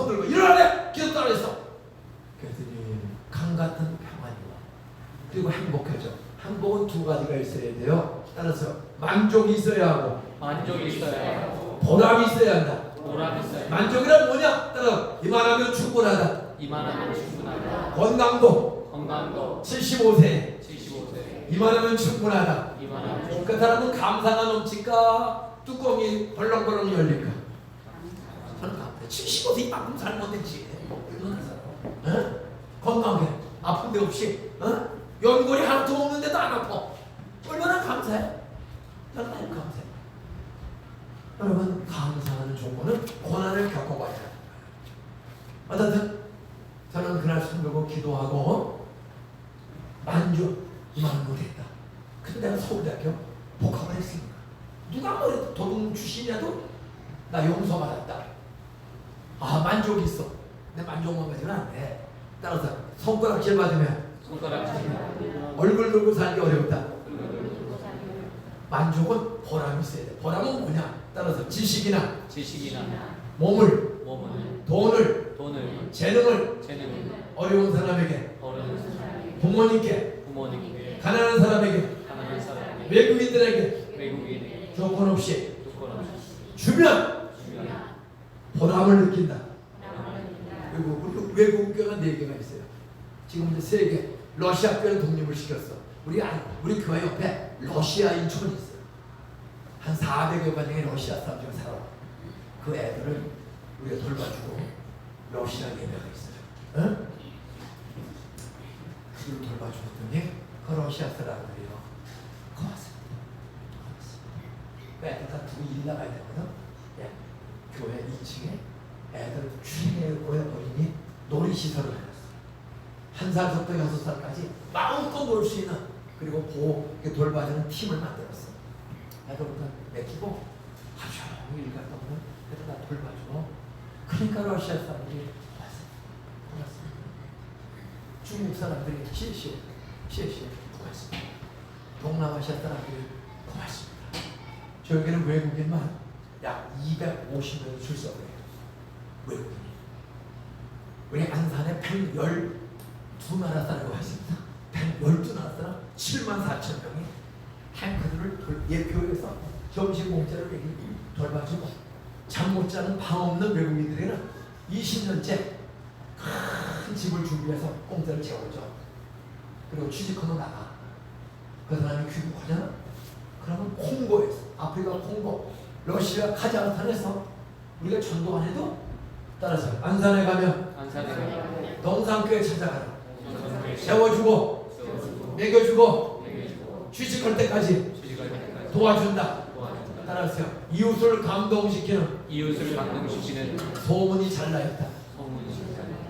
들고 일어나래. 기도 따라했어. 그랬더니 강 같은 평안이 와. 그리고 행복해져. 행복은 두 가지가 있어야 돼요. 따라서 만족이 있어야 하고 보람이 있어야 한다. 만족이란 뭐냐? 따라 이만하면 충분하다. 건강도 75세 이만하면 충분하다. 그 사람은 감사가 넘칠까? 뚜껑이 벌렁벌렁 열릴까? 저는 감사해요. 75세 이만큼 살면 되지. 어? 건강하게 아픈 데 없이 연골이 하나도 없는데도 안 아파. 얼마나 감사해? 저는 너무 감사해. 여러분, 감사하는 조건은 고난을 겪어봐야 해요. 어쨌든 저는 그날 숨들고 기도하고 만족했다. 근데 내가 서울대학교 복학을 했으니까 누가 뭐 도둑 출신이라도 나 용서받았다. 만족이 있어. 근데 만족만 가지고는 안 돼. 따라서 손가락질 받으면 얼굴 들고 살기 어렵다. 만족은 보람이 있어야 돼. 보람은 뭐냐? 따라서 지식이나 몸을, 돈을, 재능을 어려운 사람에게, 부모님께, 가난한 사람에게, 외국인들에게 조건 없이 주면 보람을 느낀다. 그리고 외국 교회가 4개가 있어요. 지금 이제 3개. 러시아 교회는 독립을 시켰어. 우리 교회 옆에 러시아인 촌이 있어요. 한 400여 가정의 러시아 사람들이 살아. 그 애들을 우리가 돌봐주고 러시아 예배가 있어요. 응? 그걸 돌봐주었더니 그 러시아 사람들이요. 고맙습니다. 애들 다 두고 일 나가야 되거든. 교회 2층에 애들 최고의 어린이 놀이시설을 해놨어. 1살부터 6살까지 마음껏 놀 수 있는, 그리고 돌봐주는 팀을 만들었어. 애들부터 맡기고 하루 종일 갔다 오면 애들 다 돌봐주고. 그러니까 러시아 사람들이 고맙습니다. 중국 사람들이 시시 고맙습니다. 동남아시아 사람들이 고맙습니다. 저기는 외국인만 약 250명 출석을 해요. 외국인이. 우리 안산에 112나라 사람이 와 있습니다. 112나라 사람 74,000명이 탱크들을 예표에서 점심 공짜를 돌봐주고, 잠 못 자는 방 없는 외국인들에게는 20년째 큰 집을 준비해서 공짜를 채워줘. 그리고 취직하러 나가. 그 사람이 귀국하잖아. 그러면 콩고에서, 아프리카 콩고, 러시아 카자흐스탄에서 우리가 전도 안 해도, 따라서 안산에 가면 동산교회 찾아가라. 세워주고 먹여주고 취직할 때까지 도와준다. 따라서 이웃을 감동시키는 소문이 잘 나있다.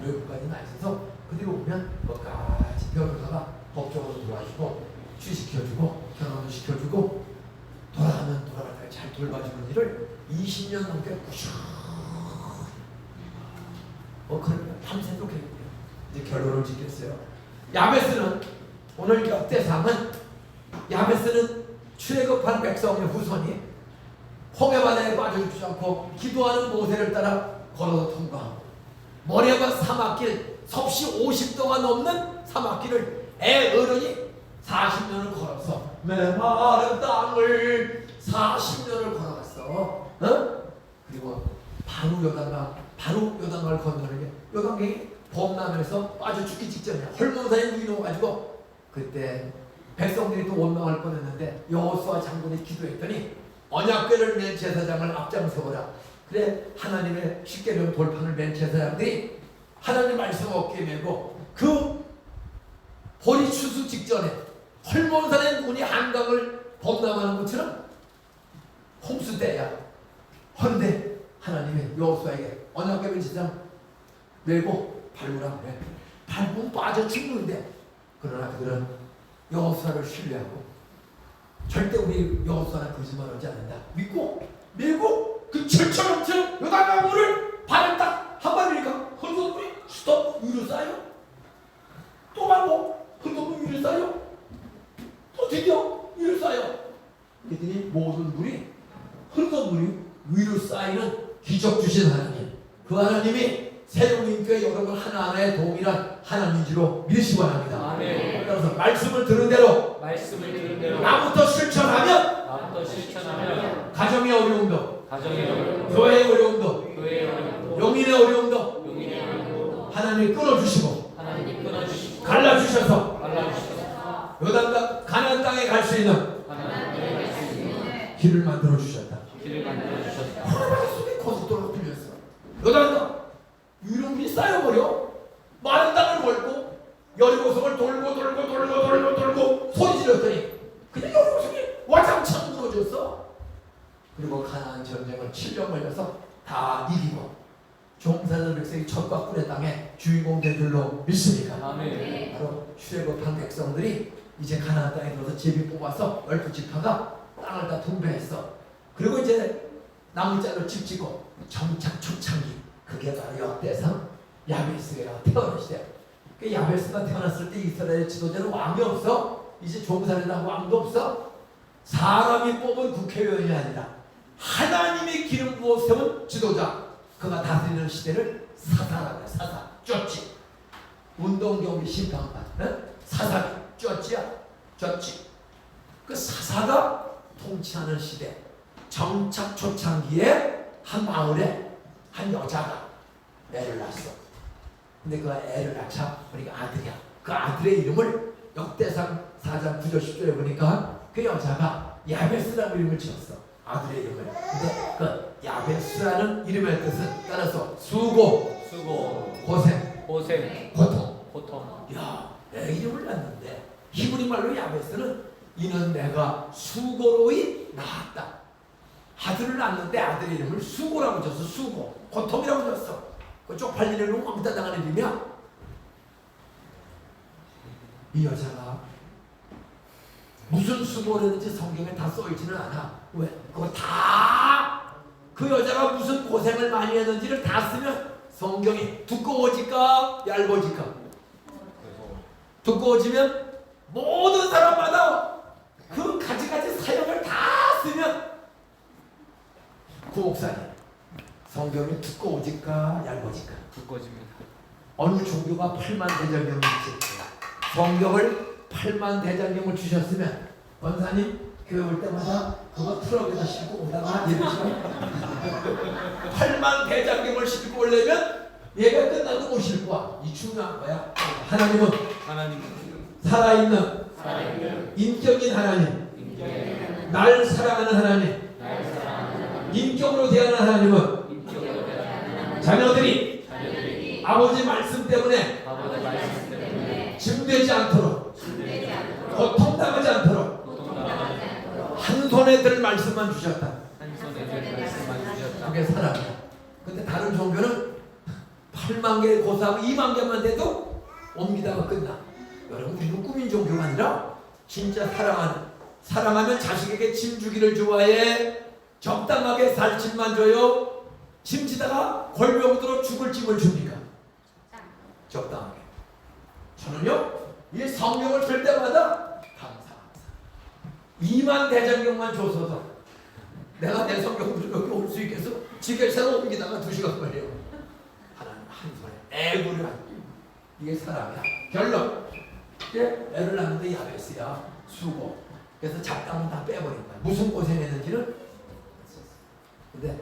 외국까지 나 있어서 그대로 보면 뭐까지 변호사가 법적으로 도와주고 취직시켜주고 결혼을 시켜주고 돌아가면 돌아갈 때 잘 돌봐주는 일을 20년 넘게 꾸준히 그러면 밤새도록 했고요. 이제 결론을 짓겠어요. 야베스는 오늘 역대상은, 야베스는 출애굽한 백성의 후손이 홍해바다에 빠져주지 않고 기도하는 모세를 따라 걸어서 통과하고, 머리아바 사막길 섭씨 50도가 넘는 사막길을 애 어른이 40년을 걸어서 메마른 땅을 40년을 걸어갔어. 그리고 바로 요단강을 건너는 게, 요단강이 범람에서 빠져 죽기 직전이야. 헐몬산에 누이 넣어가지고 그때 백성들이 또 원망할 뻔했는데 여호수아 장군이 기도했더니 언약궤를 맨 제사장을 앞장서거라. 그래 하나님의 십계명 돌판을 맨 제사장들이 하나님 말씀 어깨에 메고 그 보리 추수 직전에 헐몬산의 눈이 한강을 범람하는 것처럼 홍수 때야. 헌데 하나님의 여호수아에게 언약궤를 제사장 메고 밟으라고 해. 밟으면 빠져 죽는데, 그러나 그들은 여호수아를 신뢰하고 절대 우리 여호수아는 거짓말하지 않는다 믿고 메고 그 철철엄청 요단강물을 발을 딱 한 발이니까 흙물이 스톱 위로 쌓여. 또 밟고 흙물이 위로 쌓여. 또 드디어 위로 쌓여. 그랬더니 모든 물이, 흙물이 위로 쌓이는 기적 주신 하나님, 그 하나님이 새로운교회 여러분 하나하나의 동일한 하나님인지로 믿으시기 바랍니다. 아멘. 따라서 말씀을 들은 대로 나부터 실천하면 가정의 어려움도, 교회의 어려움도, 용인의 어려움도 하나님이 끊어주시고 갈라주셔서 요단강 가나안 땅에 갈 수 있는 길을 만들어 주셨다. 사는 백성이 젖과 꿀의 땅에 주인공 될 줄로 믿습니까? 아멘. 바로 출애굽한 백성들이 이제 가나안 땅에 들어서 제비 뽑아서 12지파가 땅을 다 분배했어. 그리고 이제 나무자로 집 지고 정착 초창기, 그게 바로 역대상 야베스가 태어난 시대. 그 야베스가 태어났을 때 이스라엘 지도자는 왕이 없어. 이제 종살이라고 왕도 없어. 사람이 뽑은 국회의원이 아니라 하나님이 기름 부어 세운 지도자, 그가 다스리는 시대를 사사라고 해. 사사, 쫓지. 운동, 경기, 심판관, 사사기, 쫓지야, 쫓지. 그 사사가 통치하는 시대, 정착 초창기에 한 마을에 한 여자가 애를 낳았어. 근데 그 애를 낳자 보니까 아들이야. 그 아들의 이름을 역대상 4장 9절 10절에 보니까 그 여자가 야베스라고 이름을 지었어. 아들의 이름을. 근데 그 야베스라는 이름의 뜻은 따라서 수고, 고생, 고통. 야, 애 이름을 낳는데 히브리 말로 야베스는 이는 내가 수고로이 낳았다. 아들을 낳는데 아들의 이름을 수고라고 줬어. 수고, 고통이라고 줬어. 그 쪽팔리는 놈 왕따 당하는 이름이야. 이 여자가 무슨 수고를 했는지 성경에 다 써있지는 않아. 왜? 그거 다 그 여자가 무슨 고생을 많이 했는지를 다 쓰면 성경이 두꺼워질까 얇아질까? 두꺼워지면 모든 사람마다 그 가지가지 사역을 다 쓰면 구목사님, 성경이 두꺼워질까 얇아질까? 두꺼워집니다. 어느 종교가 8만 대장경을 있지? 성경을 8만 대장경을 주셨으면 권사님 교회 올 때마다 그거 트럭에다 싣고 오다가 예배 시간 8만 대장경을 싣고 오려면 예배 끝나도 못 싣고 와. 이 중요한 거야. 하나님은 살아있는 인격인 하나님, 날 사랑하는 하나님, 인격으로 대하는 하나님은 자녀들이 아버지 말씀 때문에 짐되지 않도록, 고통당하지 않도록 한 손에 들 말씀만 주셨다. 그게 사랑이야. 근데 다른 종교는 8만 개 고사하고 2만 개만 돼도 옮기다가 끝나. 여러분, 우리는 꾸민 종교가 아니라 진짜 사랑하면 자식에게 짐 주기를 좋아해. 적당하게 살 짐만 줘요. 짐 지다가 골병 들어 죽을 짐을 줍니까? 적당하게. 저는요, 이 성경을 들 때마다 감사. 2만 대장경만 줘서서 내가 내 성경을 여기 올 수 있겠어? 지게차로 옮기다가 2시간 걸려요. 하나님 한 손에 애구를 한. 이게 사랑이야. 결론. 이제 애를 낳는데 야베스야. 수고. 그래서 잡담은 다 빼버린 거야. 무슨 고생했는지는. 근데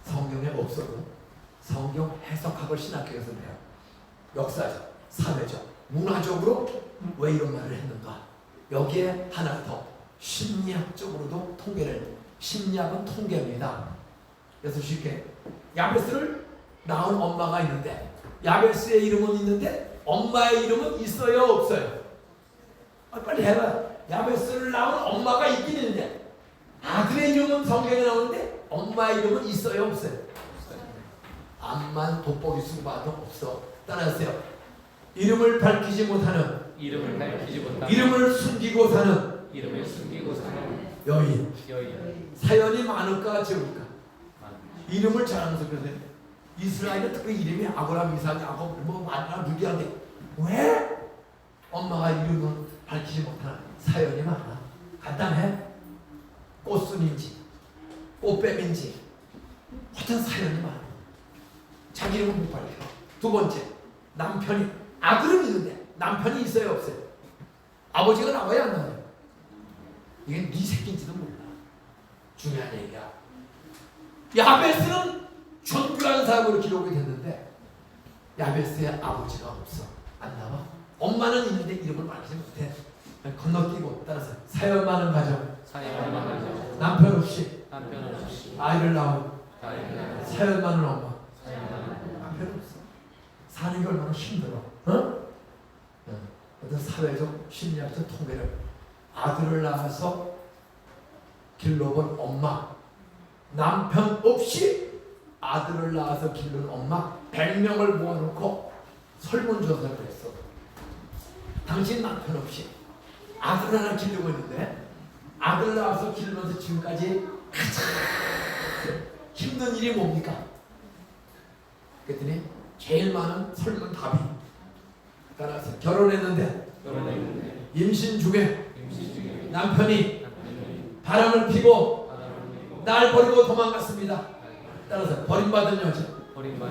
성경에 없어도 성경 해석학을 신학교에서 배워. 역사적, 사회적, 문화적으로 왜 이런 말을 했는가? 여기에 하나 더 심리학적으로도 통계를. 심리학은 통계입니다. 그래서 쉽게 야베스를 낳은 엄마가 있는데 야베스의 이름은 있는데 엄마의 이름은 있어요 없어요? 빨리 해봐. 야베스를 낳은 엄마가 있긴 있는데 아들의 이름은 성경에 나오는데 엄마의 이름은 있어요 없어요? 암만 돋보기 수봐도 없어. 따라하세요. 이름을 밝히지 못하는, 이름을 숨기고 사는 여인. 사연이 많을까 적을까? 이름을 자랑스럽게. 이스라엘은 특히 이름이 아브라함, 이삭, 야곱, 마누라, 루디아인데 왜 엄마가 이름을 밝히지 못하는 사연이 많아? 간단해. 꽃순인지 꽃뱀인지 어떤 사연이 많아. 자기 이름을 못 밝혀. 두 번째, 남편이 아들은 있는데 남편이 있어요 없어요? 아버지가 나와야 안 나와요? 이게 네 새끼인지도 몰라. 중요한 얘기야. 야베스는 존귀한 사람으로 기록이 됐는데 야베스의 아버지가 없어. 안 나와. 엄마는 있는데 이름을 밝히지 못해. 건너뛰고. 따라서 사연 많은 가정, 남편 없이 아이를 낳은 사연 많은 엄마, 남편 없어. 사는 게 얼마나 힘들어. 어떤 사회적 심리학적 통계를 아들을 낳아서 길러본 엄마, 남편 없이 아들을 낳아서 기른 엄마 100명을 모아놓고 설문조사를 했어. 당신 남편 없이 아들 하나 기르고 있는데 아들 낳아서 기르면서 지금까지 가장 힘든 일이 뭡니까? 그랬더니 제일 많은 설문 답이 따라서 결혼했는데 임신 중에 남편이 바람을 피고 날 버리고 도망갔습니다. 따라서 버림받은 여자.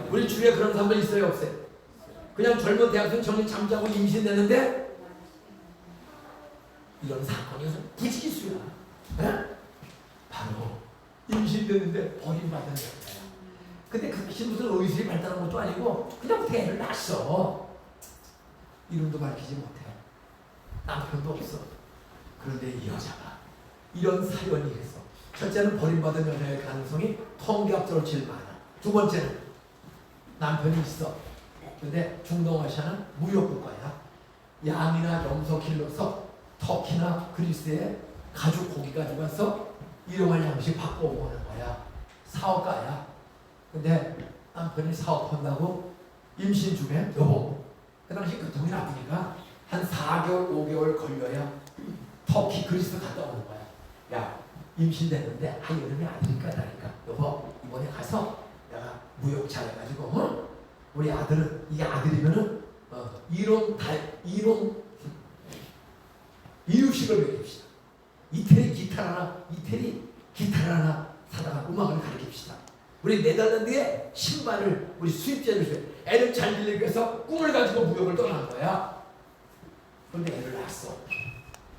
우리 주위에 그런 사람들 있어요 없어요? 그냥 젊은 대학생 정리 잠자고 임신되는데 이런 사건이 부지기수야. 바로 임신되는데 버림받은 여자야. 근데 그 무슨 의술이 발달한 것도 아니고 그냥 어떻게 애를 낳았어. 이름도 밝히지 못해. 남편도 없어. 그런데 이 여자가 이런 사연이 있어. 첫째는 버림받은 여자의 가능성이 통계학적으로 제일 많아. 두 번째는 남편이 있어. 근데 중동아시아는 무역국가야. 양이나 염소 길러서 터키나 그리스에 가죽 고기 가지고 가서 일용할 양식 받고 오는 거야. 사업가야. 근데 남편이 사업한다고 임신 중에 여보, 그 당시 교통이 나쁘니까 한 4개월, 5개월 걸려야 터키, 그리스 갔다 오는 거야. 야, 임신됐는데 여름에 아들이니까 나니까 여보, 이번에 가서 내가 무역 잘해가지고 우리 아들은 이게 아들이면은 이유식을 먹입시다. 이태리 기타를 하나 사다가 음악을 가르칩시다. 우리 네덜란드에 신발을 우리 수입제를 줘요. 애를 잘 길르기 위해서 꿈을 가지고 무역을 떠난 거야. 그런데 애를 낳았어.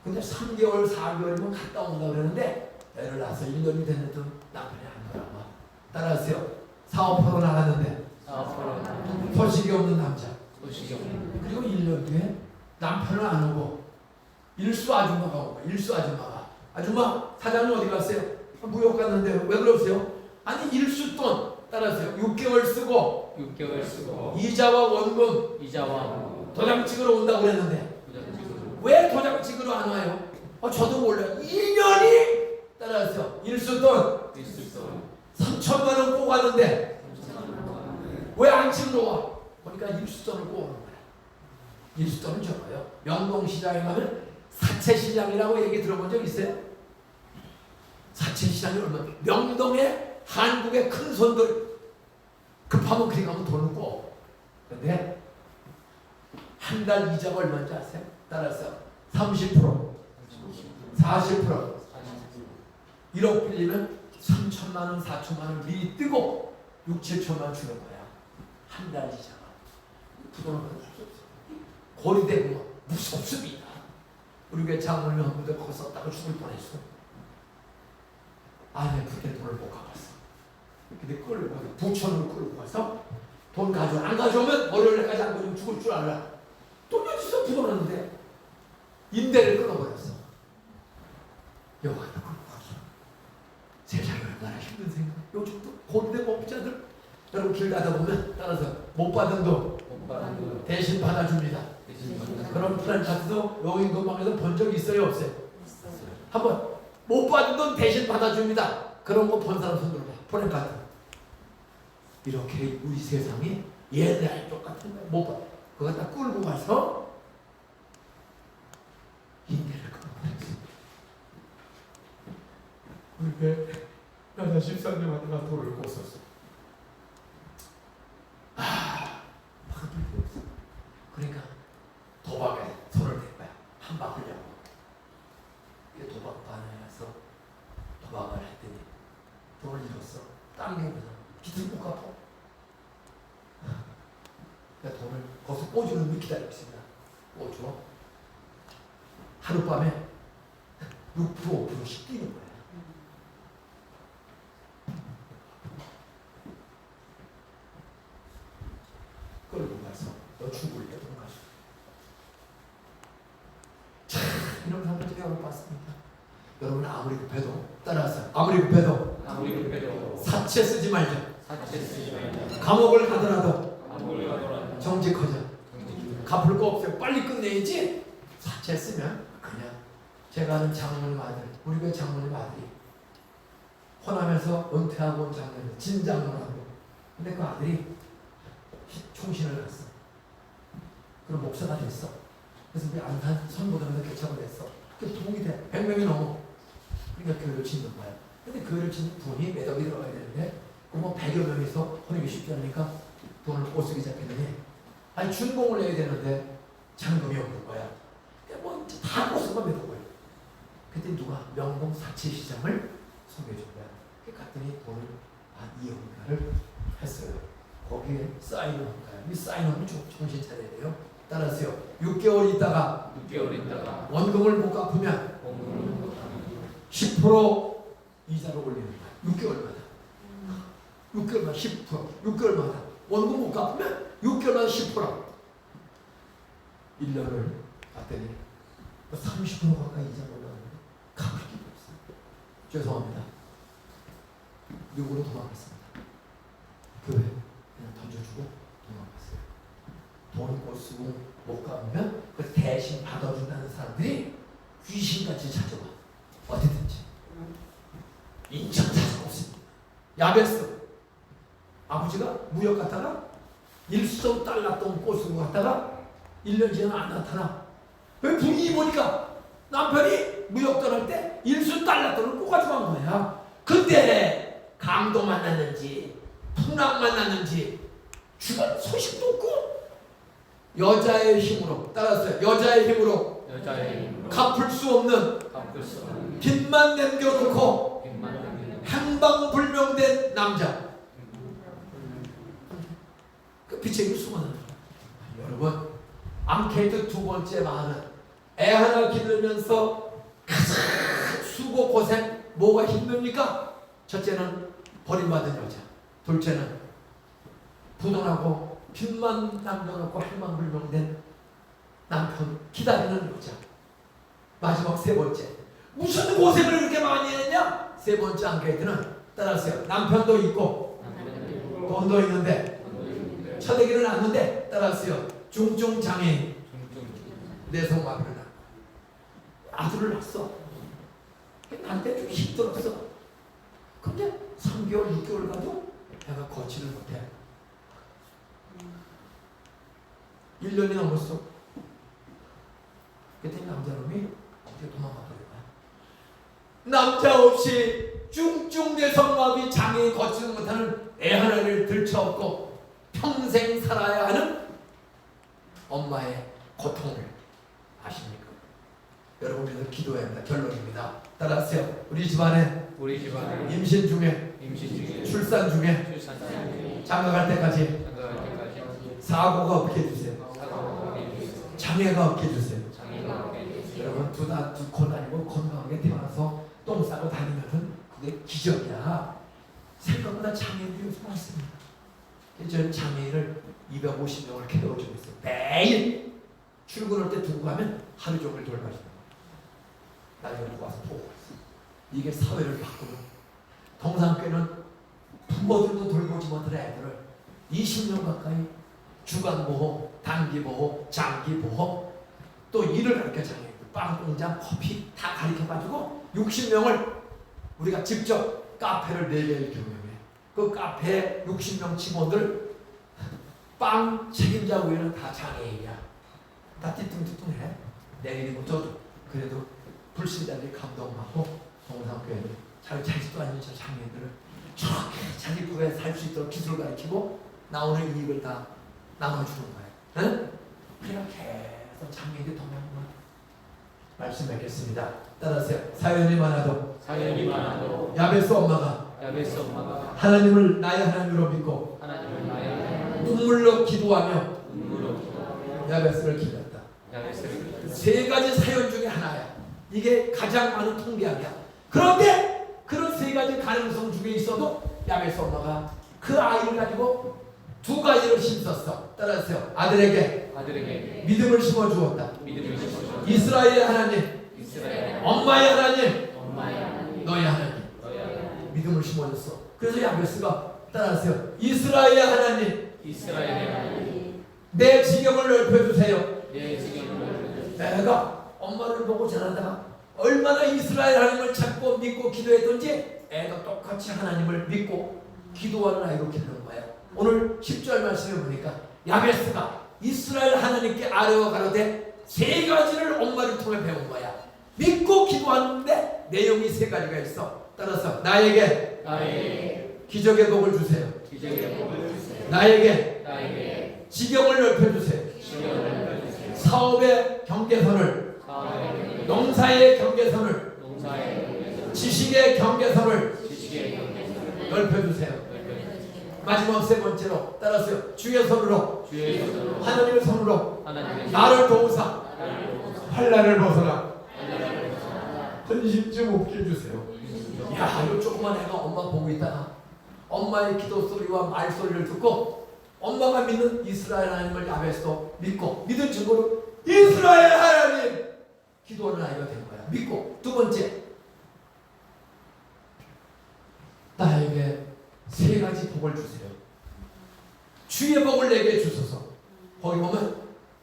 근데 3개월, 4개월이면 갔다 온다고 그러는데 애를 낳아서 1년이 됐는데도 남편이 안 돌아와. 따라하세요. 사업하러 나갔는데 소식이 없는 남자. 그리고 1년 뒤에 남편은 안 오고 일수 아줌마가 오고. 일수 아줌마가 아줌마 사장님 어디 갔어요? 무역 갔는데 왜 그러세요? 아니 일수 돈 따라하세요. 6개월 쓰고 이자와 원금 도장 찍으러 온다고 그랬는데 왜 도장 찍으러 안 와요? 저도 몰라요. 1년이 따라하세요. 일수 돈 3천만 원 꼬았는데 왜 안 찍으러 와? 보니까 일수돈을 꼬는 거야. 일수돈은 적어요. 명동시장에 가면 사채시장이라고 얘기 들어본 적 있어요? 사채시장이 얼마나 명동에 한국의 큰 손들 급하면 그리 가면 돈을 꼬. 근데 한 달 이자가 얼마인지 아세요? 따라서 30%, 40%, 1억 빌리면 3천만 원, 4천만 원 미리 뜨고 6, 7천만 원 주는 거야. 한 달 이자가. 부도는 고리되고 무섭습니다. 우리 교회 장로님 한 분들 거기 썼다가 죽을 뻔했어. IMF에 돈을 못 갚았어. 근데 끌고 가서 부천으로 끌고 가서 돈 가져와. 안 가져오면 월요일까지 안 가져오면 죽을 줄 알아. 돈이 어디서 부도났는데 임대를 끊어버렸어. 여기다 끌고 가서 세상이 얼마나 힘든 생각. 요즘도 고대 법자들 여러분 길 가다 보면 따라서 못 받은 돈 대신 받아줍니다. 그런 프랜카드도 여기 근방에서 본 적 있어요 없어요? 한번 못 받은 돈 대신 받아줍니다. 그런 거 본 사람 손 들어봐. 프랜카드. 이렇게 우리 세상이 옛날 똑같은 거야. 못 받아. 그거 다 끌고 가서 임대를 끊어버렸어. 그렇게 나는 13년 만에 돌을 꽂았어. 받을 게 없어. 그러니까 도박에 손을 댄 거야. 한 바꾸려고. 이게 도박반에 가서 도박을 했더니 돈을 잃었어. 당겨면서 빚을 못 갚아. 그러니까 돈을 거기서 꽂주는 걸 기다리고 있습니다. 꽂줘. 하룻밤에 6%, 5%씩 뛰는 거야. 끌고 가서 너 죽을 때 돈 가져. 참 이런 사람들 제가 여러 번 봤습니다. 여러분 아무리 급해도 따라서 아무리 급해도 사채 쓰지 말자. 감옥을 가더라도 정직하자. 갚을 거 없어요. 빨리 끝내야지. 사채 쓰면 그냥 제가 아는 장모님 아들, 우리 교회 장모님 아들이 호남에서 은퇴하고 온 장모님 진장로라고 근데 그 아들이 총신을 갔어. 그럼 목사가 됐어. 그래서 우리 안산 선보다면서 개척을 했어. 그 도움이 돼. 100명이 넘어. 그러니까 교회를 짓는 거야. 근데 교회를 짓는 돈이 몇 억이 들어가야 되는데 그뭐 100여 명이서 하기 쉽지 않으니까 돈을 못 쓰기 시작했더니 아니 준공을 내야 되는데 잔금이 없는 거야. 뭐다 못 쓰고 몇 억을. 그때 누가 명동 사치시장을 소개해 준 거야. 갔더니 돈을 한 2억인가를 했어요. 거기에 사인을 한 거야. 이 사인하면 정신 차려야 돼요. 따라서요. 6개월 있다가 6개월 있다가 원금을 못 갚으면 10% 이자를 올리는 거야. 6개월마다. 6개월마다 10%. 6개월마다. 원금 못 갚으면 6개월마다 10%. 1년을 갔더니 30% 가까이 이자 올라가는데 갚을 게 없어요. 죄송합니다. 누구로 도망갔습니다. 교회 그냥 던져주고 도망갔어요. 돈을 못 쓰고 못 갚으면 그 대신 받아준다는 사람들이 귀신같이 찾아와. 어디든지. 인천 사정 없습니다. 야베스 아버지가 무역 갔다가 일수성 달랐던 꽃으로 갔다가 1년 지나 안 나타나. 왜 분위기 보니까 남편이 무역 떠날 때 일수 달랐던을 꼭 가져간 거야. 근데 강도 만났는지 풍랑 만났는지 주변 소식도 없고 여자의 힘으로 따라서 여자의 힘으로 갚을 수 없는 빚만 남겨놓고 행방불명된 남자. 그 빚쟁이 수많은 여러분 앙케이트 두 번째 말은 애 하나 기르면서 가장 수고 고생 뭐가 힘듭니까? 첫째는 버림받은 여자, 둘째는 부도나고 빚만 남겨놓고 행방불명된 남편 기다리는 여자, 마지막 세 번째 무슨 고생을 그렇게 많이 했냐? 세 번째 앙케이트는 따라하세요. 남편도 있고 돈도 있는데 처대기를 낳는데 따라하세요. 중증장애인 내성마비를 낳고 아들을 낳았어. 나한테 좀 힘들었어. 근데 3개월 6개월 가도 내가 거치를 못해. 1년이 넘었어. 그때 남자놈이 어떻게 도망가버린 거야. 남자 없이 중증내성마비 장애인 거치지 못하는 애 하나를 들쳐업고 평생 살아야 하는 엄마의 고통을 아십니까? 여러분들 기도해야 합니다. 결론입니다. 따라하세요. 우리 집안에 임신 중에 출산 중에 장가갈 때까지 사고가 없게 해주세요. 장애가 없게 해주세요. 여러분 두 코 다니고 건강하게 태어나서 똥 싸고 다니면은 그게 기적이야. 생각보다 장애인들이 요즘 많습니다. 저는 장애인을 250명을 케어주고 있어요. 매일 출근할 때 두고 가면 하루 종일 돌봐주는 거예요. 나중에 누구 와서 보고 있어요. 이게 사회를 바꾸는. 동산교회는 부모들도 돌보지 못한 애들을 20년 가까이 주간보호, 단기보호, 장기보호 또 일을 가르쳐 장애인들 빵 공장, 커피 다 가르쳐가지고 60명을 우리가 직접 카페를 4개를 경영해. 그 카페에 60명 직원들 빵 책임자 외에는 다 장애인이야. 다 띠뚱띠뚱해. 내일부터 그래도 불신자들이 감동하고 동산교회는 자기도 아닌 저 장애인들을 저렇게 자기 부에 살 수 있도록 기술을 가르치고 나오는 이익을 다 나눠주는 거예요. 응? 그렇게 해서 장애인들이 동행하는 말씀 맺겠습니다. 따라하세요. 사연이 많아도 야베스 엄마가 하나님을 나의 하나님으로 믿고 눈물로 기도하며 야베스를 기다렸다. 세 가지 사연 중에 하나야. 이게 가장 많은 통계학이야. 그런데 그런 세 가지 가능성 중에 있어도 야베스 엄마가 그 아이를 가지고 두 가지를 심었어. 따라하세요. 아들에게 믿음을 심어주었다. 이스라엘의 하나님, 엄마의 하나님, 너의 하나님. 믿음을 심어줬어. 그래서 야베스가 따라하세요. 이스라엘의 하나님, 내 지경을 넓혀주세요. 내가 엄마를 보고 자라다가 얼마나 이스라엘 하나님을 찾고 믿고 기도했던지 애가 똑같이 하나님을 믿고 기도하는 아이로 키우는 거예요. 오늘 10절 말씀을 보니까 야베스가 이스라엘 하나님께 아뢰어 가로되 세 가지를 엄마를 통해 배운 거야. 믿고 기도하는데 내용이 세 가지가 있어. 따라서 나에게 기적의 복을 주세요. 나에게 지경을 넓혀주세요. 사업의 경계선을, 농사의 경계선을, 지식의 경계선을 넓혀주세요. 마지막 세 번째로 따라서요. 주의 손으로, 하나님의 손으로 나를 도우사 환난을 벗어나 전심증 없게 해주세요. 야, 이거 조그만 애가 엄마 보고 있다가 엄마의 기도 소리와 말소리를 듣고 엄마가 믿는 이스라엘 하나님을 야베스도 믿고 믿은 증거로 이스라엘 하나님 기도하는 아이가 된 거야. 믿고. 두 번째, 나에게 세 가지 복을 주세요. 주의 복을 내게 주소서. 거기 보면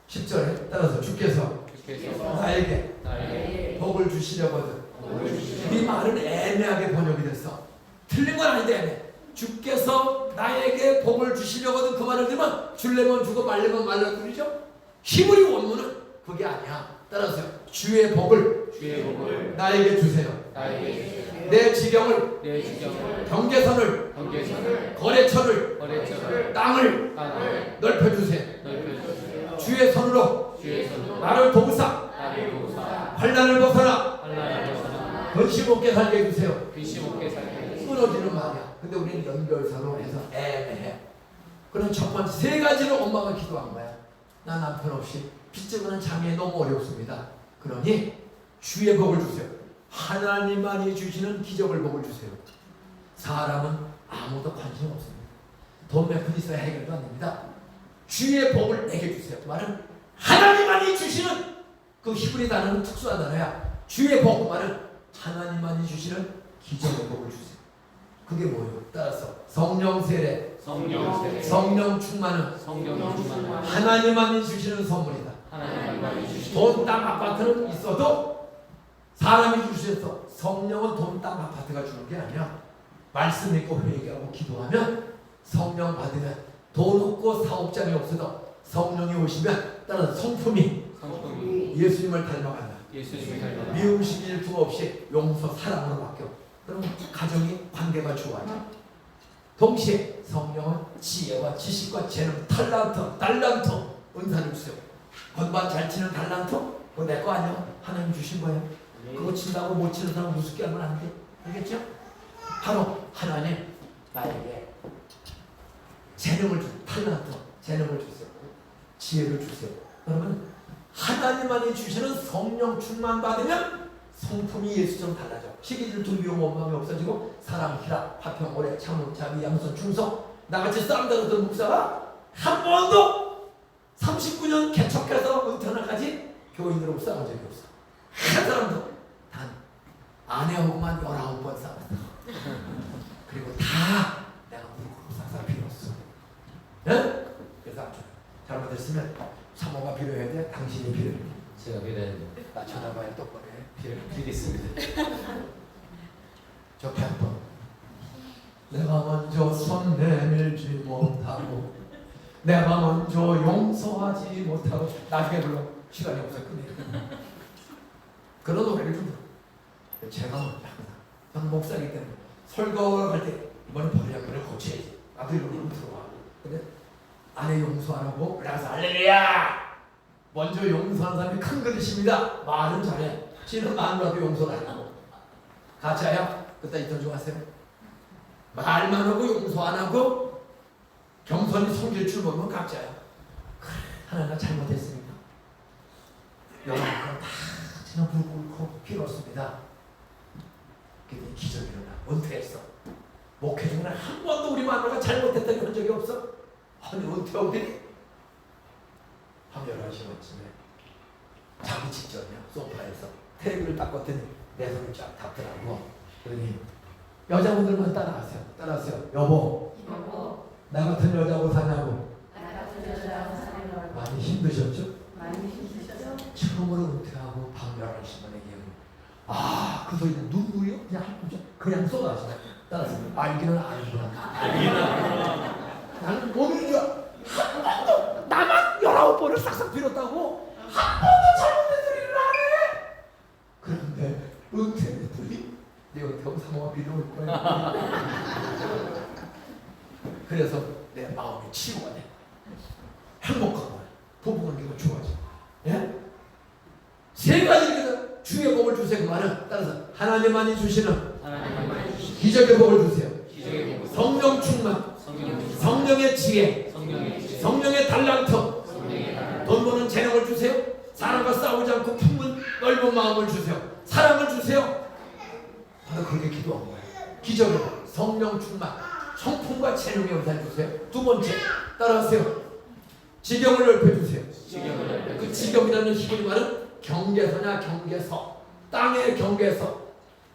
10절에 따라서 주께서 나에게 복을 주시려거든. 이 말은 애매하게 번역이 됐어. 틀린 건 아닌데 애매. 주께서 나에게 복을 주시려거든. 그 말을 들으면 줄래면 주고 말래면 말려 그러죠. 히브리 원문은 그게 아니야. 따라서 주의 복을 나에게 주세요. 내 지경을, 경계선을, 거래처를, 땅을 넓혀주세요. 주의 손으로 나를 도우사 환난을 벗어나 근심 없게 살게 해주세요. 끊어지는 말이야. 근데 우리는 연결선으로 해서 애매해. 그럼 첫 번째 세 가지를 엄마가 기도한 거야. 나 남편 없이 빚지고는 장애 너무 어렵습니다. 그러니 주의 복을 주세요. 하나님만이 주시는 기적을 복을 주세요. 사람은 아무도 관심 없습니다. 돈 몇 푼 있어야 해결도 안 됩니다. 주의 복을 내게 주세요. 그 말은 하나님만이 주시는 그 히브리 단어는 특수한 단어야. 주의 복, 그 말은 하나님만이 주시는 기적의 복을 주세요. 그게 뭐예요? 따라서 성령 세례, 성령 충만은 하나님만이 주시는 선물이다. 돈, 땅, 아파트는 있어도 사람이 주셔서 성령은 돈, 땅, 아파트가 주는 게 아니야. 말씀 읽고 회개하고 기도하면 성령 받으면 돈 없고 사업장이 없어도 성령이 오시면 따라서 성품이 예수님을 닮아간다. 미움식 일투 없이 용서, 사랑으로 바뀌어. 그럼 가정이 관계가 좋아져. 동시에 성령은 지혜와 지식과 재능, 달란트, 은사를 주세요. 건반 잘 치는 달란트? 그거 내 거 아니야. 하나님 주신 거예요. 그거 친다고 못 치는 사람 우습게 하면 안 돼. 알겠죠? 바로 하나님 나에게 재능을 주세요. 재능을 주세요. 지혜를 주세요. 그러면 하나님만이 주시는 성령 충만 받으면 성품이 예수처럼 달라져. 시기질 두려움 원망이 없어지고 사랑, 희락, 화평, 오래, 참음, 자비, 양선, 충성. 나같이 쌈다르던 목사가 한 번도 39년 개척해서 은퇴하까지 교인으로 싸운 적이 없어. 한 사람도 단 아내하고만 19번 싸웠어. 그리고 다 내가 무릎으로 싹싹 빌었어. 네? 그래서 잘못했으면 사모가 필요해야 돼. 당신이 필요해. 제가 그랬는데 나 쳐다봐야 똑바로 해. 드리겠습니다. 저 100번 내가 먼저 손 내밀지 못하고 내가 먼저 용서하지 못하고 나중에 불러. 시간이 없어 끝내. 그런 노래를 좀 들어. 제가 먼저 항상 저는 목사이기 때문에 설교를 할 때 이번에 버리장면을 고쳐야지. 나도 이런 거 들어와. 근데 아내 용서 안 하고 그래서 할렐루야 먼저 용서하는 사람이 큰 그릇입니다. 말은 잘해. 지는 마누라도 용서를 안 하고 가짜야? 그따 있던 중 하세요. 말만 하고 용서 안 하고 겸손히 섬길 줄 모르면 가짜야. 하나가 잘못했으니까 여러분은 다 지난 무릎 꿇고 빌었습니다. 그랬더니 기적이 일어나. 은퇴했어. 목회 중에 한 번도 우리 마누라가 잘못했다고 그런 적이 없어. 아니 은퇴하더니 밤 11시쯤에 자기 직전이야. 소파에서 테이블을 닦았더니 내 손을 쫙 닦더라고. 그러니 여자분들만 따라하세요. 여보 나 같은 여자고 사냐고. 많이 힘드셨죠? 처음으로 은퇴하고 밤 11시 만에 얘기하고 그 소리는 눈물이요? 그냥 쏟아져. 따라서 알기는 아니구나. 나는 몸이 좋아. 한 번도 나만 19번을 싹싹 빌었다고 한 번도 잘못된 소리를 안 해. 그런데 은퇴들이 내 은퇴하고 사모가 빌어올 거야. 그래서 내 마음이 치유가 돼. 행복한 거야. 부부관계가 좋아져. 예? 세 가지 주의 복을 주세요. 그 말은 따라서 하나님만이 주시는 기적의 복을 주세요. 성령 충만, 성령의 지혜, 성령의 달란트, 돈 버는 재능을 주세요. 사람과 싸우지 않고 품은 넓은 마음을 주세요. 사랑을 주세요. 나는 그렇게 기도한 거예요. 기적의 복, 성령 충만, 성품과 재능의 은사를 주세요. 두 번째, 따라하세요. 지경을 넓혀주세요. 그 지경이라는 히브리 말은 경계서냐 경계서, 땅의 경계서,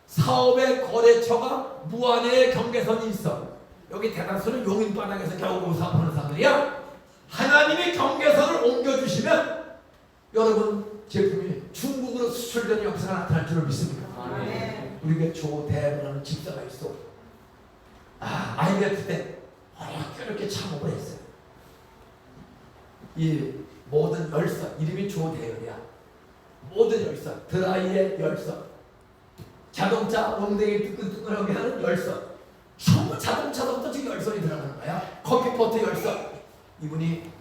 사업의 거래처가 무한의 경계선이 있어. 여기 대다수는 용인바닥에서 겨우 사업하는 사람들이야. 하나님이 경계선을 옮겨주시면 여러분 제품이 중국으로 수출되는 역사가 나타날 줄을 믿습니다. 우리에게 조대라는 집사가 있어. IMF 때 어렵게 창업을 했어요. 이 모든 열선 이름이 조대열이야. 모든 열선, 드라이의 열선, 자동차 엉덩이 뜨끈뜨끈하게 하는 열선, 전부 자동차부터 지금 열선이 들어가는 거야. 커피포트 열선. 이분이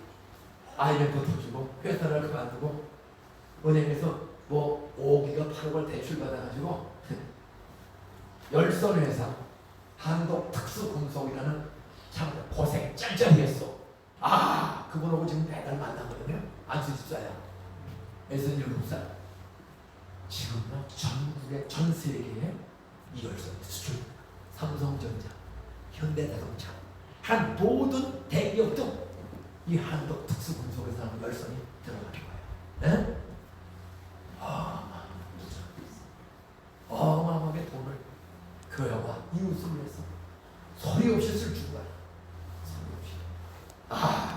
IMF 터지고 회사를 그만두고 은행에서 뭐 5억인가 8억을 대출 받아가지고 열선 회사 한독 특수금속이라는 참 고생 짤짤히 했어. 그분하고 지금 매달 만나거든요. 안수 집사야. 67살. 지금은 전국의 전 세계에 이 열선 수출, 삼성전자, 현대자동차, 한 모든 대기업도 이 한독 특수금속에서 하는 열선이 들어가는 거예요. 어마어마하게 돈을 교회와 이웃을 위해서 소리 없이 쓸 줄 알아. 소리 없이.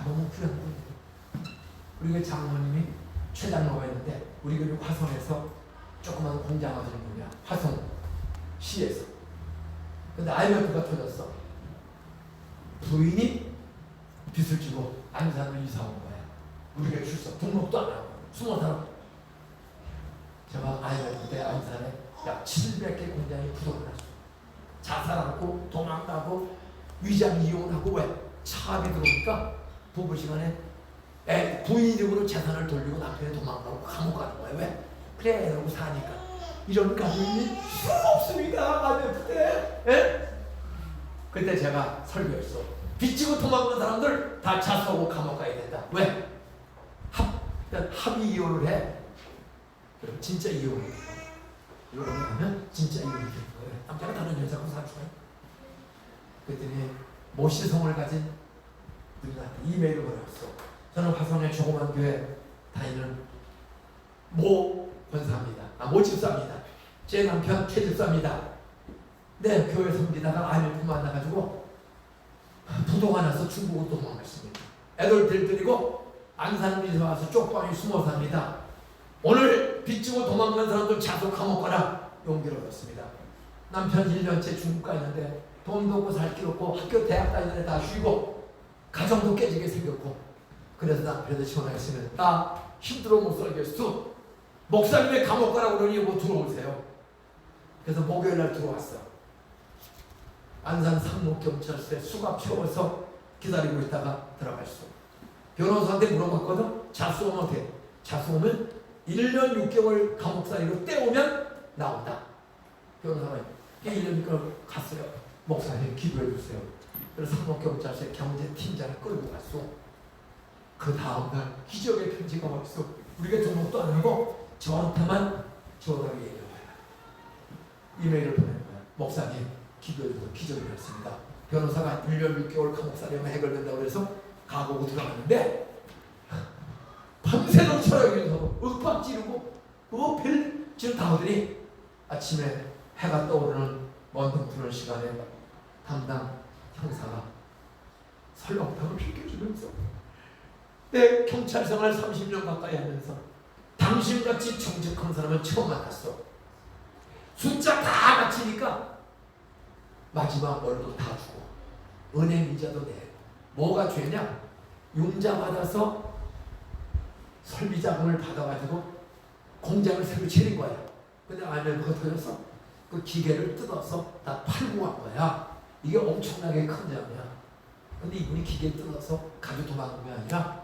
너무 귀한 분이에요. 우리 교회 장로님이 최장로가 있는데 우리 교회 화성에서 조그만 공장 하시는 분이야. 화성시에서. 근데 IMF가 터졌어. 부인이 빚을 지고 안산으로 이사 온 거야. 우리 교회 출석 등록도 안 하고 20살. 제가 IMF 때 안산에 약 700개 공장이 부도났어. 자살하고 도망가고 위장 이혼하고 왜? 차압이 들어오니까 부부 시간에 부인 이름으로 재산을 돌리고 남편이 도망가고 감옥 가는 거야. 왜? 그래 이러고 사니까. 이런 가정이 없습니다. IMF 때. 예? 그때 제가 설교했어. 빚지고 도망간 사람들 다 자수하고 감옥 가야 된다. 왜? 합의 이혼을 해. 그럼 진짜 이혼이 돼. 이혼을 하면 진짜 이혼이 되는 거예요. 남자가 다른 여자하고 사주고요. 그랬더니 모시성을 가진 누나한테 이메일을 보냈어. 저는 화성의 조그만 교회 다니는 모 권사입니다. 모 집사입니다. 제 남편 최 집사입니다. 네, 교회 섬기다가 IMF 만나가지고 부도가 나서 중국으로 도망갔습니다. 애들 들들이고 안산으로 이사 와서 쪽방에 숨어 삽니다. 오늘 빚지고 도망간 사람들 자수 감옥 가라 용기를 얻었습니다. 남편 1년째 중국 가 있는데 돈도 없고 살 길 없고 학교 대학 다니는데 다 쉬고 가정도 깨지게 생겼고 그래서 남편한테 전화했으면 나 힘들어 못 살겠어. 목사님의 감옥 가라고 그러니 뭐 들어오세요. 그래서 목요일날 들어왔어. 안산 상록경찰서에 수갑 채워서 기다리고 있다가 들어갔어. 변호사한테 물어봤거든. 자수하면 어때? 자수하면 1년 6개월 감옥살이로 떼오면 나온다. 변호사가 1년 6개월 갔어요. 목사님 기도해 주세요. 그래서 상록경찰서에 경제팀장을 끌고 갔어. 그 다음날 기적의 편지가 왔어. 우리가 등록도 안 하고 저한테만 전화로 얘기를 해요. 이메일을 보낸 거야. 목사님 기도해 주세요. 기적이 났습니다. 변호사가 1년 6개월 감옥살이면 해결된다고 그래서 가보고 들어갔는데 밤새도록 철학에서 윽박 지르고 벨지를 다 하더니 아침에 해가 떠오르는 먼 푸른 시간에 담당 형사가 설렁탕을 비켜주면서 내 경찰 생활 30년 가까이 하면서 당신같이 정직한 사람은 처음 만났어. 숫자 다 맞히니까 마지막 월급 다 주고 은행 이자도 내 뭐가 죄냐? 융자 받아서 설비 자금을 받아가지고 공장을 새로 차린 거야. 근데 IMF가 터져서 그 기계를 뜯어서 다 팔고 간 거야. 이게 엄청나게 큰 점이야. 근데 이분이 기계 뜯어서 가지고 도망간 게 아니라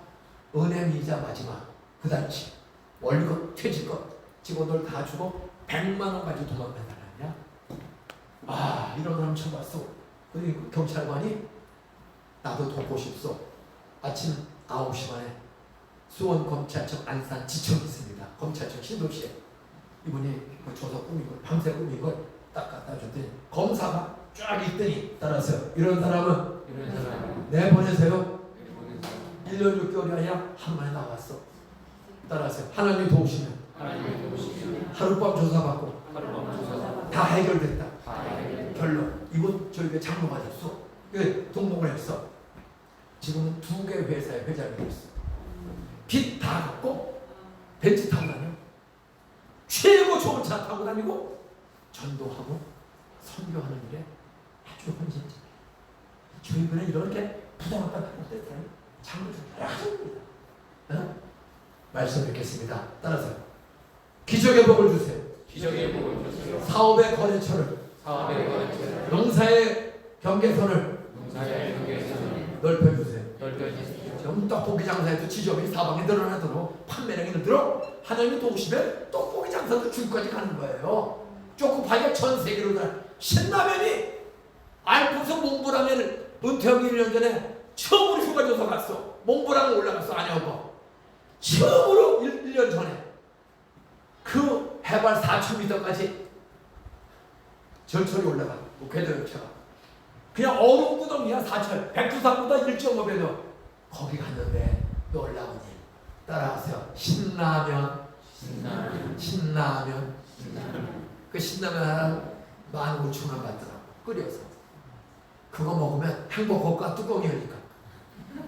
은행 이자 마지막 그 당시 월급 퇴직금 직원들 다 주고 100만 원 가지고 도망간 사람이야. 아, 이런 사람 처음 봤어. 근데 그 경찰관이 나도 돕고 싶소. 아침 9시 반에 수원검찰청 안산 지청이 있습니다. 검찰청 신도시에 이분이 그 조서 꾸민 걸 밤새 꾸민 걸 딱 갖다 줬더니 검사가 쫙 있더니 따라서 이런 사람은 이런 사람 내보내세요. 1년 6개월이 아니라 한 번에 나왔어. 따라서 하나님 도우시면 하나님의 도우시면 하룻밤 조사받고 하룻밤 조사받고 다 해결됐다. 다 해결. 결론 이분 저희가 장로가 됐어. 그 동봉을 했어. 지금은 2개 회사의 회장이 됐어. 빚 다 갚고 벤츠 타고 다녀. 최고 좋은 차 타고 다니고 전도하고 선교하는 일에 아주 헌신적이에요. 저희들은 이렇게 부담을 받는 듯한 장로 중 여러 가지입니다. 말씀 읽겠습니다. 따라서 기적의 복을 주세요. 기적의 복을 주세요. 사업의 거래처를 사업의 거래처를 농사의 경계선을 농사의 경계선을 넓혀주세요. 넓혀주십시오. 지금 떡볶이 장사에도 지점이 사방에 늘어나도록 판매량이 늘도록 하나님이 도우시면 떡볶이 장사도 줄까지 가는 거예요. 쪼꼬파이가 전 세계로 다 신라면이 알프스 몽브랑을 은퇴하기 1년 전에 처음으로 휴가 줘서 갔어. 몽브랑을 올라갔어. 아니하고 처음으로 1년 전에 그 해발 4,000m까지 절철이 올라가. 궤도 열차가 그냥 얼음 구덩이야. 4,000 백두산보다 1.5배도 거기 갔는데 놀라운 일 따라하세요. 신라면 그 신라면 하나 15,000원 받더라고. 끓여서 그거 먹으면 행복할까? 뚜껑이 열니까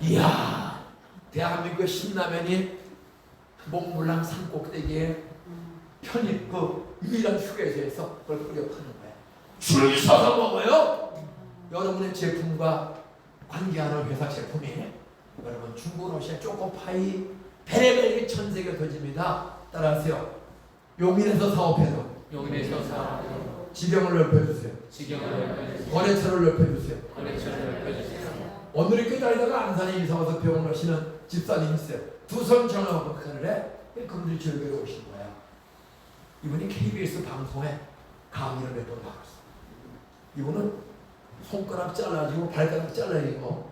이야, 대한민국의 신라면이 몽블랑 산 꼭대기에 편입 그 유일한 휴게소에서 그걸 끓여 파는 거야. 줄 서서 먹어요. 여러분의 제품과 관계하는 회사 제품이 여러분 중국 러시아 초코파이 베레벨이 전 세계 터집니다. 따라하세요. 용인에서 사업해도 용인에서 사업하고 지경을 넓혀주세요. 지경을 넓혀주세요. 거래처를 넓혀주세요. 거래처를 넓혀주세요. 오늘 이렇게 다니다가 안산에 이사 와서 병원 하시는 집사님 있어요. 두성 전화번호를 해. 그분들이 저에게 오신 거야. 이분이 KBS 방송에 강의를 몇 번 나갔어. 이분은 손가락 잘라지고 발가락 잘라지고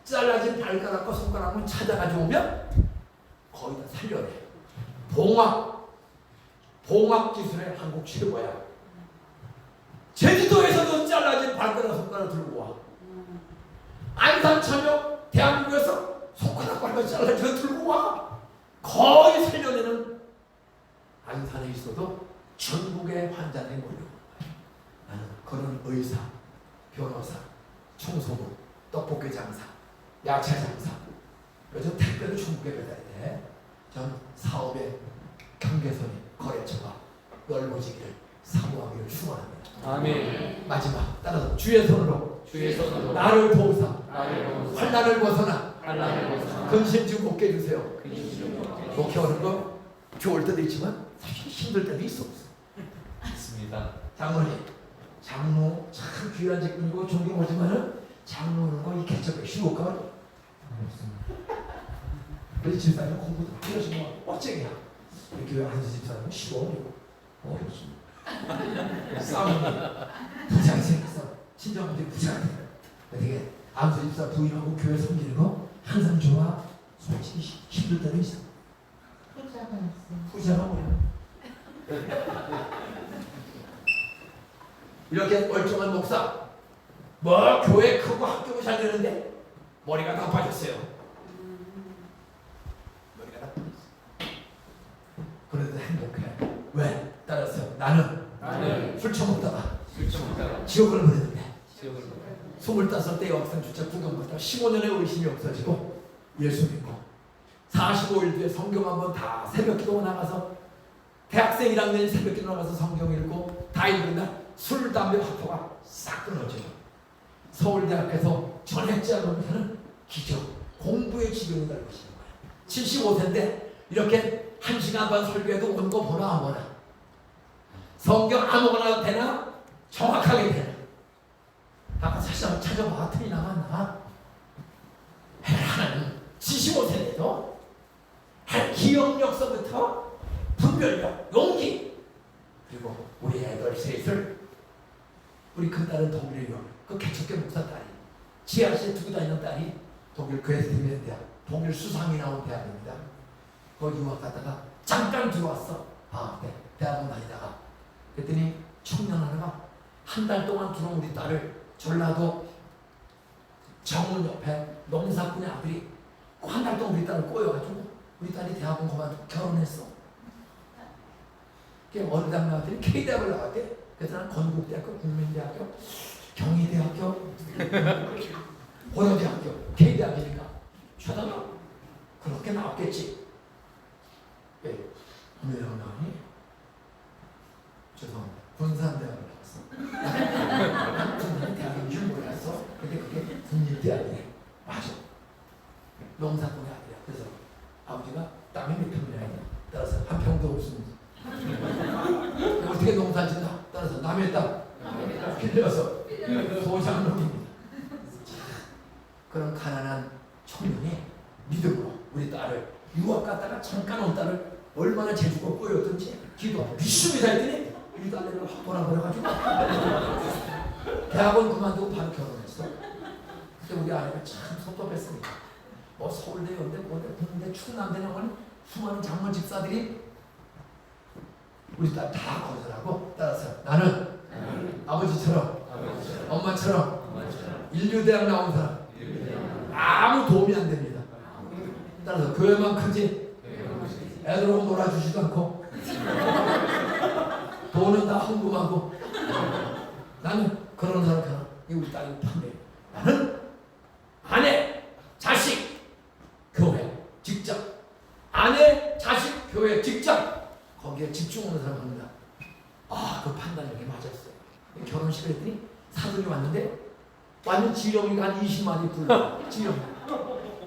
잘라진 발가락과 손가락만 찾아가지고 오면 거의 다 살려내. 봉합 기술의 한국 최고야. 제주도에서도 잘라진 발가락 손가락 들고 와. 안산 천역 대한민국에서 손가락 발가락 잘라져 들고 와. 거의 살려내는 안산에 있어도 전국의 환자들이 몰려오는 거야. 나는 그런 의사, 변호사, 청소부, 떡볶이 장사, 야채 장사, 요즘 택배를 중국에 배달해야 돼. 전 사업의 경계선이 거래처가 넓어지기를 사모하기를 축원합니다. 아멘. 마지막 따라서 주의 손으로 주의 손으로 나를 도우사 나를 도우사 환난을 벗어나 환난을 벗어나 근심 좀 먹게 해주세요. 근심 좀 목회하는 거 좋을 때도 있지만 사실 힘들 때도 있어. 있습니다. 장로님, 장로 참 귀한 직분이고 존경하지만은 장로는 거이 개척에 쉬울까? 없습니다. 그래서 집사님 공부도 하시는 거 어째야? 이렇게 왜 안수 집사님은 쉬워? 어렵습니다. 싸움이 부자가 생겼어. 친정한테 부자가 돼. 되게 안수 집사 부인하고 교회 섬기는 거 항상 좋아. 솔직히 힘들 때도 있어. 부자가 뭐야? 이렇게 멀쩡한 목사, 뭐 교회 크고 학교가 잘 되는데 머리가 다 빠졌어요. 머리가 다 빠졌어. 그래도 행복해. 왜? 따라서 나는 술 처먹다가 술 처먹다가 지옥을 보냈는데 지옥을 25대 여학생 주차 구경받다 15년의 의심이 없어지고 예수 믿고 45일 뒤에 성경 한번 다 새벽 기도 나가서 대학생 1학년이 새벽 기도 나가서 성경 읽고 다 읽은 날 술, 담배, 화포가 싹 끊어지고 서울대학교에서 전액제한 못하는 기적, 공부의 지경이 넓으시는 거야. 75세인데 이렇게 1시간 반 설교해도 온 거 보나 안 보나? 성경 아무거나 되나? 정확하게 되나? 아까 사실 한번 찾아봐. 틀이 나왔나? 하나는 75세인데도 기억력서부터 분별력, 용기, 그리고 우리 애들 셋을 우리 큰딸은 독일에 유학, 그 개척교 목사 딸이 지하실에 두고 다니는 딸이 독일 괴스틴베르 대학, 독일 수상이 나온 대학입니다. 거기 유학 갔다가 잠깐 들어왔어. 방학 때 대학원 다니다가 그랬더니 청년 하나가 한 달 동안 들어온 우리 딸을 전라도 정문 옆에 농사꾼의 아들이 한 달 동안 우리 딸을 꼬여가지고 우리 딸이 대학원 그만두고 결혼했어. 어느 대학 나왔더니 K대학을 나왔대. 그래서 난 건국대학교, 국민대학교, 경희대학교, 고려대학교, K대학이니까 쳐다봐. 그렇게 나왔겠지. 왜 나오니? 죄송합니다. 군산대학을 나왔어. 군산이 대학인 줄 몰랐어. 근데 그게 국립대학이네. 맞아. 농사꾼의 아들이야. 그래서 아버지가 땅이 몇 평이냐? 따라서 한 평도 없습니다. 어떻게 농사 짓나? 따라서 남의 땅 빌려서 소장농입니다. 그런 가난한 청년이 믿음으로 우리 딸을 유학 갔다가 잠깐 온 딸을 얼마나 재주고 꼬였던지 기도하고 믿습니다 했더니 우리 딸내미를 확 돌아버려가지고 대학원 그만두고 바로 결혼했어. 그때 우리 아내가 참 섭섭했습니다. 뭐 서울대, 연대, 고대, 국대, 충남대 나오는 수많은 장문 집사들이 우리 딸 다 거절하고 따라서 나는 아버지처럼 엄마처럼 인류대학 나온 사람 아무 도움이 안 됩니다. 따라서 교회만 크지 애들하고 놀아주지도 않고 돈은 다 헌금하고 나는 그런 사람 가나 우리 딸이 판매. 나는 아내, 자식, 교회, 직장. 아내, 자식, 교회, 직장. 거기에 집중하는 사람 합니다. 그 판단력이 맞았어요. 결혼식을 했더니 사돈이 왔는데 완전 지영이가 한 20마리 불러. 지영.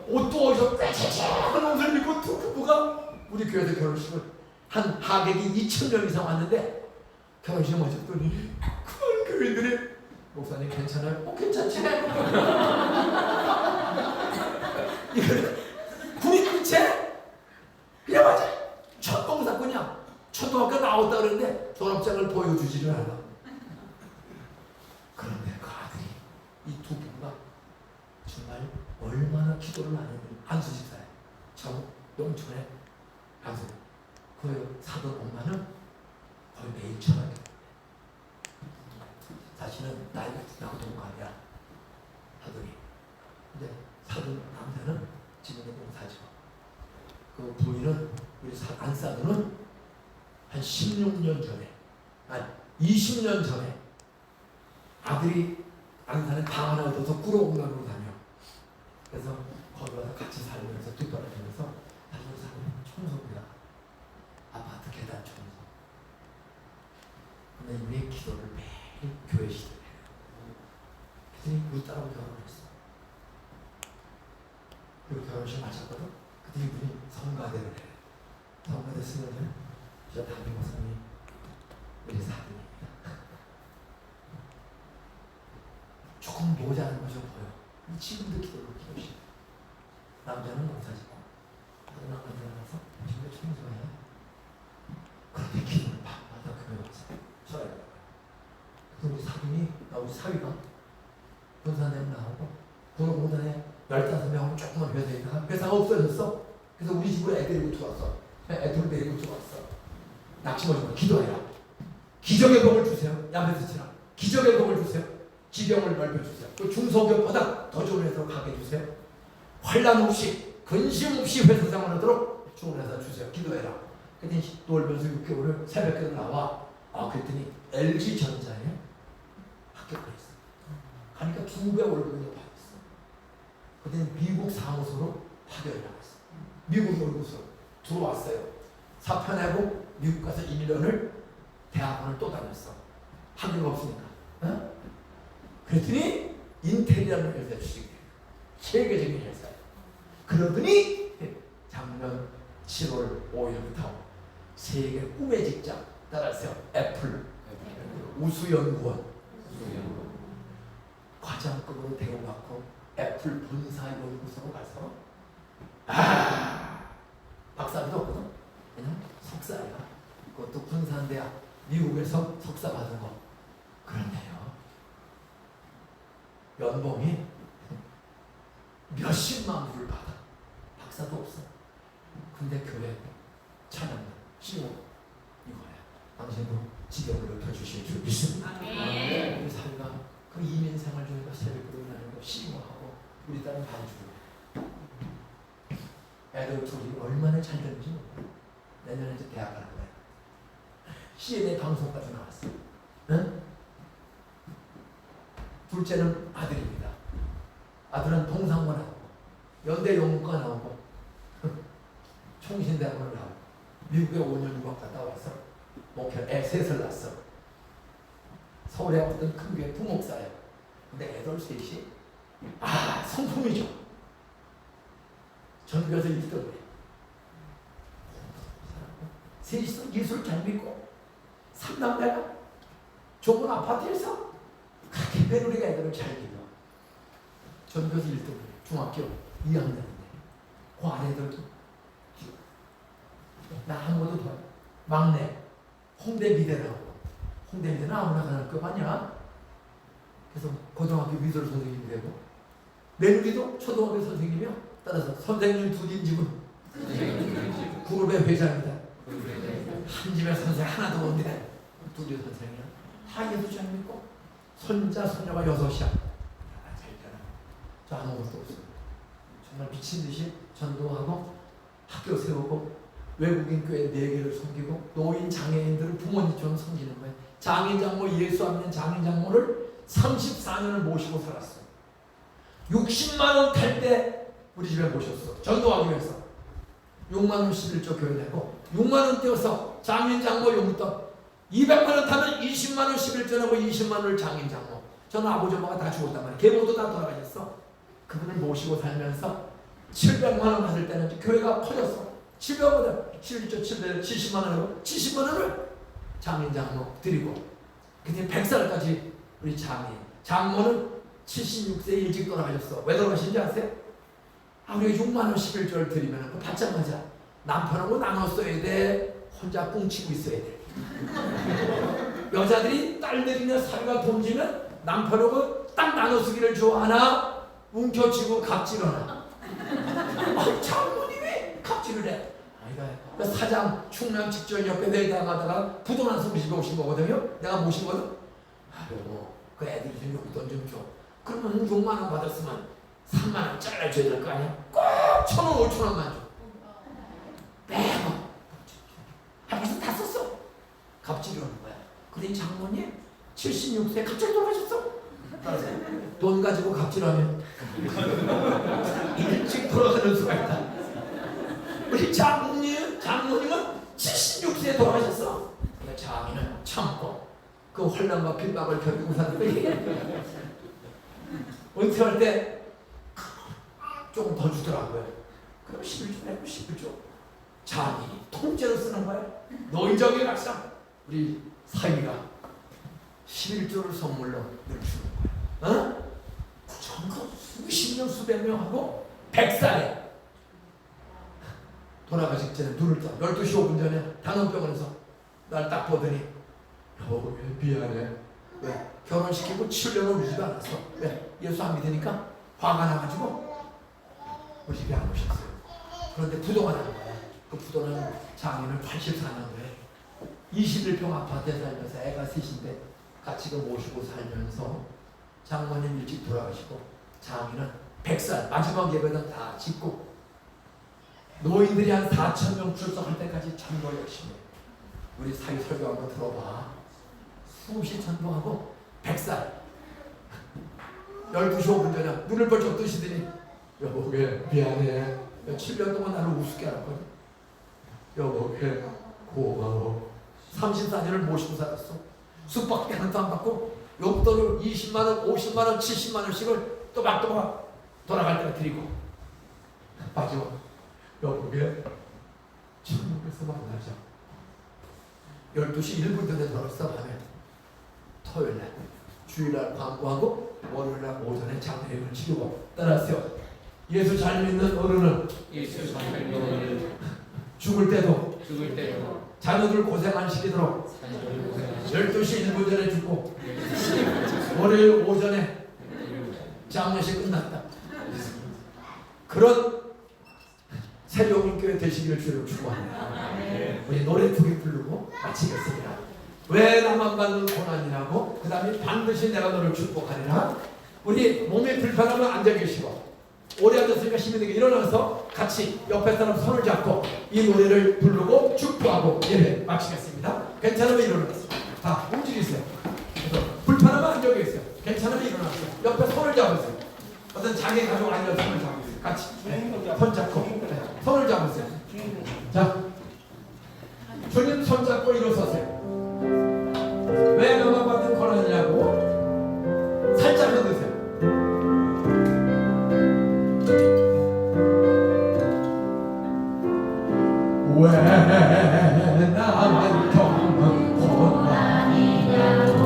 옷도 어디서 빼차차한 옷을 입고 두 부부가 우리 교회에서 결혼식을 한 하객이 2,000명 이상 왔는데 결혼식에 모셨더니 그런 교인들이 목사님 괜찮아요? 괜찮지. 이거는 구리 끝에 그냥 맞아. 첫 농사꾼이야. 초등학교 나왔다 그러는데 졸업장을 보여주지를 않아. 그런데 그 아들이 이 두 부부가 정말 얼마나 기도를 많이 했는지 안수 집사에 영촌에 안수. 그 사돈 엄마는 거의 매일 전화해. 자신은 나이가 나고 동갑이야 하더니 근데 사돈 남자는 지금은 농사죠. 그 부인은 우리 안사돈은 한 16년 전에, 아니 20년 전에 아들이 안산에 방 하나 얻어서 꾸러공단으로 다녀. 그래서 거기 와서 같이 살면서 뒷바라지면서 나중에 사는 청소부야. 아파트 계단 청소. 근데 우리 기도를 매일 교회 시대에 그랬더니 우리 딸하고 결혼했어. 그리고 결혼식 마쳤거든. 그때 이분이 성가대를 해. 성가대 쓰면은 저 담임 목사님 우리 사모입니다. 조금 모자란 거 좀 보여. 지금도 기도를 키우시. 남자는 농사짓고 다른 남자는 들어가서 지금 청소해. 그런데 기도를 밤마다 교회 와서 써야 돼요. 그래서 우리 사모님이 우리 사위가 군산대학 나오고 군공단에 15명으로 조그만 회사에 있다가 회사가 없어졌어. 그래서 우리 집으로 애 데리고 들어왔어. 애들 데리고 들어왔어. 낙심하지 마. 기도해라. 기적의 복을 주세요. 야베스처럼 기적의 복을 주세요. 지경을 넓혀주세요. 또 중소기업보다 더 좋은 회사로 가게 해주세요. 환란 없이 근심 없이 회사 생활하도록 좋은 회사 주세요. 기도해라. 그랬더니 놀면서 6개월을 새벽에 나와. 그랬더니 LG전자에 합격을 했어. 가니까 2배 월급을 받았어. 그랬더니 미국 사무소로 파견을 나갔어. 미국 연구소 들어왔어요. 사표 내고 미국 가서 1년을 대학원을 또 다녔어. 학위가 없으니까. 그랬더니 인텔이라는 회사에 취직해. 세계적인 회사예요. 그러더니 작년 7월 5일부터 세계 꿈의 직장 따라서 애플 우수연구원 과장급으로 대우받고 애플 본사 연구소로 가서 박사도 없거든. 그냥 석사야. 그것도 군산대학 미국에서 석사 받은 거. 그런데요, 연봉이 몇십만 불을 받아. 박사도 없어. 근데 교회 찬양 신호 이거야. 당신도 지경을 높여주실 줄 믿습니다. 우리 사위가 그 이민 생활 중에 새벽으로 일하는 거 신고하고 우리 딸은 반주를 해. 애들 둘이 얼마나 잘 되는지 몰라. 내년에 이제 대학 가는 거야. CNN 방송까지 나왔어. 응? 둘째는 아들입니다. 아들은 동상고 나오고 연대 영문과 나오고 총신대학원을 나오고 미국에 5년 유학 갔다 와서 애 셋을 낳았어. 서울에 어떤 큰 교회 부목사예요. 근데 애들 셋이 성품이죠. 전교에서 1등을 해. 셋이서 예술 잘 믿고 3남매가 좁은 아파트에서 그렇게 며느리가 애들을 잘 기려. 전교에서 1등을 해. 중학교 2학년인데 그 아내들도 나 한 번도 더 막내 홍대 미대라고. 홍대 미대는 아무나 가는 거 아니야. 그래서 고등학교 미술 선생님이 되고 며느리도 초등학교 선생님이요. 따라서 선생님 두 집은 그룹의 회장이다. 한 집에 선생 하나도 없는데 둘이 선생이야. 다 예수 잘 믿고 손자 손녀가 6이야. 잘 있잖아. 저 아무것도 없어요. 정말 미친 듯이 전도하고 학교 세우고 외국인 교회 4개를 섬기고 노인 장애인들을 부모님처럼 섬기는 거예요. 장인 장모 예수 안 믿는 장인 장모를 34년을 모시고 살았어요. 60만 원 탈 때 우리 집에 모셨어. 전도하기 위해서 6만 원 11조 교회 내고 6만 원 떼어서 장인 장모 용돈 200만 원 타면 20만 원 11조 내고 20만 원을 장인 장모. 저는 아버지 엄마가 다 죽었단 말이에요. 계모도 다 돌아가셨어. 그분을 모시고 살면서 700만 원 받을 때는 교회가 커졌어. 700원, 11조 700, 70만 원이고 70만 원을 장인 장모 드리고 근데 100살까지 우리 장모는 76세 일찍 돌아가셨어. 왜 돌아가신지 아세요? 우리가 6만 원 11조를 드리면 그 받자마자 남편하고 나눠 써야 돼. 혼자 꽁치고 있어야 돼. 여자들이 딸들이나 사위가 돈 주면 남편하고 딱 나눠 쓰기를 좋아하나 움켜쥐고 갑질하나. 장모님이 갑질을 해. 그 사장 충남 직전 옆에 회당하다가 부도난 소리 집에 오신 거거든요. 내가 모신 거는 그 애들이 좀 용돈 좀 줘. 그러면 6만 원 받았으면 3만 원 잘라줘야 될 거 아니야. 꼭 1,000원 5,000원만 줘. 매번 하면서 다 썼어. 갑질을 하는 거야. 근데 이 장모님 76세 갑자기 돌아가셨어. 돈 가지고 갑질하면 일찍 돌아가는 수가 있다. 우리 장모님은 76세에 돌아가셨어. 장인은 참고 그 환난과 핍박을 견디고 사는데 은퇴할 때 조금 더 주더라고요. 그럼 11조 내고 11조 장인이 통째로 쓰는 거야. 노인정의 각상 우리 사위가 11조를 선물로 늘 주는 거야. 전부 수십 명 수백 명 하고 100살에 돌아가기 전에 눈을 떠 12시 5분 전에 당원병원에서 날 딱 보더니 여보 미안해. 왜? 결혼시키고 7년을 울지도 않았어. 왜? 예수 안 믿으니까 화가 나가지고 우리 집에 안 오셨어요. 그런데 부도가 난 거야. 그 부도는 장인을 84년도에 21평 아파트에 살면서 애가 셋인데 같이 그 모시고 살면서 장모님 일찍 돌아가시고 장인은 100살 마지막 예배는 다 짓고 노인들이 한 4,000명 출석할 때까지 전도 열심히 해. 우리 사위 설교 한번 들어봐. 수없이 전도하고 100살 12시 5분 전에 눈을 벌쩍 뜨시더니 여보 미안해. 7년 동안 나를 우습게 알았거든. 여보 고마워. 34년을 모시고 살았어. 숙박비 하나도 안 받고 용돈을 20만 원, 50만 원, 70만 원씩을 또박또박 돌아갈 때가 드리고 마지막 여보게 천국에서 만나자. 12시 1분 전에 돌아서 밤에 토요일날 주일날 광고하고 월요일날 오전에 장례를 치르고 따라하세요. 예수 잘 믿는 어른은 예수 잘 믿는 죽을 때도 죽을 때도 자녀들 고생 안 시키도록 자녀를 고생하시고 12시 1분 전에 죽고 월요일 오전에 장례식 끝났다. 그런 새벽울교회 되시기를 주로 축원합니다. 우리 노래 두 개 부르고 마치겠습니다. 왜 나만 받는 고난이라고? 그 다음에 반드시 내가 너를 축복하리라. 우리 몸이 불편하면 앉아 계시고 오래 앉았으니까 힘이 되게 일어나서 같이 옆에 사람 손을 잡고 이 노래를 부르고 축복하고 예배 마치겠습니다. 괜찮으면 일어나세요. 다 움직이세요. 그래서 불편하면 앉아 계세요. 괜찮으면 일어나세요. 옆에 손을 잡으세요. 어떤 자기 가족 아니면 손을 잡으세요. 같이 손 잡고 손을 잡으세요. 자, 주님 손 잡고 일어서세요. 왜 너만 받은 고난이냐고 살짝 흔드세요. 왜 나만 겪는 고난이냐고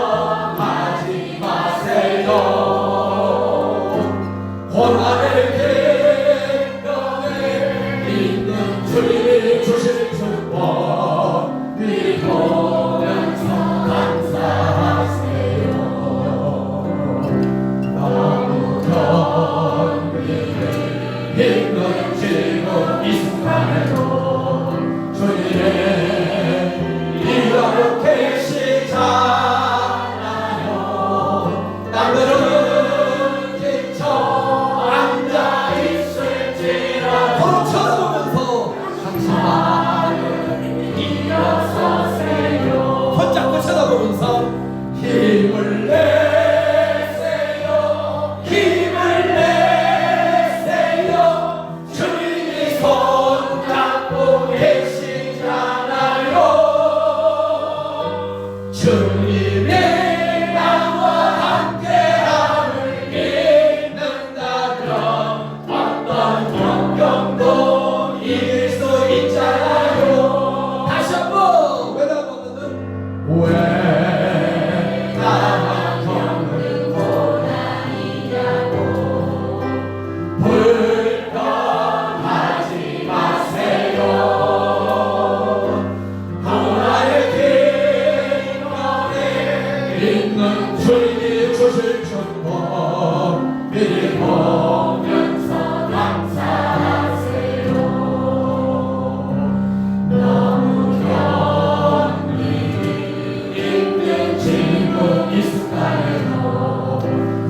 불평하지 마세요. 고난의 갱년에 있는 주님이 주실 축복 믿으면서 감사하세요. 너무 견디기 힘든 지금 이 순간에도 주님의 일하고 계시잖아요. 남들은 지쳐 앉아있을지라도 쳐다보면서 당신만을 일어서세요. 손잡고 쳐다보면서 힘을 내세요. 힘을 내세요. 주님이 손 잡고 계시잖아요. 주님이 나와 함께함을 믿는다면 어떤 환경도 이길 수 있잖아요. 다시 한번 외나보는 왜 나만 겪는 고난이냐고 불평하지 마세요. 고난의 갱년에 있는 주님이 주실 축복 믿으면서 감사하세요. 너무 견디기 힘든 지금 이 순간에도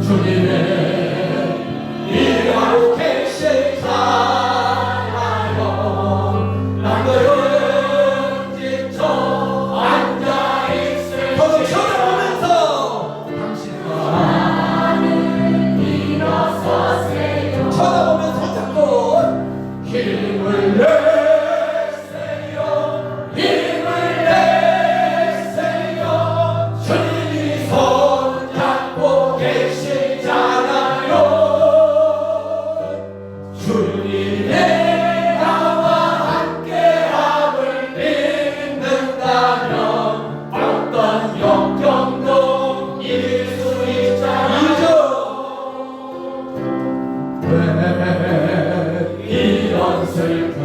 주님의 일하고 계시잖아요. 남들은 지쳐 앉아있을 서로 쳐다보면서 당신만은 일어서세요. 쳐다보면서 잡고 힘을 내세요. 힘을 내세요. 주님이 손 잡고 계시잖아요. 주님의 나와 함께함을 믿는다면 어떤 역경도 이길 수 있잖아요. 왜 이런 슬픔